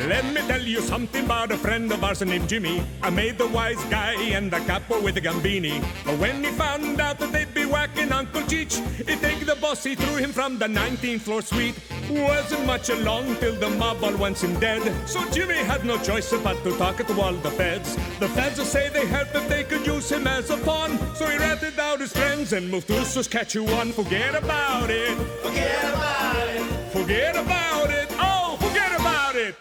Let me tell you something about a friend of ours named Jimmy. I made the wise guy and the capo with the gambini. But when he found out that they'd be whacking Uncle Cheech, he'd take the boss, he threw him from the 19th floor suite. Wasn't much along till the mob all wants him dead. So Jimmy had no choice but to talk to all the feds. The feds say they heard that they could use him as a pawn. So he ratted out his friends and moved to Saskatchewan. Forget about it. Forget about it. Forget about it. Oh, forget about it.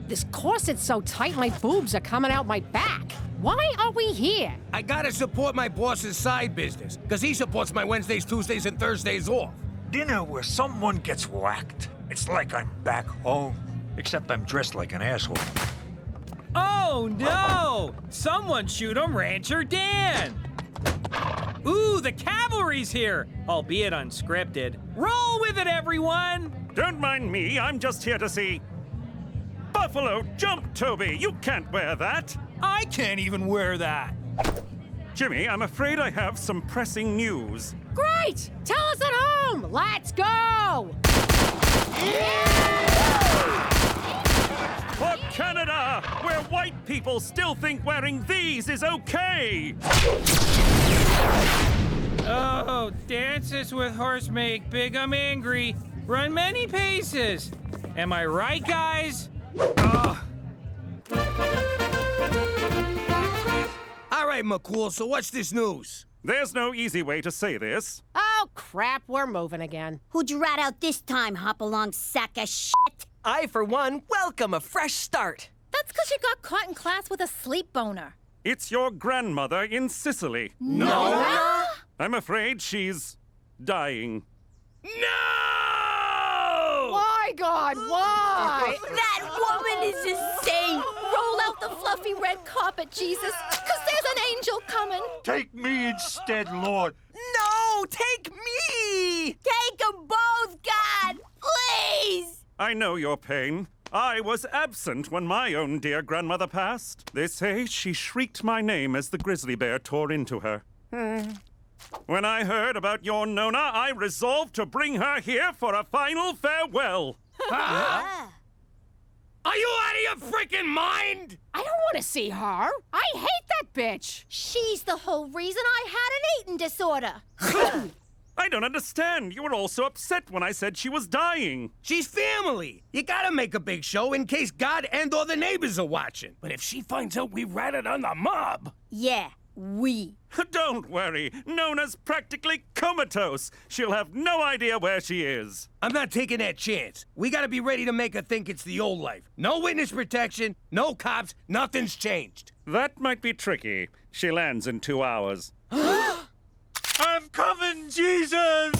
This corset's so tight my boobs are coming out my back. Why are we here?
I gotta support my boss's side business, because he supports my Wednesdays, Tuesdays, and Thursdays off.
Dinner where someone gets whacked. It's like I'm back home, except I'm dressed like an asshole.
Oh, no! Someone shoot 'em Rancher Dan! Ooh, the cavalry's here, albeit unscripted. Roll with it, everyone!
Don't mind me, I'm just here to see... Buffalo Jump, Toby! You can't wear that!
I can't even wear that!
Jimmy, I'm afraid I have some pressing news.
Great! Tell us at home! Let's go!
For Canada, where white people still think wearing these is okay!
Oh, dances with horse make big 'em angry. Run many paces. Am I right, guys?
All right, McCool, so what's this news?
There's no easy way to say this.
Oh, crap, we're moving again.
Who'd you rat out this time, hop-along sack of shit?
I, for one, welcome a fresh start.
That's because you got caught in class with a sleep boner.
It's your grandmother in Sicily.
Nora?
I'm afraid she's dying.
Why, God, why?
That woman is insane. Roll out the fluffy red carpet, Jesus, because there's an angel coming.
Take me instead, Lord.
No, take me!
Take them both, God, please.
I know your pain. I was absent when my own dear grandmother passed. They say she shrieked my name as the grizzly bear tore into her. When I heard about your Nona, I resolved to bring her here for a final farewell.
Are you out of your freaking mind?
I don't want to see her. I hate that bitch.
She's the whole reason I had an eating disorder.
I don't understand. You were all so upset when I said she was dying.
She's family. You gotta make a big show in case God and or the neighbors are watching. But if she finds out we ratted on the mob...
Yeah, we.
Don't worry. Nona's practically comatose. She'll have no idea where she is.
I'm not taking that chance. We gotta be ready to make her think it's the old life. No witness protection, no cops, nothing's changed.
That might be tricky. She lands in 2 hours.
I'm coming, Jesus!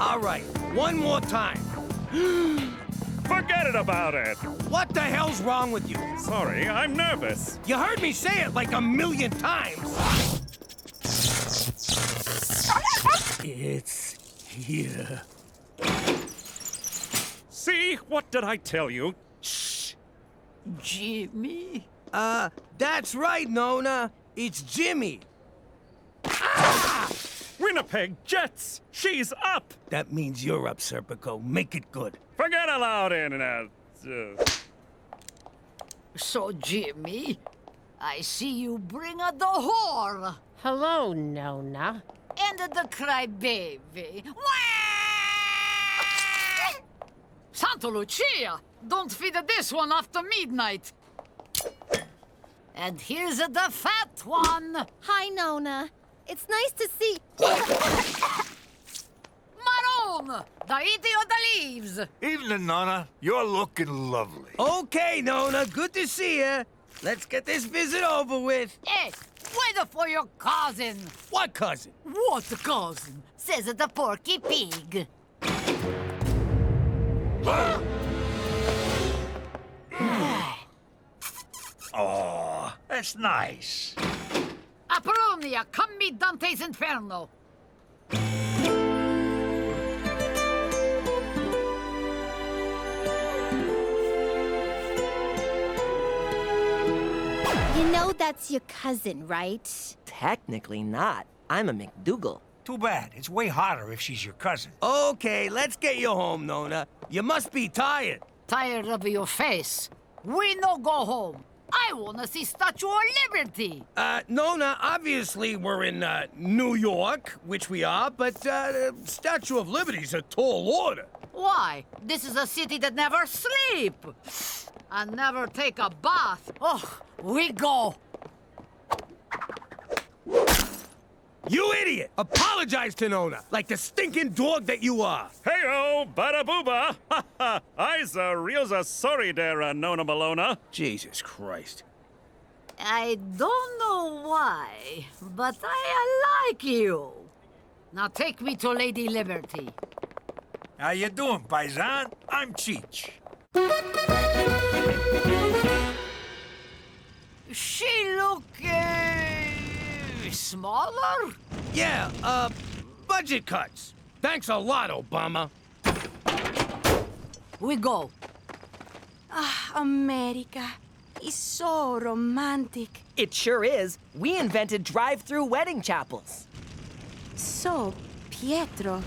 All right, one more time.
Forget it about it.
What the hell's wrong with you?
Sorry, I'm nervous.
You heard me say it like 1,000,000 times.
It's here.
See? What did I tell you?
Shh.
Jimmy?
That's right, Nona. It's Jimmy.
Winnipeg Jets! She's up!
That means you're up, Serpico. Make it good.
Forget aloud, Internet.
So, Jimmy, I see you bring a the whore.
Hello, Nona.
And the crybaby. Santa Lucia! Don't feed this one after midnight. And here's the fat one.
Hi, Nona. It's nice to see.
Maroon! The eating of the leaves.
Evening, Nona. You're looking lovely.
Okay, Nona. Good to see you. Let's get this visit over with.
Hey, wait for your cousin.
What cousin?
What cousin? Says the Porky Pig.
Oh, that's nice.
Apollonia, come meet Dante's Inferno.
You know that's your cousin, right?
Technically not. I'm a McDougal.
Too bad. It's way hotter if she's your cousin.
Okay, let's get you home, Nona. You must be tired.
Tired of your face. We no go home. I wanna see Statue of Liberty.
Nona, obviously we're in, New York, which we are, but, Statue of Liberty's a tall order.
Why? This is a city that never sleep. And never take a bath. Oh, we go.
You idiot! Apologize to Nona, like the stinking dog that you are.
Hey-o, bada booba! Ha ha! I's real sorry there, Nona Malona.
Jesus Christ.
I don't know why, but I like you. Now take me to Lady Liberty.
How you doing, Paisan? I'm Cheech.
She look, smaller?
Yeah, budget cuts. Thanks a lot, Obama.
We go.
Ah, America. It's so romantic.
It sure is. We invented drive-through wedding chapels.
So, Pietro,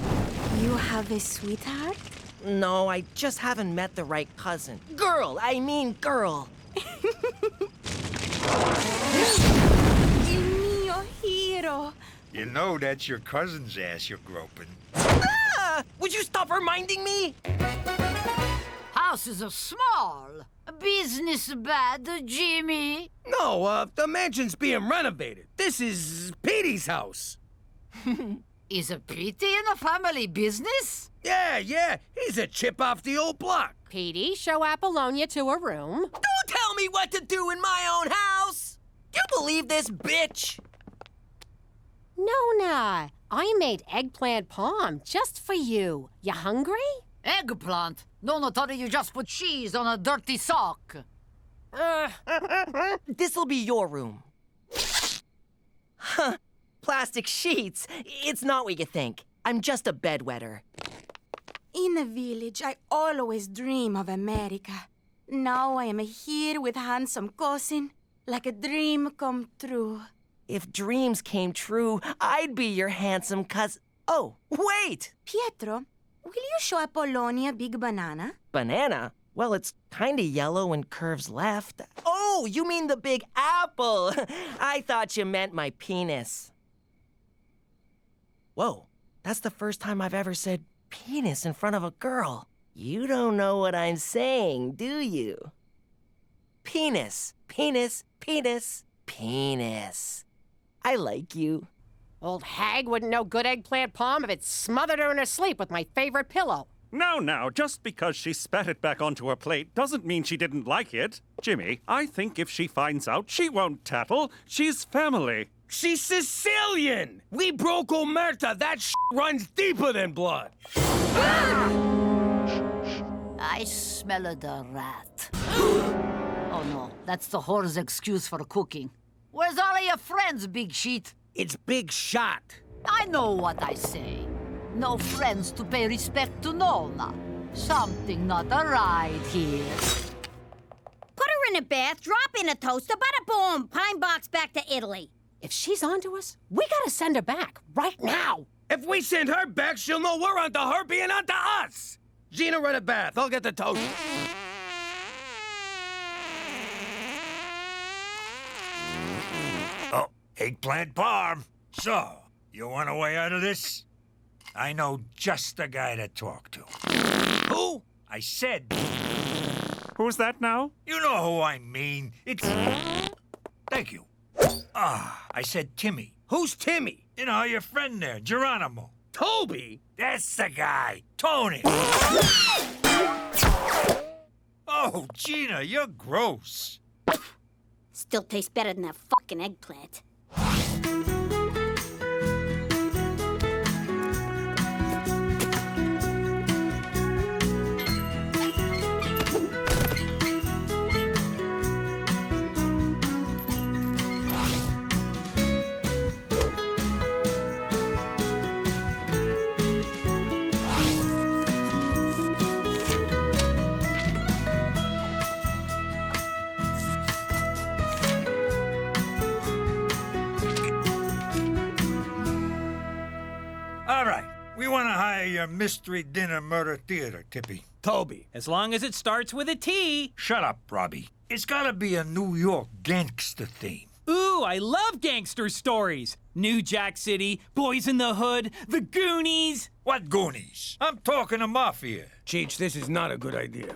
you have a sweetheart?
No, I just haven't met the right cousin. Girl, I mean girl.
Il mio hero.
You know that's your cousin's ass you're groping.
Ah! Would you stop reminding me?
House is small. Business bad, Jimmy.
No, the mansion's being renovated. This is Petey's house.
Is Petey in a family business?
Yeah. He's a chip off the old block.
Petey, show Apollonia to her room.
Don't tell me what to do in my own house! Do you believe this bitch?
Nona, I made eggplant palm just for you. You hungry?
Eggplant? Nona thought you just put cheese on a dirty sock.
This'll be your room. Huh. Plastic sheets. It's not what you think. I'm just a bedwetter.
In the village, I always dream of America. Now I am here with handsome cousin, like a dream come true.
If dreams came true, I'd be your handsome cousin. Oh, wait!
Pietro, will you show Apollonia Big Banana?
Banana? Well, it's kinda yellow and curves left. Oh! Oh, you mean the Big Apple. I thought you meant my penis. Whoa, that's the first time I've ever said penis in front of a girl. You don't know what I'm saying, do you? Penis, penis, penis, penis. I like you.
Old hag wouldn't know good eggplant palm if it smothered her in her sleep with my favorite pillow.
Now, just because she spat it back onto her plate doesn't mean she didn't like it. Jimmy, I think if she finds out, she won't tattle. She's family.
She's Sicilian! We broke Omerta. That runs deeper than blood.
I smell a rat. Oh no, that's the whore's excuse for cooking. Where's all of your friends, Big Sheet?
It's Big Shot.
I know what I say. No friends to pay respect to Nona. Something not right here.
Put her in a bath, drop in a toaster, bada boom, pine box back to Italy.
If she's onto us, we gotta send her back, right now.
If we send her back, she'll know we're onto her being onto us. Gina, run a bath. I'll get the toaster.
Oh, eggplant parm. So, you want a way out of this? I know just the guy to talk to.
Who?
I said...
Who's that now?
You know who I mean. It's... Thank you. I said Timmy.
Who's Timmy?
You know, your friend there, Geronimo.
Toby?
That's the guy. Tony. Oh, Gina, you're gross.
Still tastes better than that fucking eggplant.
All right, we want to hire your Mystery Dinner Murder Theater, Tippy.
Toby.
As long as it starts with a T.
Shut up, Robbie. It's gotta be a New York gangster theme.
Ooh, I love gangster stories. New Jack City, Boys in the Hood, The Goonies.
What Goonies? I'm talking to Mafia.
Cheech, this is not a good idea.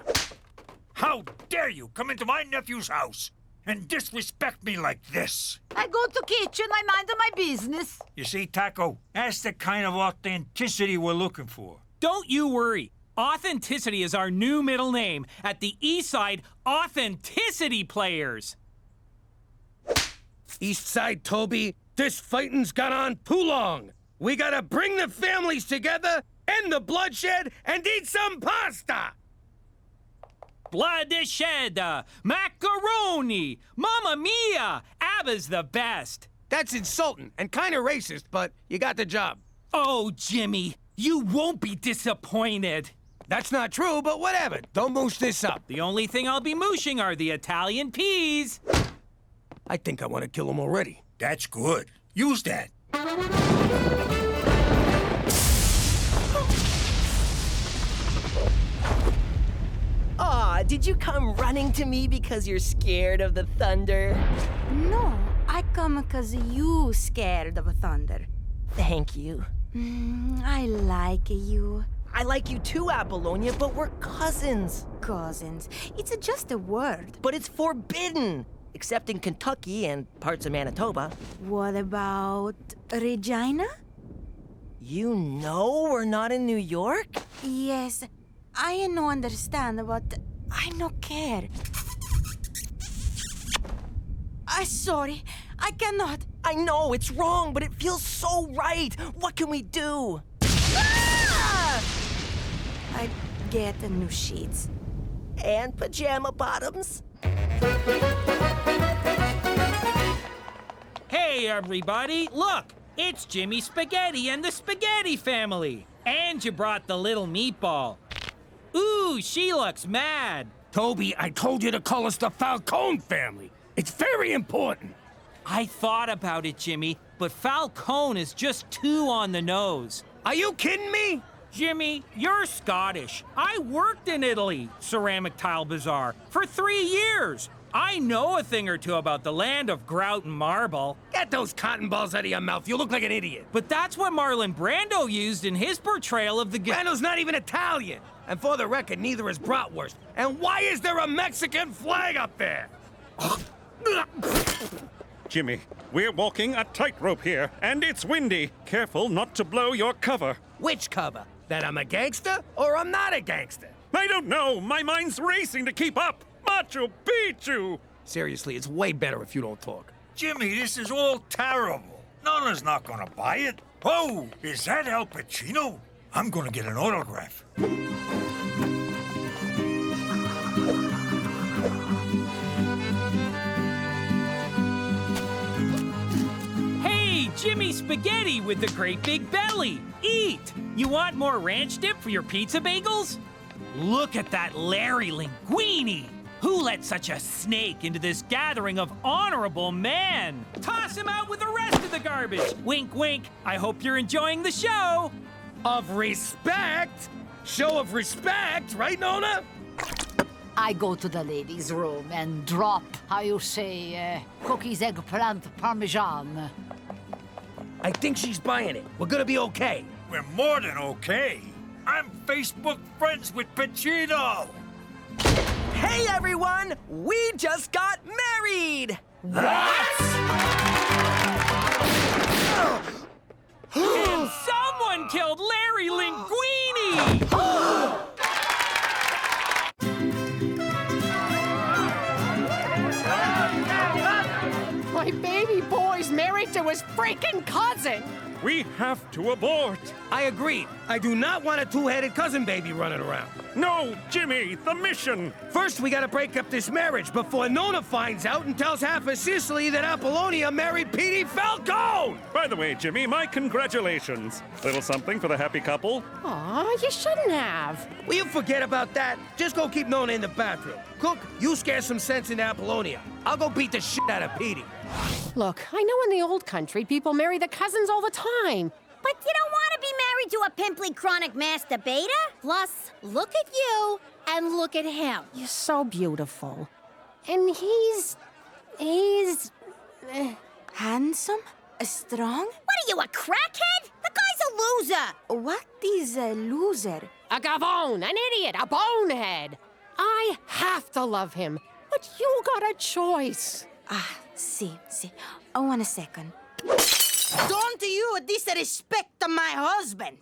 How dare you come into my nephew's house and disrespect me like this?
I go to kitchen, I mind my business.
You see, Taco, that's the kind of authenticity we're looking for.
Don't you worry. Authenticity is our new middle name at the East Side Authenticity Players.
East Side, Toby, this fighting's gone on too long. We gotta bring the families together, end the bloodshed, and eat some pasta.
Blood shed, macaroni, mamma mia, ABBA's the best.
That's insulting and kind of racist, but you got the job.
Oh, Jimmy, you won't be disappointed.
That's not true, but whatever. Don't moosh this up.
The only thing I'll be mooshing are the Italian peas.
I think I want to kill him already.
That's good. Use that.
Aw, did you come running to me because you're scared of the thunder?
No, I come because you scared of thunder.
Thank you.
I like you.
I like you too, Apollonia, but we're cousins.
Cousins. It's just a word.
But it's forbidden, except in Kentucky and parts of Manitoba.
What about Regina?
You know we're not in New York?
Yes, I no understand, but I no care. I'm sorry, I cannot.
I know, it's wrong, but it feels so right. What can we do?
I get new sheets.
And pajama bottoms.
Hey, everybody, look! It's Jimmy Spaghetti and the Spaghetti family. And you brought the little meatball. Ooh, she looks mad.
Toby, I told you to call us the Falcone family. It's very important.
I thought about it, Jimmy, but Falcone is just too on the nose.
Are you kidding me?
Jimmy, you're Scottish. I worked in Italy, Ceramic Tile Bazaar, for 3 years. I know a thing or two about the land of grout and marble.
Get those cotton balls out of your mouth. You look like an idiot.
But that's what Marlon Brando used in his portrayal of the...
Brando's not even Italian. And for the record, neither is bratwurst. And why is there a Mexican flag up there?
Jimmy, we're walking a tightrope here, and it's windy. Careful not to blow your cover.
Which cover? That I'm a gangster or I'm not a gangster?
I don't know. My mind's racing to keep up. Machu Picchu!
Seriously, it's way better if you don't talk.
Jimmy, this is all terrible. Nona's not gonna buy it. Oh, is that Al Pacino? I'm gonna get an autograph.
Hey, Jimmy Spaghetti with the great big belly. Eat! You want more ranch dip for your pizza bagels? Look at that Larry Linguini! Who let such a snake into this gathering of honorable men? Toss him out with the rest of the garbage! Wink, wink. I hope you're enjoying the show!
Of respect? Show of respect, right, Nona?
I go to the ladies' room and drop, how you say, cookies, eggplant, parmesan.
I think she's buying it. We're gonna be okay.
We're more than okay. I'm Facebook friends with Pacino.
Hey, everyone! We just got married!
What? And someone killed Larry Linguini!
My baby boy's married to his freaking cousin!
We have to abort.
I agree. I do not want a two-headed cousin baby running around.
No, Jimmy, the mission.
First, we gotta break up this marriage before Nona finds out and tells half of Sicily that Apollonia married Petey Falcone!
By the way, Jimmy, my congratulations. Little something for the happy couple?
Aw, you shouldn't have.
Will you forget about that? Just go keep Nona in the bathroom. Cook, you scare some sense into Apollonia. I'll go beat the shit out of Petey.
Look, I know in the old country people marry the cousins all the time.
But you don't want to be married to a pimply chronic masturbator?
Plus, look at you and look at him.
You're so beautiful. And he's...
Handsome? Strong?
What are you, a crackhead? The guy's a loser.
What is a loser?
A gavone, an idiot, a bonehead. I have to love him, but you got a choice.
See. Oh, 1 second. Don't you disrespect my husband!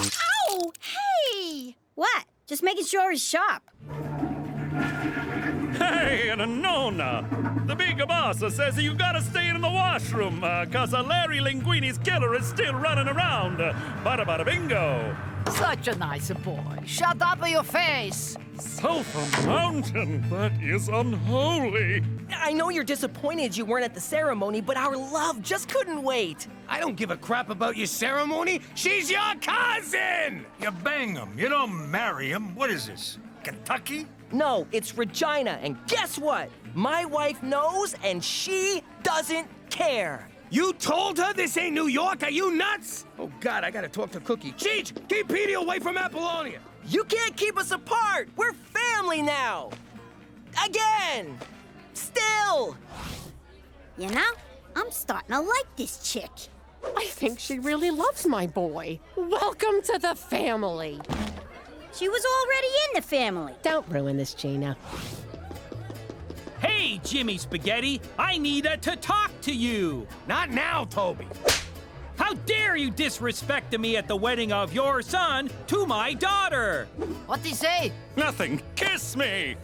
Ow! Hey! What? Just making sure he's sharp.
Hey, and Nona! The big boss says you gotta stay in the washroom, cause Larry Linguini's killer is still running around. Bada bada bingo!
Such a nice boy. Shut up your face.
Sulphur Mountain, that is unholy.
I know you're disappointed you weren't at the ceremony, but our love just couldn't wait.
I don't give a crap about your ceremony. She's your cousin!
You bang him. You don't marry him. What is this, Kentucky?
No, it's Regina, and guess what? My wife knows, and she doesn't care.
You told her this ain't New York? Are you nuts? Oh, God, I gotta talk to Cookie. Cheech, keep Petey away from Apollonia.
You can't keep us apart. We're family now. Again. Still.
You know, I'm starting to like this chick.
I think she really loves my boy. Welcome to the family.
She was already in the family.
Don't ruin this, Gina.
Hey, Jimmy Spaghetti, I need to talk to you.
Not now, Toby.
How dare you disrespect me at the wedding of your son to my daughter?
What'd he say?
Nothing. Kiss me.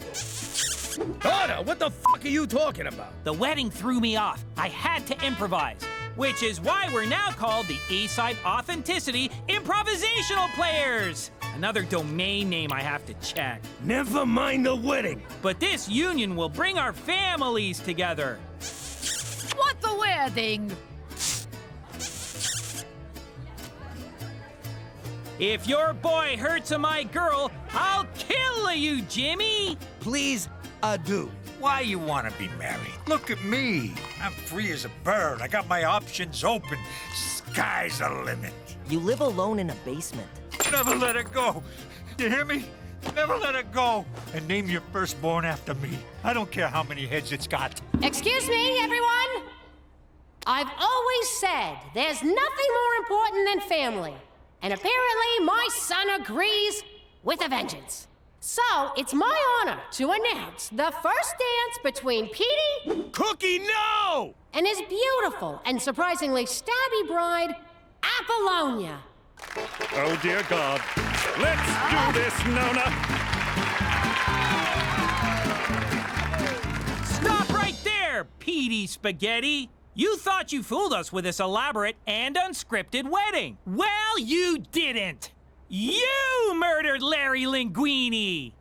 Daughter, what the fuck are you talking about?
The wedding threw me off. I had to improvise, which is why we're now called the Eastside Authenticity Improvisational Players. Another domain name I have to check.
Never mind the wedding.
But this union will bring our families together.
What the wedding?
If your boy hurts my girl, I'll kill you, Jimmy.
Please, do.
Why you want to be married? Look at me. I'm free as a bird. I got my options open. Sky's the limit.
You live alone in a basement.
Never let it go. You hear me? Never let it go. And name your firstborn after me. I don't care how many heads it's got.
Excuse me, everyone. I've always said there's nothing more important than family. And apparently my son agrees with a vengeance. So it's my honor to announce the first dance between Petey...
Cookie, no!
...and his beautiful and surprisingly stabby bride, Apollonia.
Oh, dear God. Let's do this, Nona!
Stop right there, Petey Spaghetti! You thought you fooled us with this elaborate and unscripted wedding. Well, you didn't. You murdered Larry Linguini.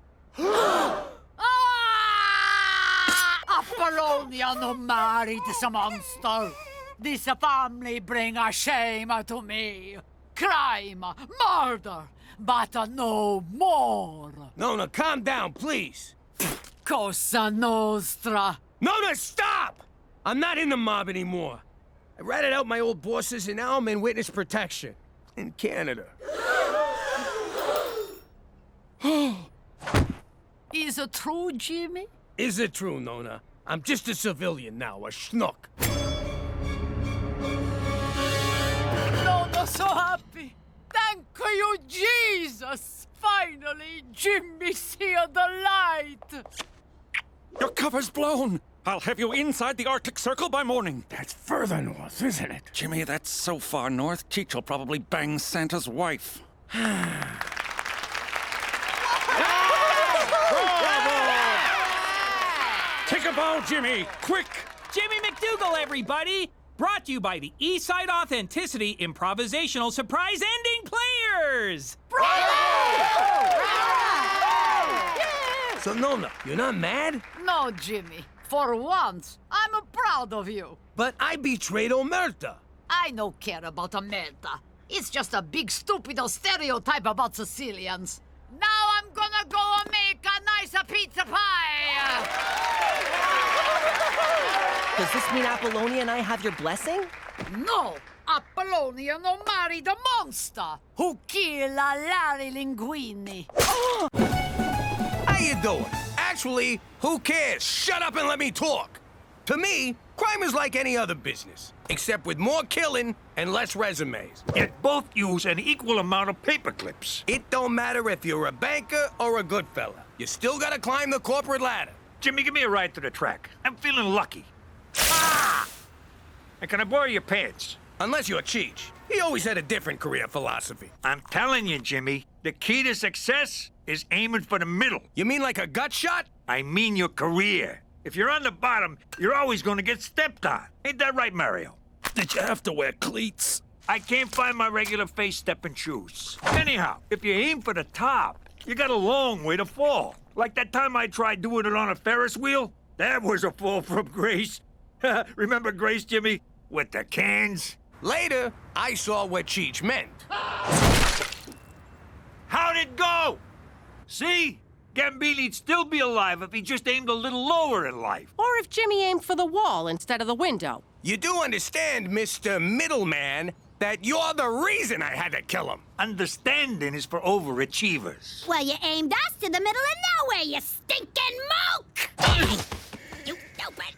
Apollonia no married this monster. This family bring a shame to me. Crime, murder, but no more.
Nona, calm down, please.
Cosa Nostra.
Nona, stop! I'm not in the mob anymore. I ratted out my old bosses and now I'm in witness protection. In Canada.
Is it true, Jimmy?
Is it true, Nona? I'm just a civilian now, a schnook.
Nona, so happy. Thank you, Jesus. Finally, Jimmy see the light.
Your cover's blown. I'll have you inside the Arctic Circle by morning.
That's further north, isn't it?
Jimmy, that's so far north, Cheech will probably bang Santa's wife. Take a bow, Jimmy, quick!
Jimmy McDougal, everybody! Brought to you by the Eastside Authenticity Improvisational Surprise Ending Players!
So, Nona, you're not mad?
No, Jimmy. For once, I'm proud of you.
But I betrayed Omerta.
I no care about Omerta. It's just a big stupid stereotype about Sicilians. Now I'm gonna go and make a nice pizza pie!
Does this mean Apollonia and I have your blessing?
No! Apollonia no marry the monster who kill Larry Linguini.
How you doing? Actually, who cares? Shut up and let me talk. To me, crime is like any other business, except with more killing and less resumes.
Yet both use an equal amount of paper clips.
It don't matter if you're a banker or a good fella. You still gotta climb the corporate ladder.
Jimmy, give me a ride to the track. I'm feeling lucky. Ah! And can I borrow your pants?
Unless you're Cheech. He always had a different career philosophy.
I'm telling you, Jimmy, the key to success is aiming for the middle.
You mean like a gut shot?
I mean your career. If you're on the bottom, you're always going to get stepped on. Ain't that right, Mario?
Did you have to wear cleats?
I can't find my regular face-stepping shoes. Anyhow, if you aim for the top, you got a long way to fall. Like that time I tried doing it on a Ferris wheel? That was a fall from grace. Remember Grace, Jimmy? With the cans?
Later, I saw what Cheech meant.
How'd it go? See? Gambini'd still be alive if he just aimed a little lower in life.
Or if Jimmy aimed for the wall instead of the window.
You do understand, Mr. Middleman, that you're the reason I had to kill him.
Understanding is for overachievers.
Well, you aimed us to the middle of nowhere, you stinking moke! You stupid!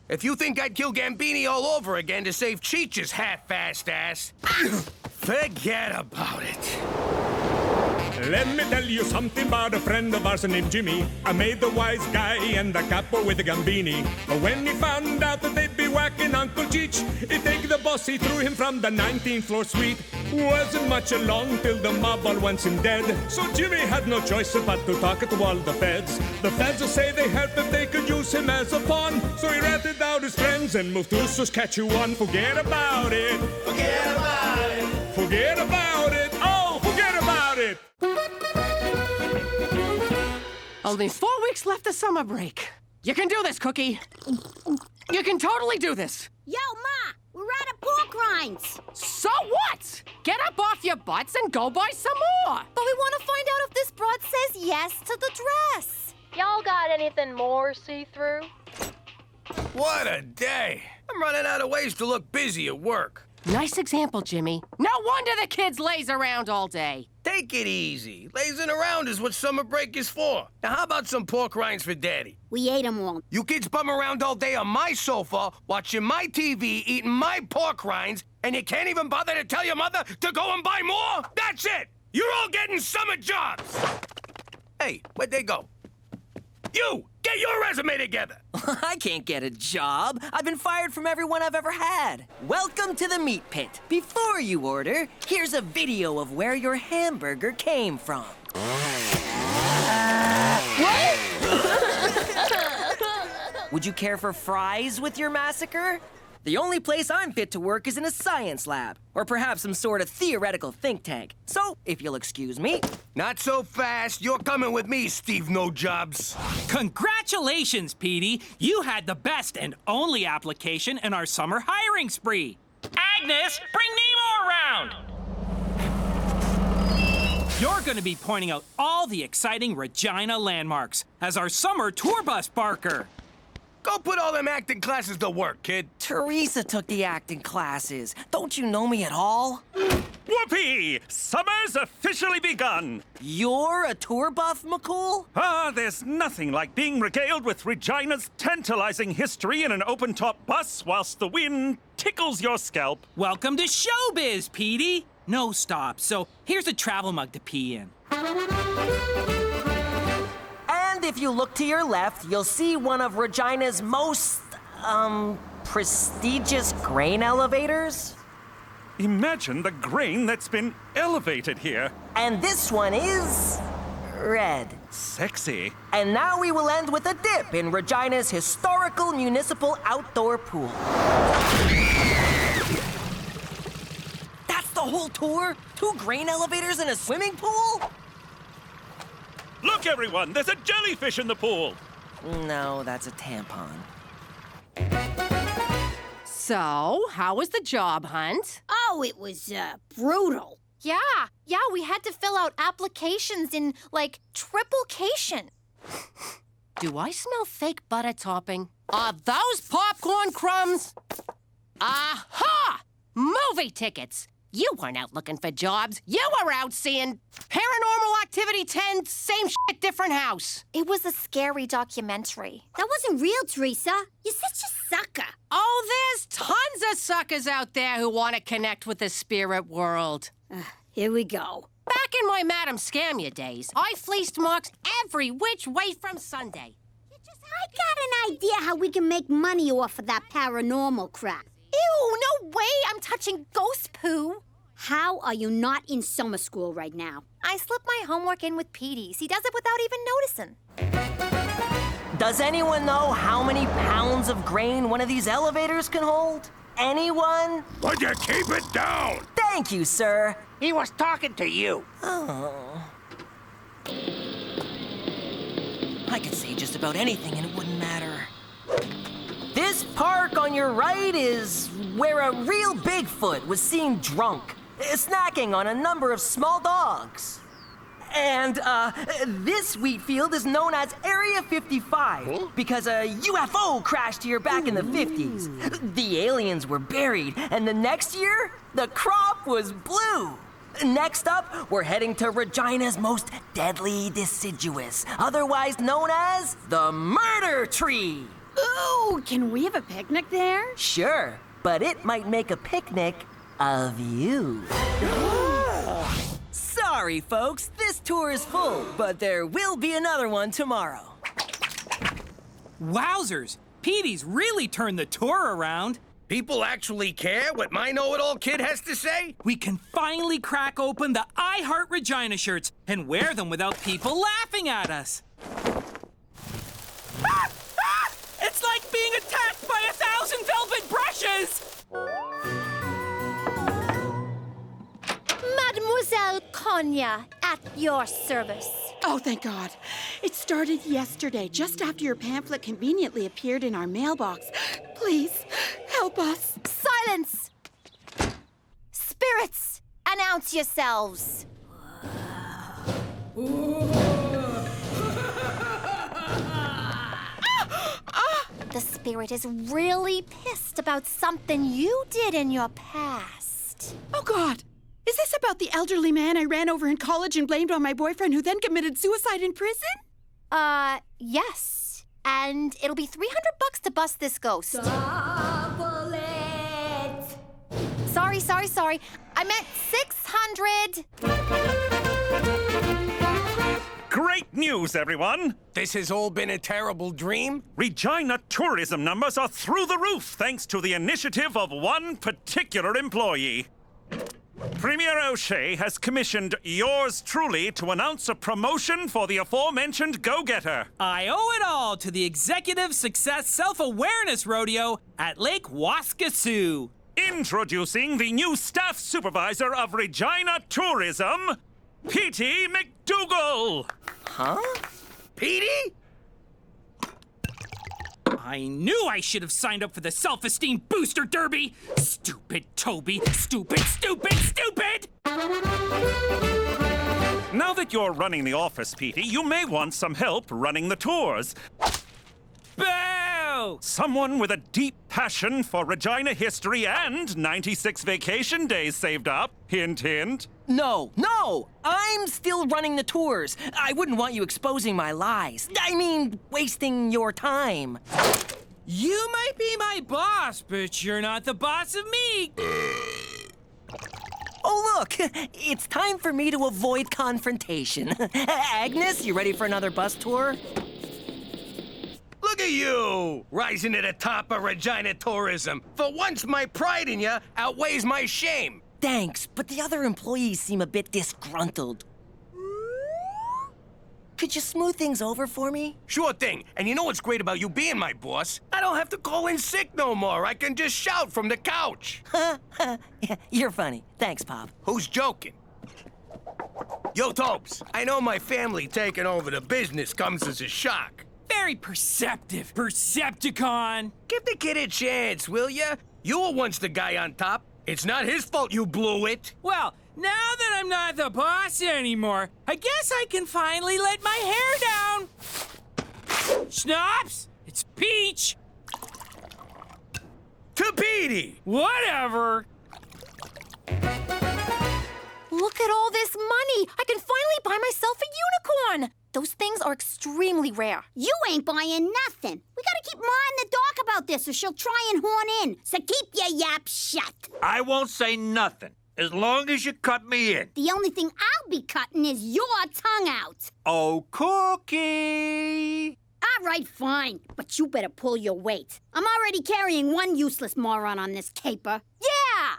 If you think I'd kill Gambini all over again to save Cheech's half-assed ass, forget about it.
Let me tell you something about a friend of ours named Jimmy. I made the wise guy and the capo with the Gambini. But when he found out that they'd be whacking Uncle Cheech, he'd take the boss, he threw him from the 19th floor suite. Wasn't much along till the mob all wants him dead. So Jimmy had no choice but to talk to all the feds. The feds say they help if they could use him as a pawn. So he ratted out his friends and moved to Saskatchewan. Forget about it. Forget about it. Forget about it. Oh, forget about it.
Only 4 weeks left of summer break. You can do this, Cookie. You can totally do this.
Yo, Ma, we're out of pork rinds.
So what? Get up off your butts and go buy some more.
But we want to find out if this broad says yes to the dress.
Y'all got anything more see-through?
What a day. I'm running out of ways to look busy at work.
Nice example, Jimmy. No wonder the kids laze around all day.
Take it easy. Lazing around is what summer break is for. Now, how about some pork rinds for Daddy?
We ate them all.
You kids bum around all day on my sofa, watching my TV, eating my pork rinds, and you can't even bother to tell your mother to go and buy more? That's it! You're all getting summer jobs! Hey, where'd they go? You! Get your resume together!
I can't get a job. I've been fired from everyone I've ever had. Welcome to the meat pit. Before you order, here's a video of where your hamburger came from. What? Would you care for fries with your massacre? The only place I'm fit to work is in a science lab, or perhaps some sort of theoretical think tank. So, if you'll excuse me.
Not so fast. You're coming with me, Steve No Jobs.
Congratulations, Petey. You had the best and only application in our summer hiring spree. Agnes, bring Nemo around! You're going to be pointing out all the exciting Regina landmarks as our summer tour bus barker.
Go put all them acting classes to work, kid.
Teresa took the acting classes. Don't you know me at all?
Whoopee! Summer's officially begun!
You're a tour buff, McCool?
Ah, there's nothing like being regaled with Regina's tantalizing history in an open-top bus whilst the wind tickles your scalp.
Welcome to showbiz, Petey. No stops, so here's a travel mug to pee in.
And if you look to your left, you'll see one of Regina's most, prestigious grain elevators.
Imagine the grain that's been elevated here.
And this one is red.
Sexy.
And now we will end with a dip in Regina's historical municipal outdoor pool. That's the whole tour? 2 grain elevators and a swimming pool?
Look, everyone, there's a jellyfish in the pool.
No, that's a tampon.
So, how was the job hunt?
Oh, it was, brutal.
Yeah, we had to fill out applications in, like, triplication.
Do I smell fake butter topping? Are those popcorn crumbs? Aha! Movie tickets! You weren't out looking for jobs. You were out seeing Paranormal Activity 10, same shit, different house.
It was a scary documentary.
That wasn't real, Teresa. You're such a sucker.
Oh, there's tons of suckers out there who want to connect with the spirit world.
Here we go.
Back in my Madam Scamia days, I fleeced marks every which way from Sunday.
I got an idea how we can make money off of that paranormal crap.
Ew, no way! I'm touching ghost poo.
How are you not in summer school right now?
I slipped my homework in with Petey's. He does it without even noticing.
Does anyone know how many pounds of grain one of these elevators can hold? Anyone?
Would you keep it down?
Thank you, sir.
He was talking to you.
Oh. I could say just about anything and it wouldn't matter. This park on your right is where a real Bigfoot was seen drunk, snacking on a number of small dogs. And, this wheat field is known as Area 55 because a UFO crashed here back in the 50s. The aliens were buried, and the next year, the crop was blue. Next up, we're heading to Regina's most deadly deciduous, otherwise known as the Murder Tree.
Ooh, can we have a picnic there?
Sure, but it might make a picnic of you. Sorry, folks, this tour is full, but there will be another one tomorrow.
Wowzers! Petey's really turned the tour around.
People actually care what my know-it-all kid has to say?
We can finally crack open the I Heart Regina shirts and wear them without people laughing at us. It's like being attacked by 1,000 velvet brushes!
Mademoiselle Konya, at your service.
Oh, thank God. It started yesterday, just after your pamphlet conveniently appeared in our mailbox. Please, help us.
Silence! Spirits, announce yourselves. The spirit pirate is really pissed about something you did in your past.
Oh, God. Is this about the elderly man I ran over in college and blamed on my boyfriend who then committed suicide in prison?
Yes. And it'll be $300 to bust this ghost. Sorry. I meant 600.
Great news, everyone!
This has all been a terrible dream?
Regina tourism numbers are through the roof thanks to the initiative of one particular employee. Premier O'Shea has commissioned yours truly to announce a promotion for the aforementioned go-getter.
I owe it all to the Executive Success Self-Awareness Rodeo at Lake Waskasoo.
Introducing the new staff supervisor of Regina Tourism, Petey McDougal.
Huh? Petey?
I knew I should have signed up for the Self-Esteem Booster Derby. Stupid Toby. Stupid.
Now that you're running the office, Petey, you may want some help running the tours.
Boo!
Someone with a deep passion for Regina history and 96 vacation days saved up. Hint, hint.
No, I'm still running the tours. I wouldn't want you exposing my lies. I mean, wasting your time.
You might be my boss, but you're not the boss of me.
Oh, look, it's time for me to avoid confrontation. Agnes, you ready for another bus tour?
Look at you, rising to the top of Regina tourism. For once, my pride in you outweighs my shame.
Thanks, but the other employees seem a bit disgruntled. Could you smooth things over for me?
Sure thing. And you know what's great about you being my boss? I don't have to call in sick no more. I can just shout from the couch.
You're funny. Thanks, Pop.
Who's joking? Yo, Topes, I know my family taking over the business comes as a shock.
Very perceptive, Percepticon.
Give the kid a chance, will ya? You were once the guy on top. It's not his fault you blew it.
Well, now that I'm not the boss anymore, I guess I can finally let my hair down. Schnapps, it's Peach.
To Petey.
Whatever.
Look at all this money. I can finally buy myself a unicorn. Those things are extremely rare.
You ain't buying nothing. We gotta keep Ma in the dark about this or she'll try and horn in. So keep your yap shut.
I won't say nothing, as long as you cut me in.
The only thing I'll be cutting is your tongue out.
Oh, Cookie!
All right, fine. But you better pull your weight. I'm already carrying one useless moron on this caper. Yeah!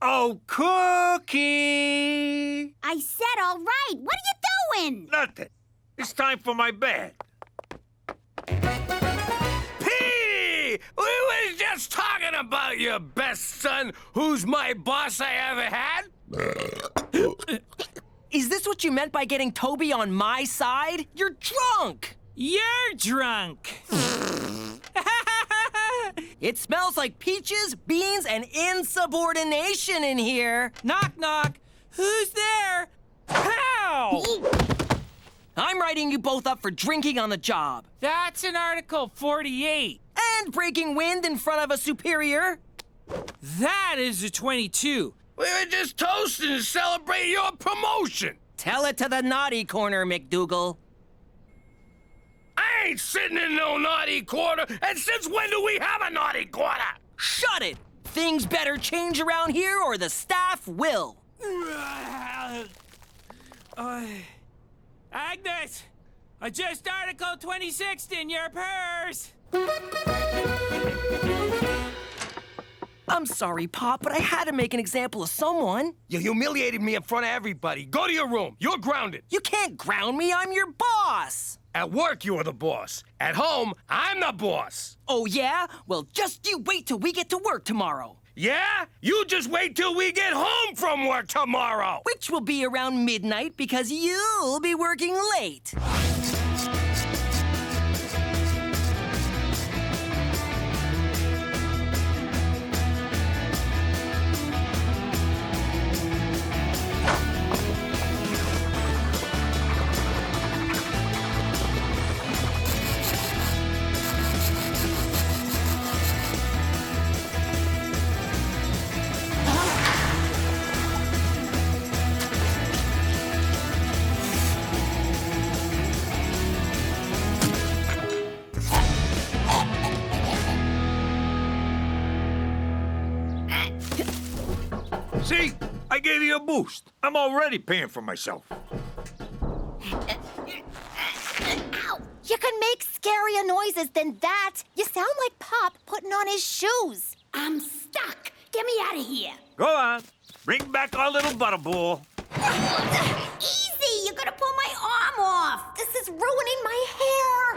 Oh, Cookie!
I said all right. What are you doing?
Nothing. It's time for my bed.
Petey! We was just talking about your best son, who's my boss I ever had.
Is this what you meant by getting Toby on my side? You're drunk!
You're drunk!
It smells like peaches, beans, and insubordination in here.
Knock, knock. Who's there? Pow!
I'm writing you both up for drinking on the job.
That's in Article 48.
And breaking wind in front of a superior.
That is a 22.
We were just toasting to celebrate your promotion.
Tell it to the naughty corner, McDougal.
I ain't sitting in no naughty quarter, and since when do we have a naughty quarter?
Shut it! Things better change around here or the staff will.
Agnes, adjust Article 26 in your purse.
I'm sorry, Pop, but I had to make an example of someone.
You humiliated me in front of everybody. Go to your room. You're grounded.
You can't ground me. I'm your boss.
At work, you are the boss. At home, I'm the boss.
Oh, yeah? Well, just you wait till we get to work tomorrow.
Yeah? You just wait till we get home from work tomorrow.
Which will be around midnight because you'll be working late.
I gave you a boost. I'm already paying for myself.
Ow! You can make scarier noises than that. You sound like Pop putting on his shoes.
I'm stuck. Get me out of here.
Go on. Bring back our little butterball.
Easy! You're gonna pull my arm off.
This is ruining my hair.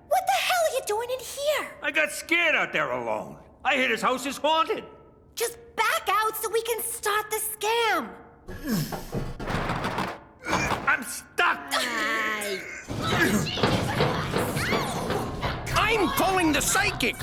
What the hell are you doing in here?
I got scared out there alone. I hear this house is haunted.
Just back out so we can start the scam.
I'm stuck.
I'm calling the psychic.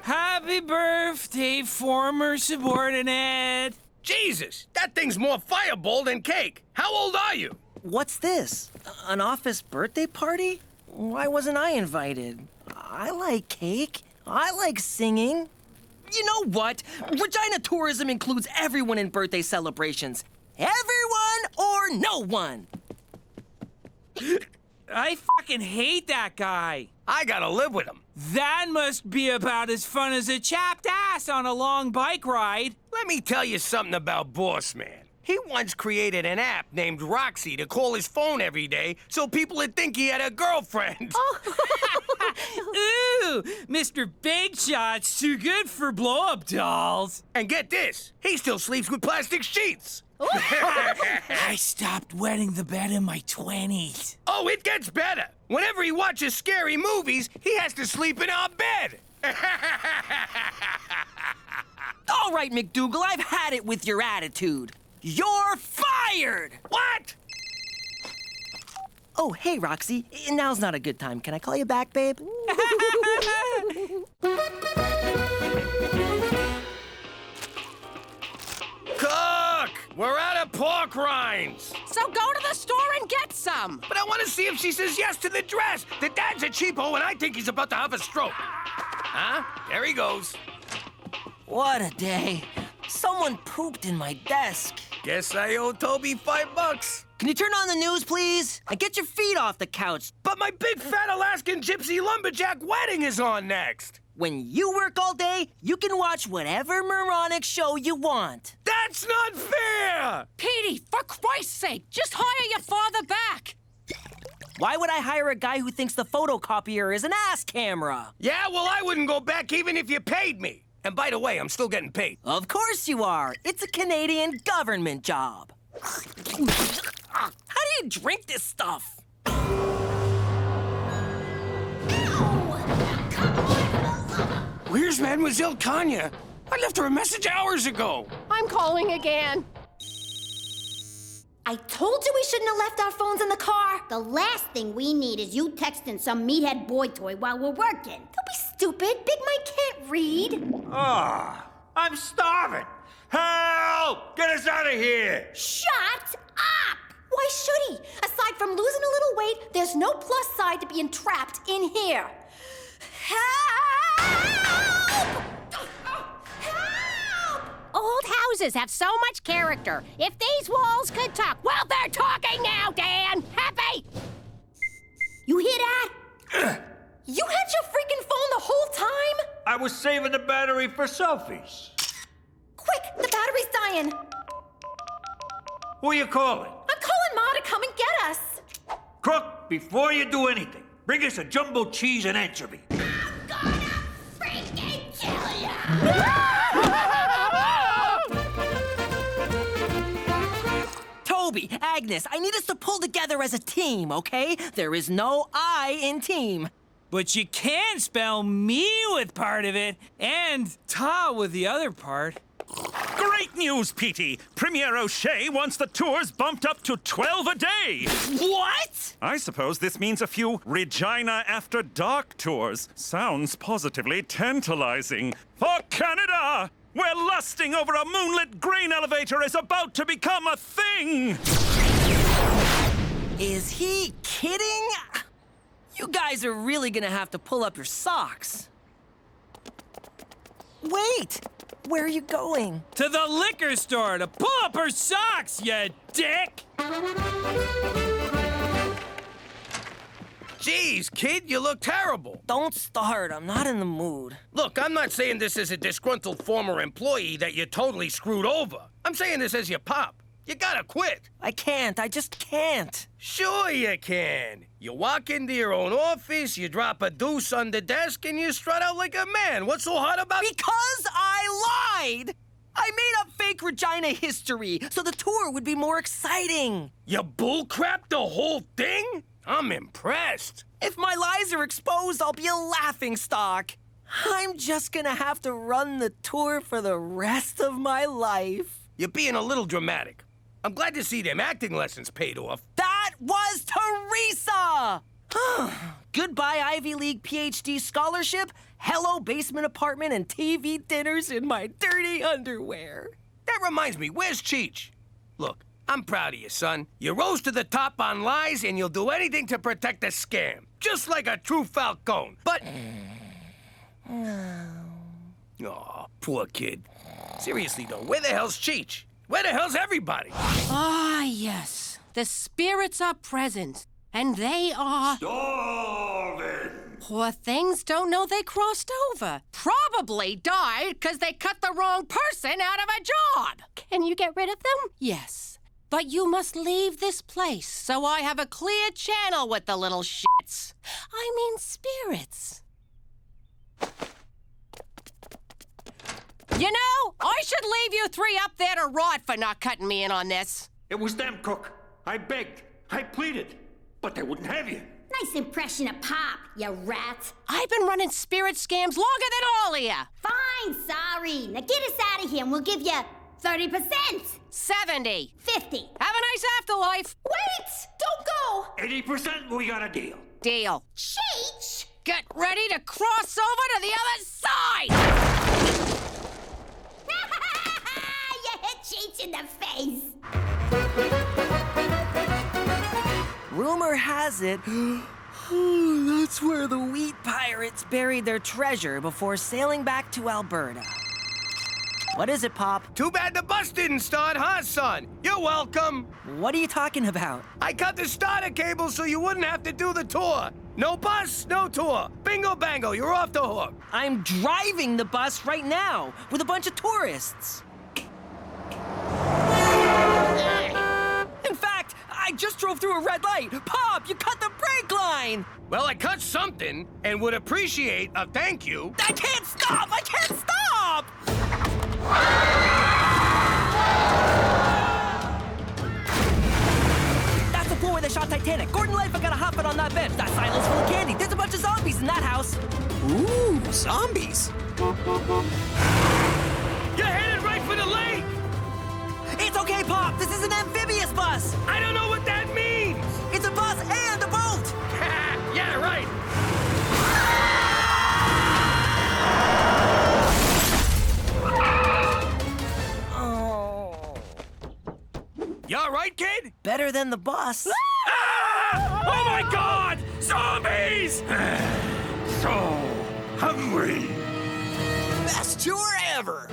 Happy birthday, former subordinate.
Jesus, that thing's more fireball than cake. How old are you?
What's this? An office birthday party? Why wasn't I invited? I like cake. I like singing. You know what? Regina tourism includes everyone in birthday celebrations. Everyone or no one.
I fucking hate that guy.
I gotta live with him.
That must be about as fun as a chapped ass on a long bike ride.
Let me tell you something about Boss Man. He once created an app named Roxy to call his phone every day so people would think he had a girlfriend.
Ooh, Mr. Big Shot's too good for blow-up dolls.
And get this, he still sleeps with plastic sheets.
I stopped wetting the bed in my 20s.
Oh, it gets better. Whenever he watches scary movies, he has to sleep in our bed.
All right, McDougal, I've had it with your attitude. You're fired!
What?
Oh, hey, Roxy. Now's not a good time. Can I call you back, babe?
Cook! We're out of pork rinds.
So go to the store and get some.
But I want to see if she says yes to the dress. The dad's a cheapo, and I think he's about to have a stroke. Huh? There he goes.
What a day. Someone pooped in my desk.
Guess I owe Toby $5.
Can you turn on the news, please? And get your feet off the couch.
But my big fat Alaskan gypsy lumberjack wedding is on next.
When you work all day, you can watch whatever moronic show you want.
That's not fair!
Petey, for Christ's sake, just hire your father back.
Why would I hire a guy who thinks the photocopier is an ass camera?
Yeah, well, I wouldn't go back even if you paid me. And by the way, I'm still getting paid.
Of course you are. It's a Canadian government job. How do you drink this stuff?
Where's Mademoiselle Tanya? I left her a message hours ago.
I'm calling again.
I told you we shouldn't have left our phones in the car.
The last thing we need is you texting some meathead boy toy while we're working.
Don't be stupid. Big Mike can't read.
I'm starving. Help! Get us out of here!
Shut up! Why should he? Aside from losing a little weight, there's no plus side to being trapped in here. Help!
Old houses have so much character. If these walls could talk, well, they're talking now, Dan. Happy?
You hear that?
You had your freaking phone the whole time?
I was saving the battery for selfies.
Quick, the battery's dying.
Who are you calling?
I'm calling Ma to come and get us.
Crook, before you do anything, bring us a jumbo cheese and anchovy.
I'm gonna freaking kill ya!
Toby, Agnes, I need us to pull together as a team, okay? There is no I in team.
But you can spell me with part of it and ta with the other part.
Great news, Petey! Premier O'Shea wants the tours bumped up to 12 a day!
What?
I suppose this means a few Regina After Dark tours. Sounds positively tantalizing. For Canada, where lusting over a moonlit grain elevator is about to become a thing!
Is he kidding? You guys are really gonna have to pull up your socks. Wait! Where are you going?
To the liquor store to pull up her socks, you dick!
Jeez, kid, you look terrible.
Don't start. I'm not in the mood.
Look, I'm not saying this as a disgruntled former employee that you totally screwed over. I'm saying this as your pop. You gotta quit.
I can't. I just can't.
Sure you can. You walk into your own office, you drop a deuce on the desk, and you strut out like a man. What's so hard about...
Because I lied! I made up fake Regina history so the tour would be more exciting.
You bullcrap the whole thing? I'm impressed.
If my lies are exposed, I'll be a laughingstock. I'm just gonna have to run the tour for the rest of my life.
You're being a little dramatic. I'm glad to see them acting lessons paid off.
That was Teresa! Goodbye Ivy League PhD scholarship, hello basement apartment, and TV dinners in my dirty underwear.
That reminds me, where's Cheech? Look, I'm proud of you, son. You rose to the top on lies, and you'll do anything to protect the scam. Just like a true Falcone. But... Oh, poor kid. Seriously, though, where the hell's Cheech? Where the hell's everybody?
Ah, yes. The spirits are present, and they are...
Starving!
Poor things don't know they crossed over. Probably died because they cut the wrong person out of a job.
Can you get rid of them?
Yes, but you must leave this place so I have a clear channel with the little shits. I mean spirits. You know, I should leave you three up there to rot for not cutting me in on this.
It was them, Cook. I begged. I pleaded. But they wouldn't have you.
Nice impression of Pop, you rat.
I've been running spirit scams longer than all of you.
Fine, sorry. Now get us out of here and we'll give you 30%.
70.
50.
Have a nice afterlife.
Wait! Don't go!
80%, we got a deal.
Deal.
Cheech!
Get ready to cross over to the other side!
You hit Cheech in the face.
Rumor has it, that's where the wheat pirates buried their treasure before sailing back to Alberta. What is it, Pop?
Too bad the bus didn't start, huh, son? You're welcome.
What are you talking about?
I cut the starter cable so you wouldn't have to do the tour. No bus, no tour. Bingo bango, you're off the hook.
I'm driving the bus right now with a bunch of tourists. In fact, I just drove through a red light. Pop, you cut the brake line.
Well, I cut something and would appreciate a thank you.
I can't stop! I can't stop! That's the floor where they shot Titanic. Gordon Lightfoot got a hot foot on that bed. That silo's full of candy. There's a bunch of zombies in that house.
Ooh, zombies.
You're headed right for the lake.
It's okay, Pop. This is an amphibious bus.
I don't know what that means.
It's a bus and a boat.
Yeah, right.
Oh.
You all right, kid?
Better than the bus.
Ah! Oh, my God! Zombies!
So hungry.
Best tour ever.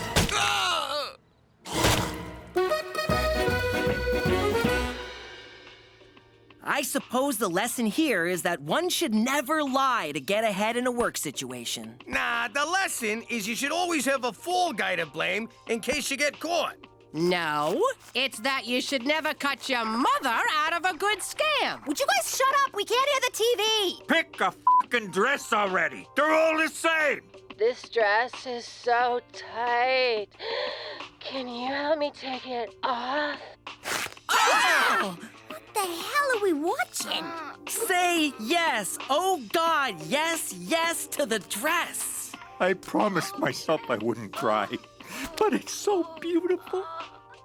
I suppose the lesson here is that one should never lie to get ahead in a work situation.
Nah, the lesson is you should always have a fall guy to blame in case you get caught.
No, it's that you should never cut your mother out of a good scam.
Would you guys shut up? We can't hear the TV.
Pick a fucking dress already. They're all the same.
This dress is so tight. Can you help me take it off?
Oh! What the hell are we watching?
Say yes. Oh, God, yes, yes to the dress.
I promised myself I wouldn't cry, but it's so beautiful.